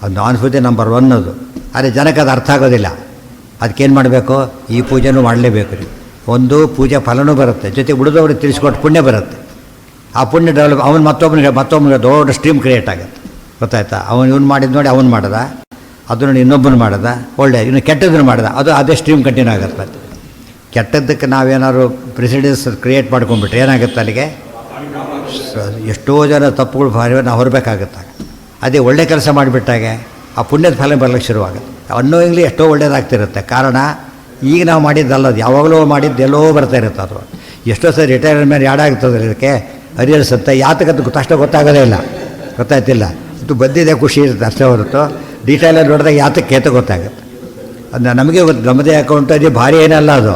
ಅದು ಮಾನಸ ಪೂಜೆ ನಂಬರ್ 1 ಅದು. ಆದರೆ ಜನಕ್ಕೆ ಅದು ಅರ್ಥ ಆಗೋದಿಲ್ಲ. ಅದಕ್ಕೇನು ಮಾಡಬೇಕು? ಈ ಪೂಜೆನೂ ಮಾಡಲೇಬೇಕು ರೀ. ಒಂದು ಪೂಜೆ ಫಲನೂ ಬರುತ್ತೆ, ಜೊತೆ ಉಳಿದವ್ರಿಗೆ ತಿಳಿಸ್ಕೊಟ್ಟು ಪುಣ್ಯ ಬರುತ್ತೆ. ಆ ಪುಣ್ಯ ಡೆವಲಪ್ ಅವನು ಮತ್ತೊಬ್ಬನಿಗೆ ದೊಡ್ಡ ಸ್ಟ್ರೀಮ್ ಕ್ರಿಯೇಟ್ ಆಗುತ್ತೆ. ಗೊತ್ತಾಯ್ತಾ? ಇವನು ಮಾಡಿದ್ದು ನೋಡಿ ಅವನು ಮಾಡ್ದ, ಅದು ನೋಡಿ ಇನ್ನೊಬ್ಬನು ಮಾಡ್ದ, ಒಳ್ಳೆ ಇನ್ನು ಕೆಟ್ಟದನ್ನು ಮಾಡ್ದ, ಅದು ಅದೇ ಸ್ಟ್ರೀಮ್ ಕಂಟಿನ್ಯೂ ಆಗುತ್ತೆ. ಮತ್ತೆ ಕೆಟ್ಟದ್ದಕ್ಕೆ ನಾವೇನಾದ್ರು ಪ್ರೆಸಿಡೆನ್ಸ್ ಕ್ರಿಯೇಟ್ ಮಾಡ್ಕೊಂಡ್ಬಿಟ್ರೆ ಏನಾಗುತ್ತೆ? ಅಲ್ಲಿಗೆ ಎಷ್ಟೋ ಜನ ತಪ್ಪುಗಳು ಭಾರಿ ನಾವು ಹೊರಬೇಕಾಗುತ್ತೆ. ಅದೇ ಒಳ್ಳೆ ಕೆಲಸ ಮಾಡಿಬಿಟ್ಟಾಗೆ ಆ ಪುಣ್ಯದ ಫಲ ಬರಲಿಕ್ಕೆ ಶುರುವಾಗುತ್ತೆ. ಅನ್ನೋಯಿಂಗ್ಲಿ ಎಷ್ಟೋ ಒಳ್ಳೇದಾಗ್ತಿರುತ್ತೆ. ಕಾರಣ ಈಗ ನಾವು ಮಾಡಿದ್ದಲ್ಲ, ಅದು ಯಾವಾಗಲೂ ಮಾಡಿದ್ದು ಎಲ್ಲೋ ಬರ್ತಾ ಇರುತ್ತೆ. ಅದು ಎಷ್ಟೋ ಸರಿ ರಿಟೈರ್ಮೆಂಟ್ ಯಾಡಾಗ್ತದೆ, ಇದಕ್ಕೆ ಅರಿಯಲ್ಸ್ ಅಂತ ಯಾತಕ್ಕಂತ ತಕ್ಷಣ ಗೊತ್ತಾಗೋದೇ ಇಲ್ಲ, ಗೊತ್ತಾಯ್ತಿಲ್ಲ. ಇದು ಬಂದಿದೆ ಖುಷಿ ಇರುತ್ತೆ ಅಷ್ಟೇ ಹೊರತು ಡೀಟೇಲಾಗಿ ನೋಡಿದಾಗ ಯಾತಕ್ಕೆ ಗೊತ್ತಾಗುತ್ತೆ. ಅದನ್ನ ನಮಗೆ ಗೊತ್ತು, ನಮ್ಮದೇ ಅಕೌಂಟ್ ಅದೇ ಭಾರಿ ಏನಲ್ಲ, ಅದು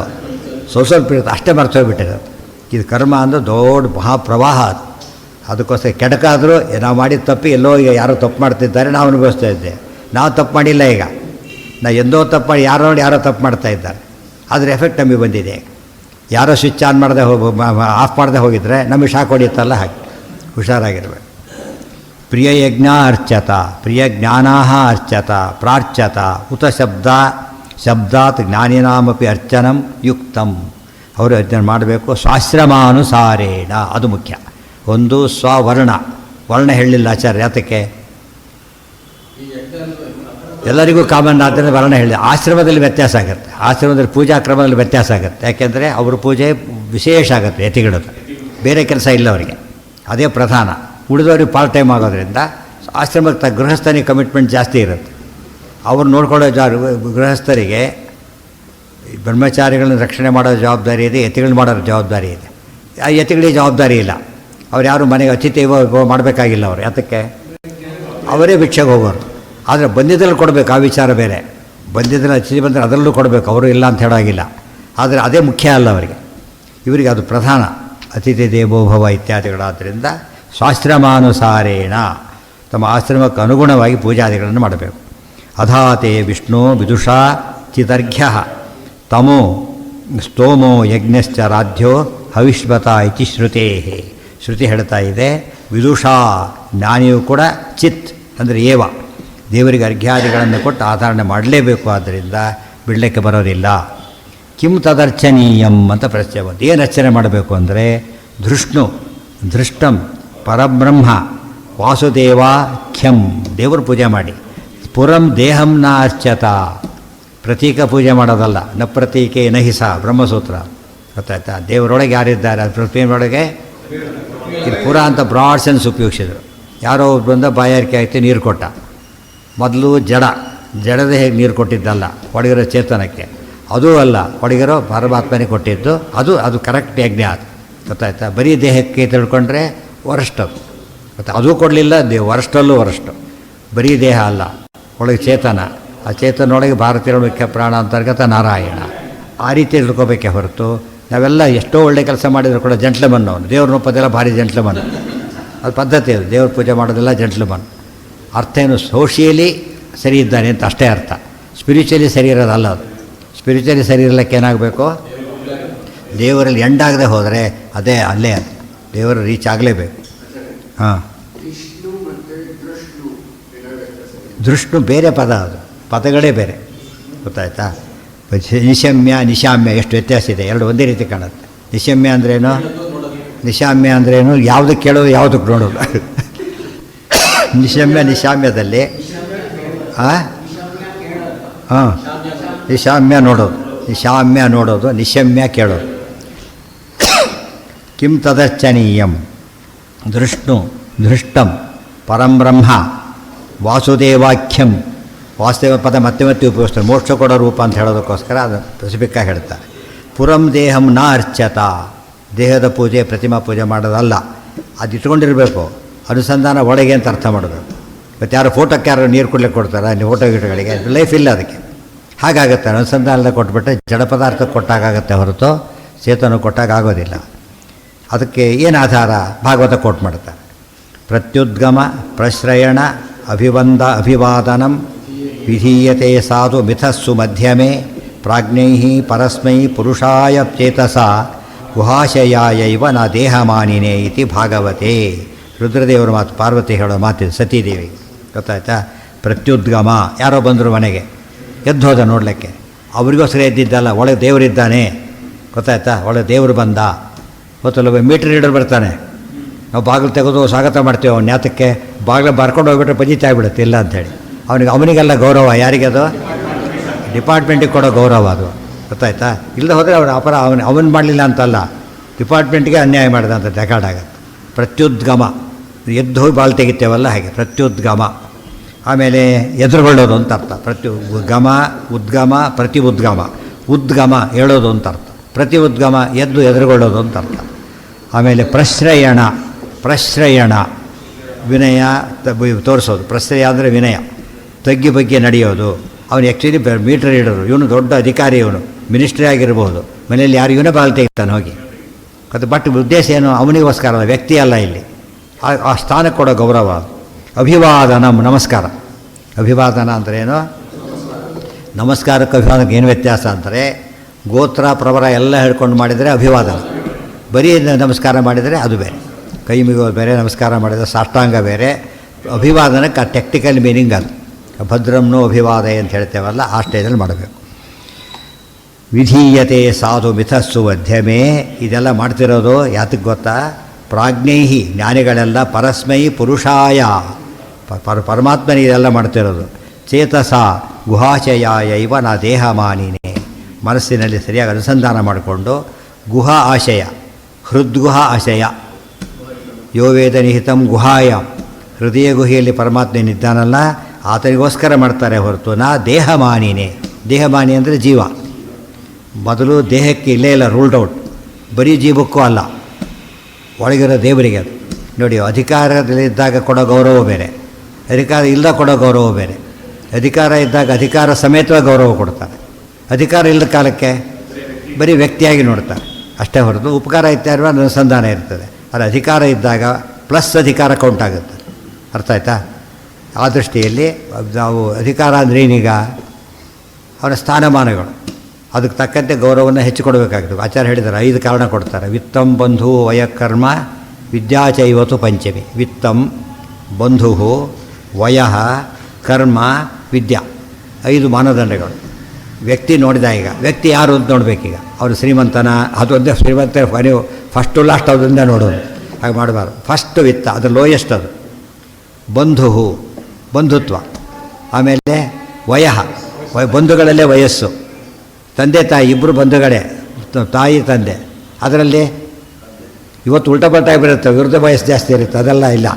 ಸ್ವಲ್ಪ ಇರುತ್ತೆ, ಅಷ್ಟೇ ಮರ್ತೋಗ್ಬಿಟ್ಟಿರುತ್ತೆ. ಇದು ಕರ್ಮ ಅಂದರೆ ದೊಡ್ಡ ಮಹಾಪ್ರವಾಹ. ಅದಕ್ಕೋಸ್ಕರ ಕೆಡಕಾದರೂ ನಾವು ಮಾಡಿದ ತಪ್ಪಿ ಎಲ್ಲೋ ಈಗ ಯಾರೋ ತಪ್ಪು ಮಾಡ್ತಿದ್ದಾರೆ, ನಾವು ಅನುಭವಿಸ್ತಾ ಇದ್ದೆ. ನಾವು ತಪ್ಪು ಮಾಡಿಲ್ಲ, ಈಗ ನಾವು ಎಂದೋ ತಪ್ಪು ಮಾಡಿ ಯಾರೋ ನೋಡಿ ಯಾರೋ ತಪ್ಪು ಮಾಡ್ತಾ ಇದ್ದಾರೆ, ಅದ್ರ ಎಫೆಕ್ಟ್ ನಮಗೆ ಬಂದಿದೆ. ಯಾರೋ ಸ್ವಿಚ್ ಆನ್ ಮಾಡದೆ ಆಫ್ ಮಾಡದೆ ಹೋಗಿದ್ರೆ ನಮಗೆ ಶಾಕ್ ಹೊಡಿಯುತ್ತಲ್ಲ, ಹಾಗೆ ಹುಷಾರಾಗಿರ್ಬೇಕು. ಪ್ರಿಯ ಯಜ್ಞ ಅರ್ಚತ, ಪ್ರಿಯ ಜ್ಞಾನಾ ಅರ್ಚತ ಪ್ರಾರ್ಚತ ಉತ ಶಬ್ದಾತ್ ಜ್ಞಾನಿನಾಮಪಿ ಅರ್ಚನಂ ಯುಕ್ತಂ. ಅವರು ಅರ್ಚನೆ ಮಾಡಬೇಕು ಸ್ವಾಶ್ರಮಾನುಸಾರೇಣ, ಅದು ಮುಖ್ಯ. ಒಂದು ವರ್ಣ ಹೇಳಲಿಲ್ಲ ಆಚಾರ್ಯ, ಯಾತಕ್ಕೆ? ಎಲ್ಲರಿಗೂ ಕಾಮನ್ ಆದ್ದರಿಂದ ವರ್ಣ ಹೇಳಿದೆ. ಆಶ್ರಮದಲ್ಲಿ ವ್ಯತ್ಯಾಸ ಆಗುತ್ತೆ, ಆಶ್ರಮದಲ್ಲಿ ಪೂಜಾ ಕ್ರಮದಲ್ಲಿ ವ್ಯತ್ಯಾಸ ಆಗುತ್ತೆ. ಯಾಕೆಂದರೆ ಅವ್ರ ಪೂಜೆ ವಿಶೇಷ ಆಗುತ್ತೆ, ಯತಿಗಳದ್ದು ಬೇರೆ ಕೆಲಸ ಇಲ್ಲ ಅವರಿಗೆ, ಅದೇ ಪ್ರಧಾನ. ಉಳಿದವ್ರಿಗೆ ಪಾರ್ಟ್ ಟೈಮ್ ಆಗೋದ್ರಿಂದ ಆಶ್ರಮಕ್ಕೆ ಗೃಹಸ್ಥನಿಗೆ ಕಮಿಟ್ಮೆಂಟ್ ಜಾಸ್ತಿ ಇರುತ್ತೆ. ಅವ್ರು ನೋಡ್ಕೊಳ್ಳೋ ಗೃಹಸ್ಥರಿಗೆ ಬ್ರಹ್ಮಚಾರಿಗಳನ್ನ ರಕ್ಷಣೆ ಮಾಡೋ ಜವಾಬ್ದಾರಿ ಇದೆ, ಯತಿಗಳನ್ನ ಮಾಡೋ ಜವಾಬ್ದಾರಿ ಇದೆ. ಆ ಯತಿಗಳಿಗೆ ಜವಾಬ್ದಾರಿ ಇಲ್ಲ. ಅವ್ರು ಯಾರು ಮನೆಗೆ ಅತಿಥಿ ಮಾಡಬೇಕಾಗಿಲ್ಲ. ಅವರು ಯಾತಕ್ಕೆ? ಅವರೇ ಭಿಕ್ಷೆಗೆ ಹೋಗೋರು. ಆದರೆ ಬಂದಿದ್ದಲ್ಲಿ ಕೊಡಬೇಕು, ಆ ವಿಚಾರ ಬೇರೆ. ಬಂದಿದ್ದಲ್ಲಿ ಅತಿಥಿ ಬಂದರೆ ಅದರಲ್ಲೂ ಕೊಡಬೇಕು, ಅವರು ಇಲ್ಲ ಅಂತ ಹೇಳೋಗಿಲ್ಲ. ಆದರೆ ಅದೇ ಮುಖ್ಯ ಅಲ್ಲ ಅವರಿಗೆ, ಇವರಿಗೆ ಅದು ಪ್ರಧಾನ. ಅತಿಥಿ ದೇವೋಭವ ಇತ್ಯಾದಿಗಳಾದ್ದರಿಂದ ಶಾಸ್ತ್ರಮಾನುಸಾರೇಣ ತಮ್ಮ ಆಶ್ರಮಕ್ಕೆ ಅನುಗುಣವಾಗಿ ಪೂಜಾದಿಗಳನ್ನು ಮಾಡಬೇಕು. ಅಧಾತೆ ವಿಷ್ಣು ವಿದುಷಾ ಚಿದರ್ಘ್ಯ ತಮೋ ಸ್ತೋಮೋ ಯಜ್ಞಶ್ಚ ರಾಧ್ಯೋ ಹವಿಷ್ಮತ ಇತಿ ಶ್ರುತೇ. ಶ್ರುತಿ ಹೇಳ್ತಾ ಇದೆ, ವಿದುಷಾ ಜ್ಞಾನಿಯು ಕೂಡ ಚಿತ್ ಅಂದರೆ ಏವ, ದೇವರಿಗೆ ಅರ್ಘ್ಯಾದಿಗಳನ್ನು ಕೊಟ್ಟು ಆಧಾರಣೆ ಮಾಡಲೇಬೇಕು. ಆದ್ದರಿಂದ ಬಿಡಲಿಕ್ಕೆ ಬರೋದಿಲ್ಲ. ಕಿಂ ತದರ್ಚನೀಯಂ ಅಂತ ಪ್ರಶ್ನೆ ಬಂತು. ಏನು ಅರ್ಚನೆ ಮಾಡಬೇಕು ಅಂದರೆ ದೃಷ್ಟಂ ಪರಬ್ರಹ್ಮ ವಾಸುದೇವಾಖ್ಯಂ, ದೇವರು ಪೂಜೆ ಮಾಡಿ. ಪುರಂ ದೇಹಂ ನ ಅರ್ಚತ, ಪ್ರತೀಕ ಪೂಜೆ ಮಾಡೋದಲ್ಲ. ನ ಪ್ರತೀಕೆ ನಹಿಸ ಬ್ರಹ್ಮಸೂತ್ರ, ಗೊತ್ತಾಯ್ತಾ? ದೇವರೊಳಗೆ ಯಾರಿದ್ದಾರೆ, ಅದು ಪ್ರತಿಯೊಳಗೆ ಇದು ಪುರ ಅಂತ ಬ್ರಾಡ್ ಸೆನ್ಸ್ ಉಪಯೋಗಿಸಿದರು. ಯಾರೋ ಬಂದ ಬಾಯಾರಿಕೆ ಆಯ್ತು, ನೀರು ಕೊಟ್ಟ. ಮೊದಲು ಜಡದ ಹೇಗೆ ನೀರು ಕೊಟ್ಟಿದ್ದಲ್ಲ, ಒಡಗಿರೋ ಚೇತನಕ್ಕೆ. ಅದೂ ಅಲ್ಲ, ಒಡಗಿರೋ ಪರಮಾತ್ಮನೇ ಕೊಟ್ಟಿದ್ದು. ಅದು ಕರೆಕ್ಟ್ ಯಜ್ಞ. ಅದು ಗೊತ್ತಾಯ್ತಾ? ಬರೀ ದೇಹಕ್ಕೆ ತಿಳ್ಕೊಂಡ್ರೆ ವರಷ್ಟು, ಮತ್ತು ಅದೂ ಕೊಡಲಿಲ್ಲ, ವರಷ್ಟಲ್ಲೂ ವರಷ್ಟು. ಬರೀ ದೇಹ ಅಲ್ಲ, ಒಳಗೆ ಚೇತನ. ಆ ಚೇತನೊಳಗೆ ಭಾರತೀಯ ಮುಖ್ಯ ಪ್ರಾಣ ಅಂತರ್ಗತ ನಾರಾಯಣ. ಆ ರೀತಿ ತಿಳ್ಕೊಬೇಕೇ ಹೊರತು ನಾವೆಲ್ಲ ಎಷ್ಟೋ ಒಳ್ಳೆ ಕೆಲಸ ಮಾಡಿದರೂ ಕೂಡ ಜಂಟ್ಲಮನ್ ಅವನು. ದೇವ್ರ ರೂಪದೆಲ್ಲ ಭಾರಿ ಜಂಟ್ಲಮನ್, ಅದು ಪದ್ಧತಿ. ಅದು ದೇವ್ರ ಪೂಜೆ ಮಾಡೋದೆಲ್ಲ ಜಂಟ್ಲಮನ್. ಅರ್ಥ ಏನು, ಸೋಷಿಯಲಿ ಸರಿ ಇದ್ದಾನೆ ಅಂತ ಅಷ್ಟೇ ಅರ್ಥ. ಸ್ಪಿರಿಚುವಲಿ ಸರಿ ಇರೋದಲ್ಲ ಅದು. ಸ್ಪಿರಿಚುವಲಿ ಸರಿ ಇರಲಿಕ್ಕೆ ಏನಾಗಬೇಕು, ದೇವರಲ್ಲಿ ಎಂಡಾಗದೆ ಹೋದರೆ ಅದೇ ಅಲ್ಲೇ ಅದು ದೇವರು ರೀಚ್ ಆಗಲೇಬೇಕು. ಹಾಂ, ದೃಷ್ಣು ಬೇರೆ ಪದ, ಅದು ಪದಗಳೇ ಬೇರೆ, ಗೊತ್ತಾಯ್ತಾ? ನಿಶಮ್ಯ ನಿಶಾಮ್ಯ ಎಷ್ಟು ವ್ಯತ್ಯಾಸ ಇದೆ, ಎರಡು ಒಂದೇ ರೀತಿ ಕಾಣುತ್ತೆ. ನಿಶಮ್ಯ ಅಂದ್ರೇನು, ನಿಶಾಮ್ಯ ಅಂದ್ರೇನು, ಯಾವುದಕ್ಕೆ ಕೇಳೋದು ಯಾವುದಕ್ಕೆ ನೋಡೋದು. ನಿಶಮ್ಯ ನಿಶಾಮ್ಯದಲ್ಲಿ ಹಾಂ ನಿಶಾಮ್ಯ ನೋಡೋದು, ನಿಶಾಮ್ಯ ನೋಡೋದು, ನಿಶಮ್ಯ ಕೇಳೋದು. ಕಿಂ ತದರ್ಚನೀಯಂ ದೃಷ್ಣು ದೃಷ್ಟಂ ಪರಂ ಬ್ರಹ್ಮ ವಾಸುದೇವಾಖ್ಯಂ. ವಾಸುದೇವ ಪದ ಮತ್ತೆ ಮತ್ತೆ ಉಪಯೋಗಿಸ್ತಾರೆ, ಮೋಕ್ಷ ಕೊಡೋ ರೂಪ ಅಂತ ಹೇಳೋದಕ್ಕೋಸ್ಕರ ಅದು ಸ್ಪೆಸಿಫಿಕ್ಕಾಗಿ ಹೇಳ್ತಾರೆ. ಪುರಂ ದೇಹಂ ನ ಅರ್ಚತ, ದೇಹದ ಪೂಜೆ ಪ್ರತಿಮಾ ಪೂಜೆ ಮಾಡೋದಲ್ಲ, ಅದು ಇಟ್ಕೊಂಡಿರಬೇಕು. ಅನುಸಂಧಾನ ಒಳಗೆ ಅಂತ ಅರ್ಥ ಮಾಡಬೇಕು. ಮತ್ತು ಯಾರು ಫೋಟೋಕ್ಕೆ ಯಾರು ನೀರು ಕುಡ್ಲಿಕ್ಕೆ ಕೊಡ್ತಾರೆ, ಫೋಟೋ ಗಿಟಗಳಿಗೆ ಲೈಫ್ ಇಲ್ಲ ಅದಕ್ಕೆ. ಹಾಗಾಗುತ್ತೆ, ಅನುಸಂಧಾನದ ಕೊಟ್ಬಿಟ್ರೆ ಜಡ ಪದಾರ್ಥ ಕೊಟ್ಟಾಗುತ್ತೆ ಹೊರತು ಚೇತನ ಕೊಟ್ಟಾಗ ಆಗೋದಿಲ್ಲ. ಅದಕ್ಕೆ ಏನು ಆಧಾರ, ಭಾಗವತ ಕೋಟ್ ಮಾಡ್ತಾರೆ. ಪ್ರತ್ಯುದ್ಗಮ ಪ್ರಶ್ರಯಣ ಅಭಿವಾದನಂ ವಿಧೀಯತೆ ಸಾಧು ಮಿಥಸ್ಸು ಮಧ್ಯಮೆ ಪ್ರಾಜ್ಞೈ ಪರಸ್ಮೈ ಪುರುಷಾಯ ಚೇತಸ ಗುಹಾಶಯಾಯೈವ ನ ದೇಹಮಾನಿನೇ ಇತಿ ಭಾಗವತೆ. ರುದ್ರದೇವರ ಮಾತು, ಪಾರ್ವತಿ ಹೇಳೋ ಮಾತಿದೆ ಸತೀದೇವಿ, ಗೊತ್ತಾಯ್ತಾ? ಪ್ರತ್ಯುದ್ಗಮ, ಯಾರೋ ಬಂದರು ಮನೆಗೆ, ಎದ್ದೋದ ನೋಡಲಿಕ್ಕೆ, ಅವರಿಗೋಸ್ಕರ ಎದ್ದಿದ್ದಲ್ಲ, ಒಳಗೆ ದೇವರಿದ್ದಾನೆ, ಗೊತ್ತಾಯ್ತಾ? ಒಳಗೆ ದೇವರು ಬಂದ, ಗೊತ್ತಲ್ಲ. ಮೀಟರ್ ರೀಡರ್ ಬರ್ತಾನೆ, ನಾವು ಬಾಗಿಲು ತೆಗೆದು ಸ್ವಾಗತ ಮಾಡ್ತೇವೆ. ಅವ್ನು ಯಾತಕ್ಕೆ, ಬಾಗಿಲು ಬರ್ಕೊಂಡು ಹೋಗ್ಬಿಟ್ರೆ ಪಜಿತ ಆಗಿಬಿಡುತ್ತೆ ಇಲ್ಲ ಅಂಥೇಳಿ. ಅವನಿಗೆಲ್ಲ ಗೌರವ, ಯಾರಿಗದು? ಡಿಪಾರ್ಟ್ಮೆಂಟಿಗೆ ಕೊಡೋ ಗೌರವ ಅದು, ಗೊತ್ತಾಯ್ತಾ? ಇಲ್ಲದೆ ಹೋದರೆ ಅವ್ರ ಅಪರ ಅವನು ಮಾಡಲಿಲ್ಲ ಅಂತಲ್ಲ, ಡಿಪಾರ್ಟ್ಮೆಂಟ್ಗೆ ಅನ್ಯಾಯ ಮಾಡಿದ ಅಂತ ರೆಕಾರ್ಡ್ ಆಗುತ್ತೆ. ಪ್ರತ್ಯುದ್ಗಮ, ಎದ್ದು ಹೋಗಿ ಬಾಲ್ ತೆಗಿತೇವಲ್ಲ ಹಾಗೆ ಪ್ರತ್ಯುದ್ಗಮ. ಆಮೇಲೆ ಎದುರುಗೊಳ್ಳೋದು ಅಂತ ಅರ್ಥ. ಗಮ ಉದ್ಗಮ ಪ್ರತಿ ಉದ್ಗಮ, ಉದ್ಗಮ ಹೇಳೋದು ಅಂತ ಅರ್ಥ, ಪ್ರತಿ ಉದ್ಗಮ ಎದ್ದು ಎದುರುಗೊಳ್ಳೋದು ಅಂತ ಅರ್ಥ. ಆಮೇಲೆ ಪ್ರಶ್ರಯಣ, ಪ್ರಶ್ರಯಣ ವಿನಯ ತೋರಿಸೋದು. ಪ್ರಶ್ರಯ ಅಂದರೆ ವಿನಯ, ತಗ್ಗಿ ಬಗ್ಗೆ ನಡೆಯೋದು. ಅವನು ಆ್ಯಕ್ಚುಲಿ ಮೀಟರ್ ರೀಡರು, ಇವನು ದೊಡ್ಡ ಅಧಿಕಾರಿ, ಇವನು ಮಿನಿಸ್ಟ್ರಿ ಆಗಿರ್ಬೋದು. ಮನೆಯಲ್ಲಿ ಯಾರು ಇವನೇ ಬಾಲ್ ತೆಗಿತಾನೆ ಹೋಗಿ. ಅದು ಬಟ್ ಉದ್ದೇಶ ಏನು, ಅವನಿಗೋಸ್ಕರ ಅಲ್ಲ, ವ್ಯಕ್ತಿ ಅಲ್ಲ ಇಲ್ಲಿ, ಆ ಸ್ಥಾನಕ್ಕೆ ಕೊಡೋ ಗೌರವ. ಅಭಿವಾದನಂ, ನಮಸ್ಕಾರ. ಅಭಿವಾದನ ಅಂದ್ರೇನು, ನಮಸ್ಕಾರಕ್ಕೆ ಅಭಿವಾದನಕ್ಕೆ ಏನು ವ್ಯತ್ಯಾಸ ಅಂತಾರೆ, ಗೋತ್ರ ಪ್ರವರ ಎಲ್ಲ ಹೇಳ್ಕೊಂಡು ಮಾಡಿದರೆ ಅಭಿವಾದನ, ಬರೀ ನಮಸ್ಕಾರ ಮಾಡಿದರೆ ಅದು ಬೇರೆ. ಕೈ ಮುಗಿಯೋದು ಬೇರೆ, ನಮಸ್ಕಾರ ಮಾಡಿದರೆ ಸಾಷ್ಟಾಂಗ ಬೇರೆ. ಅಭಿವಾದನಕ್ಕೆ ಆ ಟೆಕ್ನಿಕಲ್ ಮೀನಿಂಗ್ ಅದು. ಭದ್ರಂನೋ ಅಭಿವಾದಯ ಅಂತ ಹೇಳ್ತೇವಲ್ಲ, ಆ ಸ್ಟೇಜಲ್ಲಿ ಮಾಡಬೇಕು. ವಿಧೀಯತೆ ಸಾಧು ಮಿಥಸ್ಸು ಮಧ್ಯಮೇ, ಇದೆಲ್ಲ ಮಾಡ್ತಿರೋದು ಯಾತಕ್ಕೆ ಗೊತ್ತಾ? ಪ್ರಾಜ್ಞೈಹಿ, ಜ್ಞಾನಿಗಳೆಲ್ಲ ಪರಸ್ಮೈ ಪುರುಷಾಯ, ಪರಮಾತ್ಮನಿಗೆ ಇದೆಲ್ಲ ಮಾಡ್ತಿರೋದು. ಚೇತಸ ಗುಹಾಶಯಾಯೈವ ನ ದೇಹಮಾನಿನೇ, ಮನಸ್ಸಿನಲ್ಲಿ ಸರಿಯಾಗಿ ಅನುಸಂಧಾನ ಮಾಡಿಕೊಂಡು ಗುಹ ಆಶಯ, ಹೃದ್ಗುಹ ಆಶಯ, ಯೋ ವೇದ ನಿಹಿತಂ ಗುಹಾಯ, ಹೃದಯ ಗುಹೆಯಲ್ಲಿ ಪರಮಾತ್ಮನಿದ್ದಾನಲ್ಲ ಆತನಿಗೋಸ್ಕರ ಮಾಡ್ತಾರೆ ಹೊರತು ನಾ ದೇಹಮಾನಿನೇ. ದೇಹಮಾನಿ ಅಂದರೆ ಜೀವ. ಮೊದಲು ದೇಹಕ್ಕೆ ಇಲ್ಲೇ ಇಲ್ಲ, ರೂಲ್ಡ್ ಔಟ್. ಬರೀ ಜೀವಕ್ಕೂ ಅಲ್ಲ, ಒಳಗಿರೋ ದೇವರಿಗೆ ಅದು. ನೋಡಿ, ಅಧಿಕಾರದಲ್ಲಿದ್ದಾಗ ಕೊಡೋ ಗೌರವ ಬೇರೆ, ಅಧಿಕಾರ ಇಲ್ಲದ ಕೊಡೋ ಗೌರವ ಬೇರೆ. ಅಧಿಕಾರ ಇದ್ದಾಗ ಅಧಿಕಾರ ಸಮೇತವಾಗಿ ಗೌರವ ಕೊಡ್ತಾರೆ, ಅಧಿಕಾರ ಇಲ್ಲದ ಕಾಲಕ್ಕೆ ಬರೀ ವ್ಯಕ್ತಿಯಾಗಿ ನೋಡ್ತಾರೆ ಅಷ್ಟೇ ಹೊರತು ಉಪಕಾರ ಇತ್ಯಾದಿ ಅನುಸಂಧಾನ ಇರ್ತದೆ. ಅದು ಅಧಿಕಾರ ಇದ್ದಾಗ ಪ್ಲಸ್ ಅಧಿಕಾರ ಕೌಂಟ್ ಆಗುತ್ತೆ. ಅರ್ಥ ಆಯ್ತಾ? ಆ ದೃಷ್ಟಿಯಲ್ಲಿ ನಾವು ಅಧಿಕಾರ ಅಂದರೆ ಏನೀಗ ಅವರ ಸ್ಥಾನಮಾನಗಳು, ಅದಕ್ಕೆ ತಕ್ಕಂತೆ ಗೌರವವನ್ನು ಹೆಚ್ಚು ಕೊಡಬೇಕಾಗುತ್ತೆ. ಆಚಾರ್ಯ ಹೇಳಿದ್ದಾರೆ, 5 ಕಾರಣ ಕೊಡ್ತಾರೆ. ವಿತ್ತಂ ಬಂಧು ವಯಕರ್ಮ ವಿದ್ಯಾಚೈವತು ಪಂಚಮಿ. ವಿತ್ತಂ ಬಂಧು ವಯ ಕರ್ಮ ವಿದ್ಯಾ, 5 ಮಾನದಂಡಗಳು. ವ್ಯಕ್ತಿ ನೋಡಿದ, ಈಗ ವ್ಯಕ್ತಿ ಯಾರು ಅಂತ ನೋಡಬೇಕೀಗ. ಅವನು ಶ್ರೀಮಂತನ, ಅದೊಂದೇ ಶ್ರೀಮಂತ ನೀವು ಫಸ್ಟು ಲಾಸ್ಟ್ ಅದರಿಂದ ನೋಡೋದು, ಹಾಗೆ ಮಾಡಬಾರ್ದು. ಫಸ್ಟು ವಿತ್ತ, ಅದು ಲೋಯೆಸ್ಟ್. ಅದು ಬಂಧು, ಬಂಧುತ್ವ. ಆಮೇಲೆ ವಯ, ಬಂಧುಗಳಲ್ಲೇ ವಯಸ್ಸು. ತಂದೆ ತಾಯಿ ಇಬ್ಬರು ಬಂಧುಗಳೇ, ತಾಯಿ ತಂದೆ. ಅದರಲ್ಲಿ ಇವತ್ತು ಉಲ್ಟಪಲ್ಟಾಗಿ ಬರುತ್ತೆ, ವಿರುದ್ಧ ವಯಸ್ಸು ಜಾಸ್ತಿ ಇರುತ್ತೆ, ಅದೆಲ್ಲ ಇಲ್ಲ.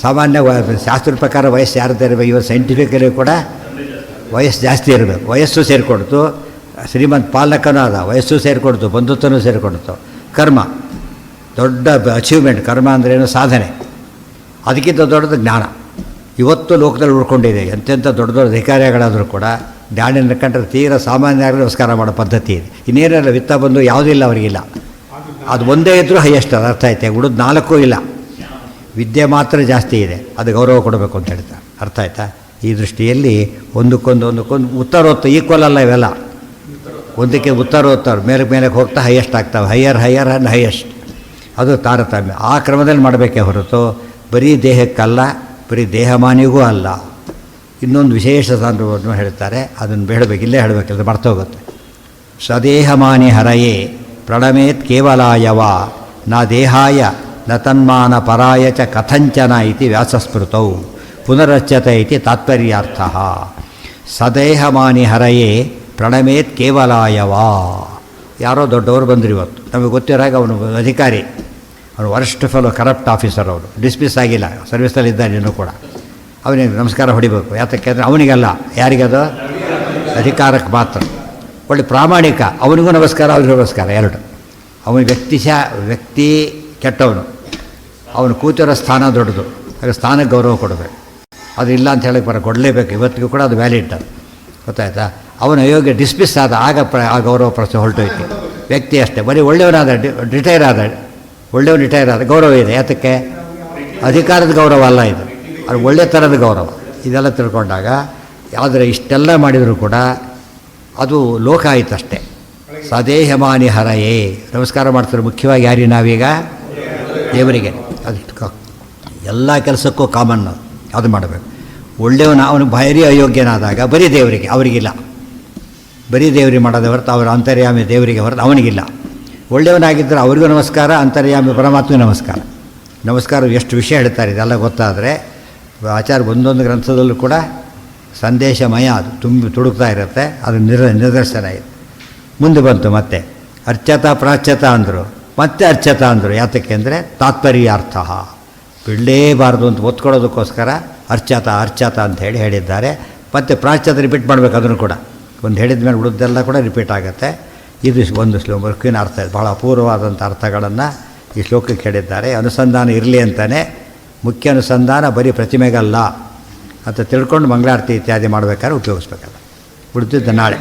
ಸಾಮಾನ್ಯ ಶಾಸ್ತ್ರದ ಪ್ರಕಾರ ವಯಸ್ಸು ಯಾರ್ದು ಇರಬೇಕು, ಇವತ್ತು ಸೈಂಟಿಫಿಕಲಿ ಕೂಡ ವಯಸ್ಸು ಜಾಸ್ತಿ ಇರಬೇಕು. ವಯಸ್ಸು ಸೇರಿಕೊಡ್ತು, ಶ್ರೀಮಂತ ಪಾಲಕನೂ ಆದ, ವಯಸ್ಸು ಸೇರಿಕೊಡ್ತು, ಬಂಧುತ್ವನೂ ಸೇರಿಕೊಡ್ತು. ಕರ್ಮ ದೊಡ್ಡ ಅಚೀವ್ಮೆಂಟ್. ಕರ್ಮ ಅಂದ್ರೇನು, ಸಾಧನೆ. ಅದಕ್ಕಿಂತ ದೊಡ್ಡದು ಜ್ಞಾನ. ಇವತ್ತು ಲೋಕದಲ್ಲಿ ಉಳ್ಕೊಂಡಿದೆ. ಎಂತೆಂಥ ದೊಡ್ಡ ದೊಡ್ಡ ಅಧಿಕಾರಿಗಳಾದರೂ ಕೂಡ ಡ್ಯಾಡಿ ನಡ್ಕೊಂಡ್ರೆ ತೀರಾ ಸಾಮಾನ್ಯವಾಗಿ ನಮಸ್ಕಾರ ಮಾಡೋ ಪದ್ಧತಿ ಇದೆ. ಇನ್ನೇನೆಲ್ಲ ವಿತ್ತ ಬಂದು ಯಾವುದೂ ಇಲ್ಲ ಅವರಿಗಿಲ್ಲ. ಅದು ಒಂದೇ ಇದ್ದರೂ ಹೈಯೆಸ್ಟ್, ಅದು ಅರ್ಥ ಆಯ್ತಾ? ಉಳಿದು 4 ಇಲ್ಲ, ವಿದ್ಯೆ ಮಾತ್ರ ಜಾಸ್ತಿ ಇದೆ, ಅದು ಗೌರವ ಕೊಡಬೇಕು ಅಂತ ಹೇಳ್ತಾರೆ. ಅರ್ಥ ಆಯ್ತಾ? ಈ ದೃಷ್ಟಿಯಲ್ಲಿ ಒಂದಕ್ಕೊಂದು ಉತ್ತರೋತ್ತರ ಈಕ್ವಲ್ ಅಲ್ಲ ಇವೆಲ್ಲ. ಒಂದಕ್ಕೆ ಉತ್ತರೋತ್ತರ ಮೇಲೆ ಹೋಗ್ತಾ ಹೈಯೆಸ್ಟ್ ಆಗ್ತವೆ, ಹೈಯರ್ ಆ್ಯಂಡ್ ಹೈಯೆಸ್ಟ್. ಅದು ತಾರತಮ್ಯ. ಆ ಕ್ರಮದಲ್ಲಿ ಮಾಡಬೇಕೇ ಹೊರತು ಬರೀ ದೇಹಕ್ಕಲ್ಲ, ಬರೀ ದೇಹಮಾನಿಗೂ ಅಲ್ಲ. ಇನ್ನೊಂದು ವಿಶೇಷ ಸಂದರ್ಭವನ್ನು ಹೇಳ್ತಾರೆ, ಅದನ್ನು ಹೇಳಬೇಕು, ಇಲ್ಲೇ ಹೇಳಬೇಕಲ್ಲ, ಮರ್ತೋಗುತ್ತೆ. ಸ್ವದೇಹಮಾನಿ ಹರಯೇ ಪ್ರಣಮೇತ್ ಕೇವಲಾಯವ ನ ದೇಹಾಯ ನ ತನ್ಮಾನ ಪರಾಯ ಚ ಕಥಂಚನ ಇತಿ ವ್ಯಾಸಸ್ಮೃತೌ ಪುನರಚ್ಯತೆ ಇತಿ ತಾತ್ಪರ್ಯಾರ್ಥ. ಸದೇಹಮಾನಿ ಹರಯೇ ಪ್ರಣಮೇತ್ ಕೇವಲಾಯವ. ಯಾರೋ ದೊಡ್ಡವರು ಬಂದರು ಇವತ್ತು, ನಮಗೆ ಗೊತ್ತಿರಾಗ ಅವನು ಅಧಿಕಾರಿ, ಅವನು ವರ್ಸ್ಟ್ ಫೆಲೋ, ಕರಪ್ಟ್ ಆಫೀಸರ್, ಅವನು ಡಿಸ್ಮಿಸ್ ಆಗಿಲ್ಲ, ಸರ್ವಿಸಲ್ಲಿ ಇದ್ದಾನೆ ಇನ್ನೂ ಕೂಡ. ಅವನಿಗೆ ನಮಸ್ಕಾರ ಹೊಡಿಬೇಕು. ಯಾತಕ್ಕೆ ಅಂದರೆ ಅವನಿಗಲ್ಲ, ಯಾರಿಗದು? ಅಧಿಕಾರಕ್ಕೆ ಮಾತ್ರ. ಒಳ್ಳೆ ಪ್ರಾಮಾಣಿಕ, ಅವನಿಗೂ ನಮಸ್ಕಾರ, ಅವ್ರಿಗೂ ನಮಸ್ಕಾರ, ಎರಡು. ಅವನ ವ್ಯಕ್ತಿ ಕೆಟ್ಟವನು, ಅವನು ಕೂತಿರೋ ಸ್ಥಾನ ದೊಡ್ಡದು, ಹಾಗೆ ಸ್ಥಾನಕ್ಕೆ ಗೌರವ ಕೊಡಬೇಕು. ಅದು ಇಲ್ಲ ಅಂತ ಹೇಳಕ್ಕೆ ಕೊಡಲೇಬೇಕು. ಇವತ್ತಿಗೂ ಕೂಡ ಅದು ವ್ಯಾಲಿಡ್, ಅದು ಗೊತ್ತಾಯ್ತಾ? ಅವನ ಅಯೋಗ್ಯ ಡಿಸ್ಮಿಸ್ ಆದ ಆಗ ಆ ಗೌರವ ಪ್ರಶ್ನೆ ಹೊರಟೋಯ್ತು. ವ್ಯಕ್ತಿ ಅಷ್ಟೇ, ಬರೀ ಒಳ್ಳೆಯವನಾದ ರಿಟೈರ್ ಆದ ಗೌರವ ಇದೆ. ಯಾತಕ್ಕೆ? ಅಧಿಕಾರದ ಗೌರವ ಅಲ್ಲ ಇದು, ಅದು ಒಳ್ಳೆ ಥರದ ಗೌರವ. ಇದೆಲ್ಲ ತಿಳ್ಕೊಂಡಾಗ ಆದರೆ ಇಷ್ಟೆಲ್ಲ ಮಾಡಿದರೂ ಕೂಡ ಅದು ಲೋಕ ಆಯಿತಷ್ಟೇ. ಸದೇಹಮಾನಿ ಹರಯೇ ನಮಸ್ಕಾರ ಮಾಡ್ತಾರೆ. ಮುಖ್ಯವಾಗಿ ಯಾರಿಗೆ? ನಾವೀಗ ದೇವರಿಗೆ. ಅದು ಎಲ್ಲ ಕೆಲಸಕ್ಕೂ ಕಾಮನ್, ಅದು ಮಾಡಬೇಕು. ಒಳ್ಳೆಯವನ ಅವನು ಭಾರಿ ಅಯೋಗ್ಯನಾದಾಗ ಬರೀ ದೇವರಿಗೆ, ಅವರಿಗಿಲ್ಲ. ಬರೀ ದೇವರಿಗೆ ಮಾಡೋದೇ ಹೊರತು ಅವರ ಅಂತರ್ಯಾಮಿ ದೇವರಿಗೆ ಹೊರತು ಅವನಿಗಿಲ್ಲ. ಒಳ್ಳೆಯವನಾಗಿದ್ದರೆ ಅವರಿಗೂ ನಮಸ್ಕಾರ, ಅಂತರ್ಯಾಮಿ ಪರಮಾತ್ಮ ನಮಸ್ಕಾರ. ಎಷ್ಟು ವಿಷಯ ಹೇಳ್ತಾರೆ, ಇದೆಲ್ಲ ಗೊತ್ತಾದರೆ ಆಚಾರ್ಯ ಒಂದೊಂದು ಗ್ರಂಥದಲ್ಲೂ ಕೂಡ ಸಂದೇಶಮಯ, ಅದು ತುಡುಕ್ತಾ ಇರುತ್ತೆ. ಅದು ನಿದರ್ಶನ ಇದೆ. ಮುಂದೆ ಬಂತು ಮತ್ತೆ ಅರ್ಚತಾ ಪ್ರಾಚ್ಯತ ಅಂದರು, ಮತ್ತೆ ಅರ್ಚತ ಅಂದರು. ಯಾತಕ್ಕೆ ಅಂದರೆ ತಾತ್ಪರ್ಯಾರ್ಥ, ಬಿಡಲೇಬಾರ್ದು ಅಂತ ಒತ್ಕೊಳ್ಳೋದಕ್ಕೋಸ್ಕರ ಅರ್ಚತ ಅಂತ ಹೇಳಿದ್ದಾರೆ. ಮತ್ತು ಪ್ರಾಚ್ಯತ ರಿಪೀಟ್ ಮಾಡಬೇಕು. ಅದನ್ನು ಕೂಡ ಒಂದು ಹೇಳಿದ ಮೇಲೆ ಉಳಿದೆಲ್ಲ ಕೂಡ ರಿಪೀಟ್ ಆಗುತ್ತೆ. ಇದು ಒಂದು ಶ್ಲೋಕಕ್ಕಿನ ಅರ್ಥ ಇದೆ. ಭಾಳ ಅಪೂರ್ವವಾದಂಥ ಅರ್ಥಗಳನ್ನು ಈ ಶ್ಲೋಕಕ್ಕೆ ಹೇಳಿದ್ದಾರೆ. ಅನುಸಂಧಾನ ಇರಲಿ ಅಂತಲೇ, ಮುಖ್ಯ ಅನುಸಂಧಾನ ಬರೀ ಪ್ರತಿಮೆಗಲ್ಲ ಅಂತ ತಿಳ್ಕೊಂಡು ಮಂಗಳಾರತಿ ಇತ್ಯಾದಿ ಮಾಡಬೇಕಾದ್ರೆ ಉಪಯೋಗಿಸ್ಬೇಕಲ್ಲ. ಉಳಿದಿದ್ದು ನಾಳೆ.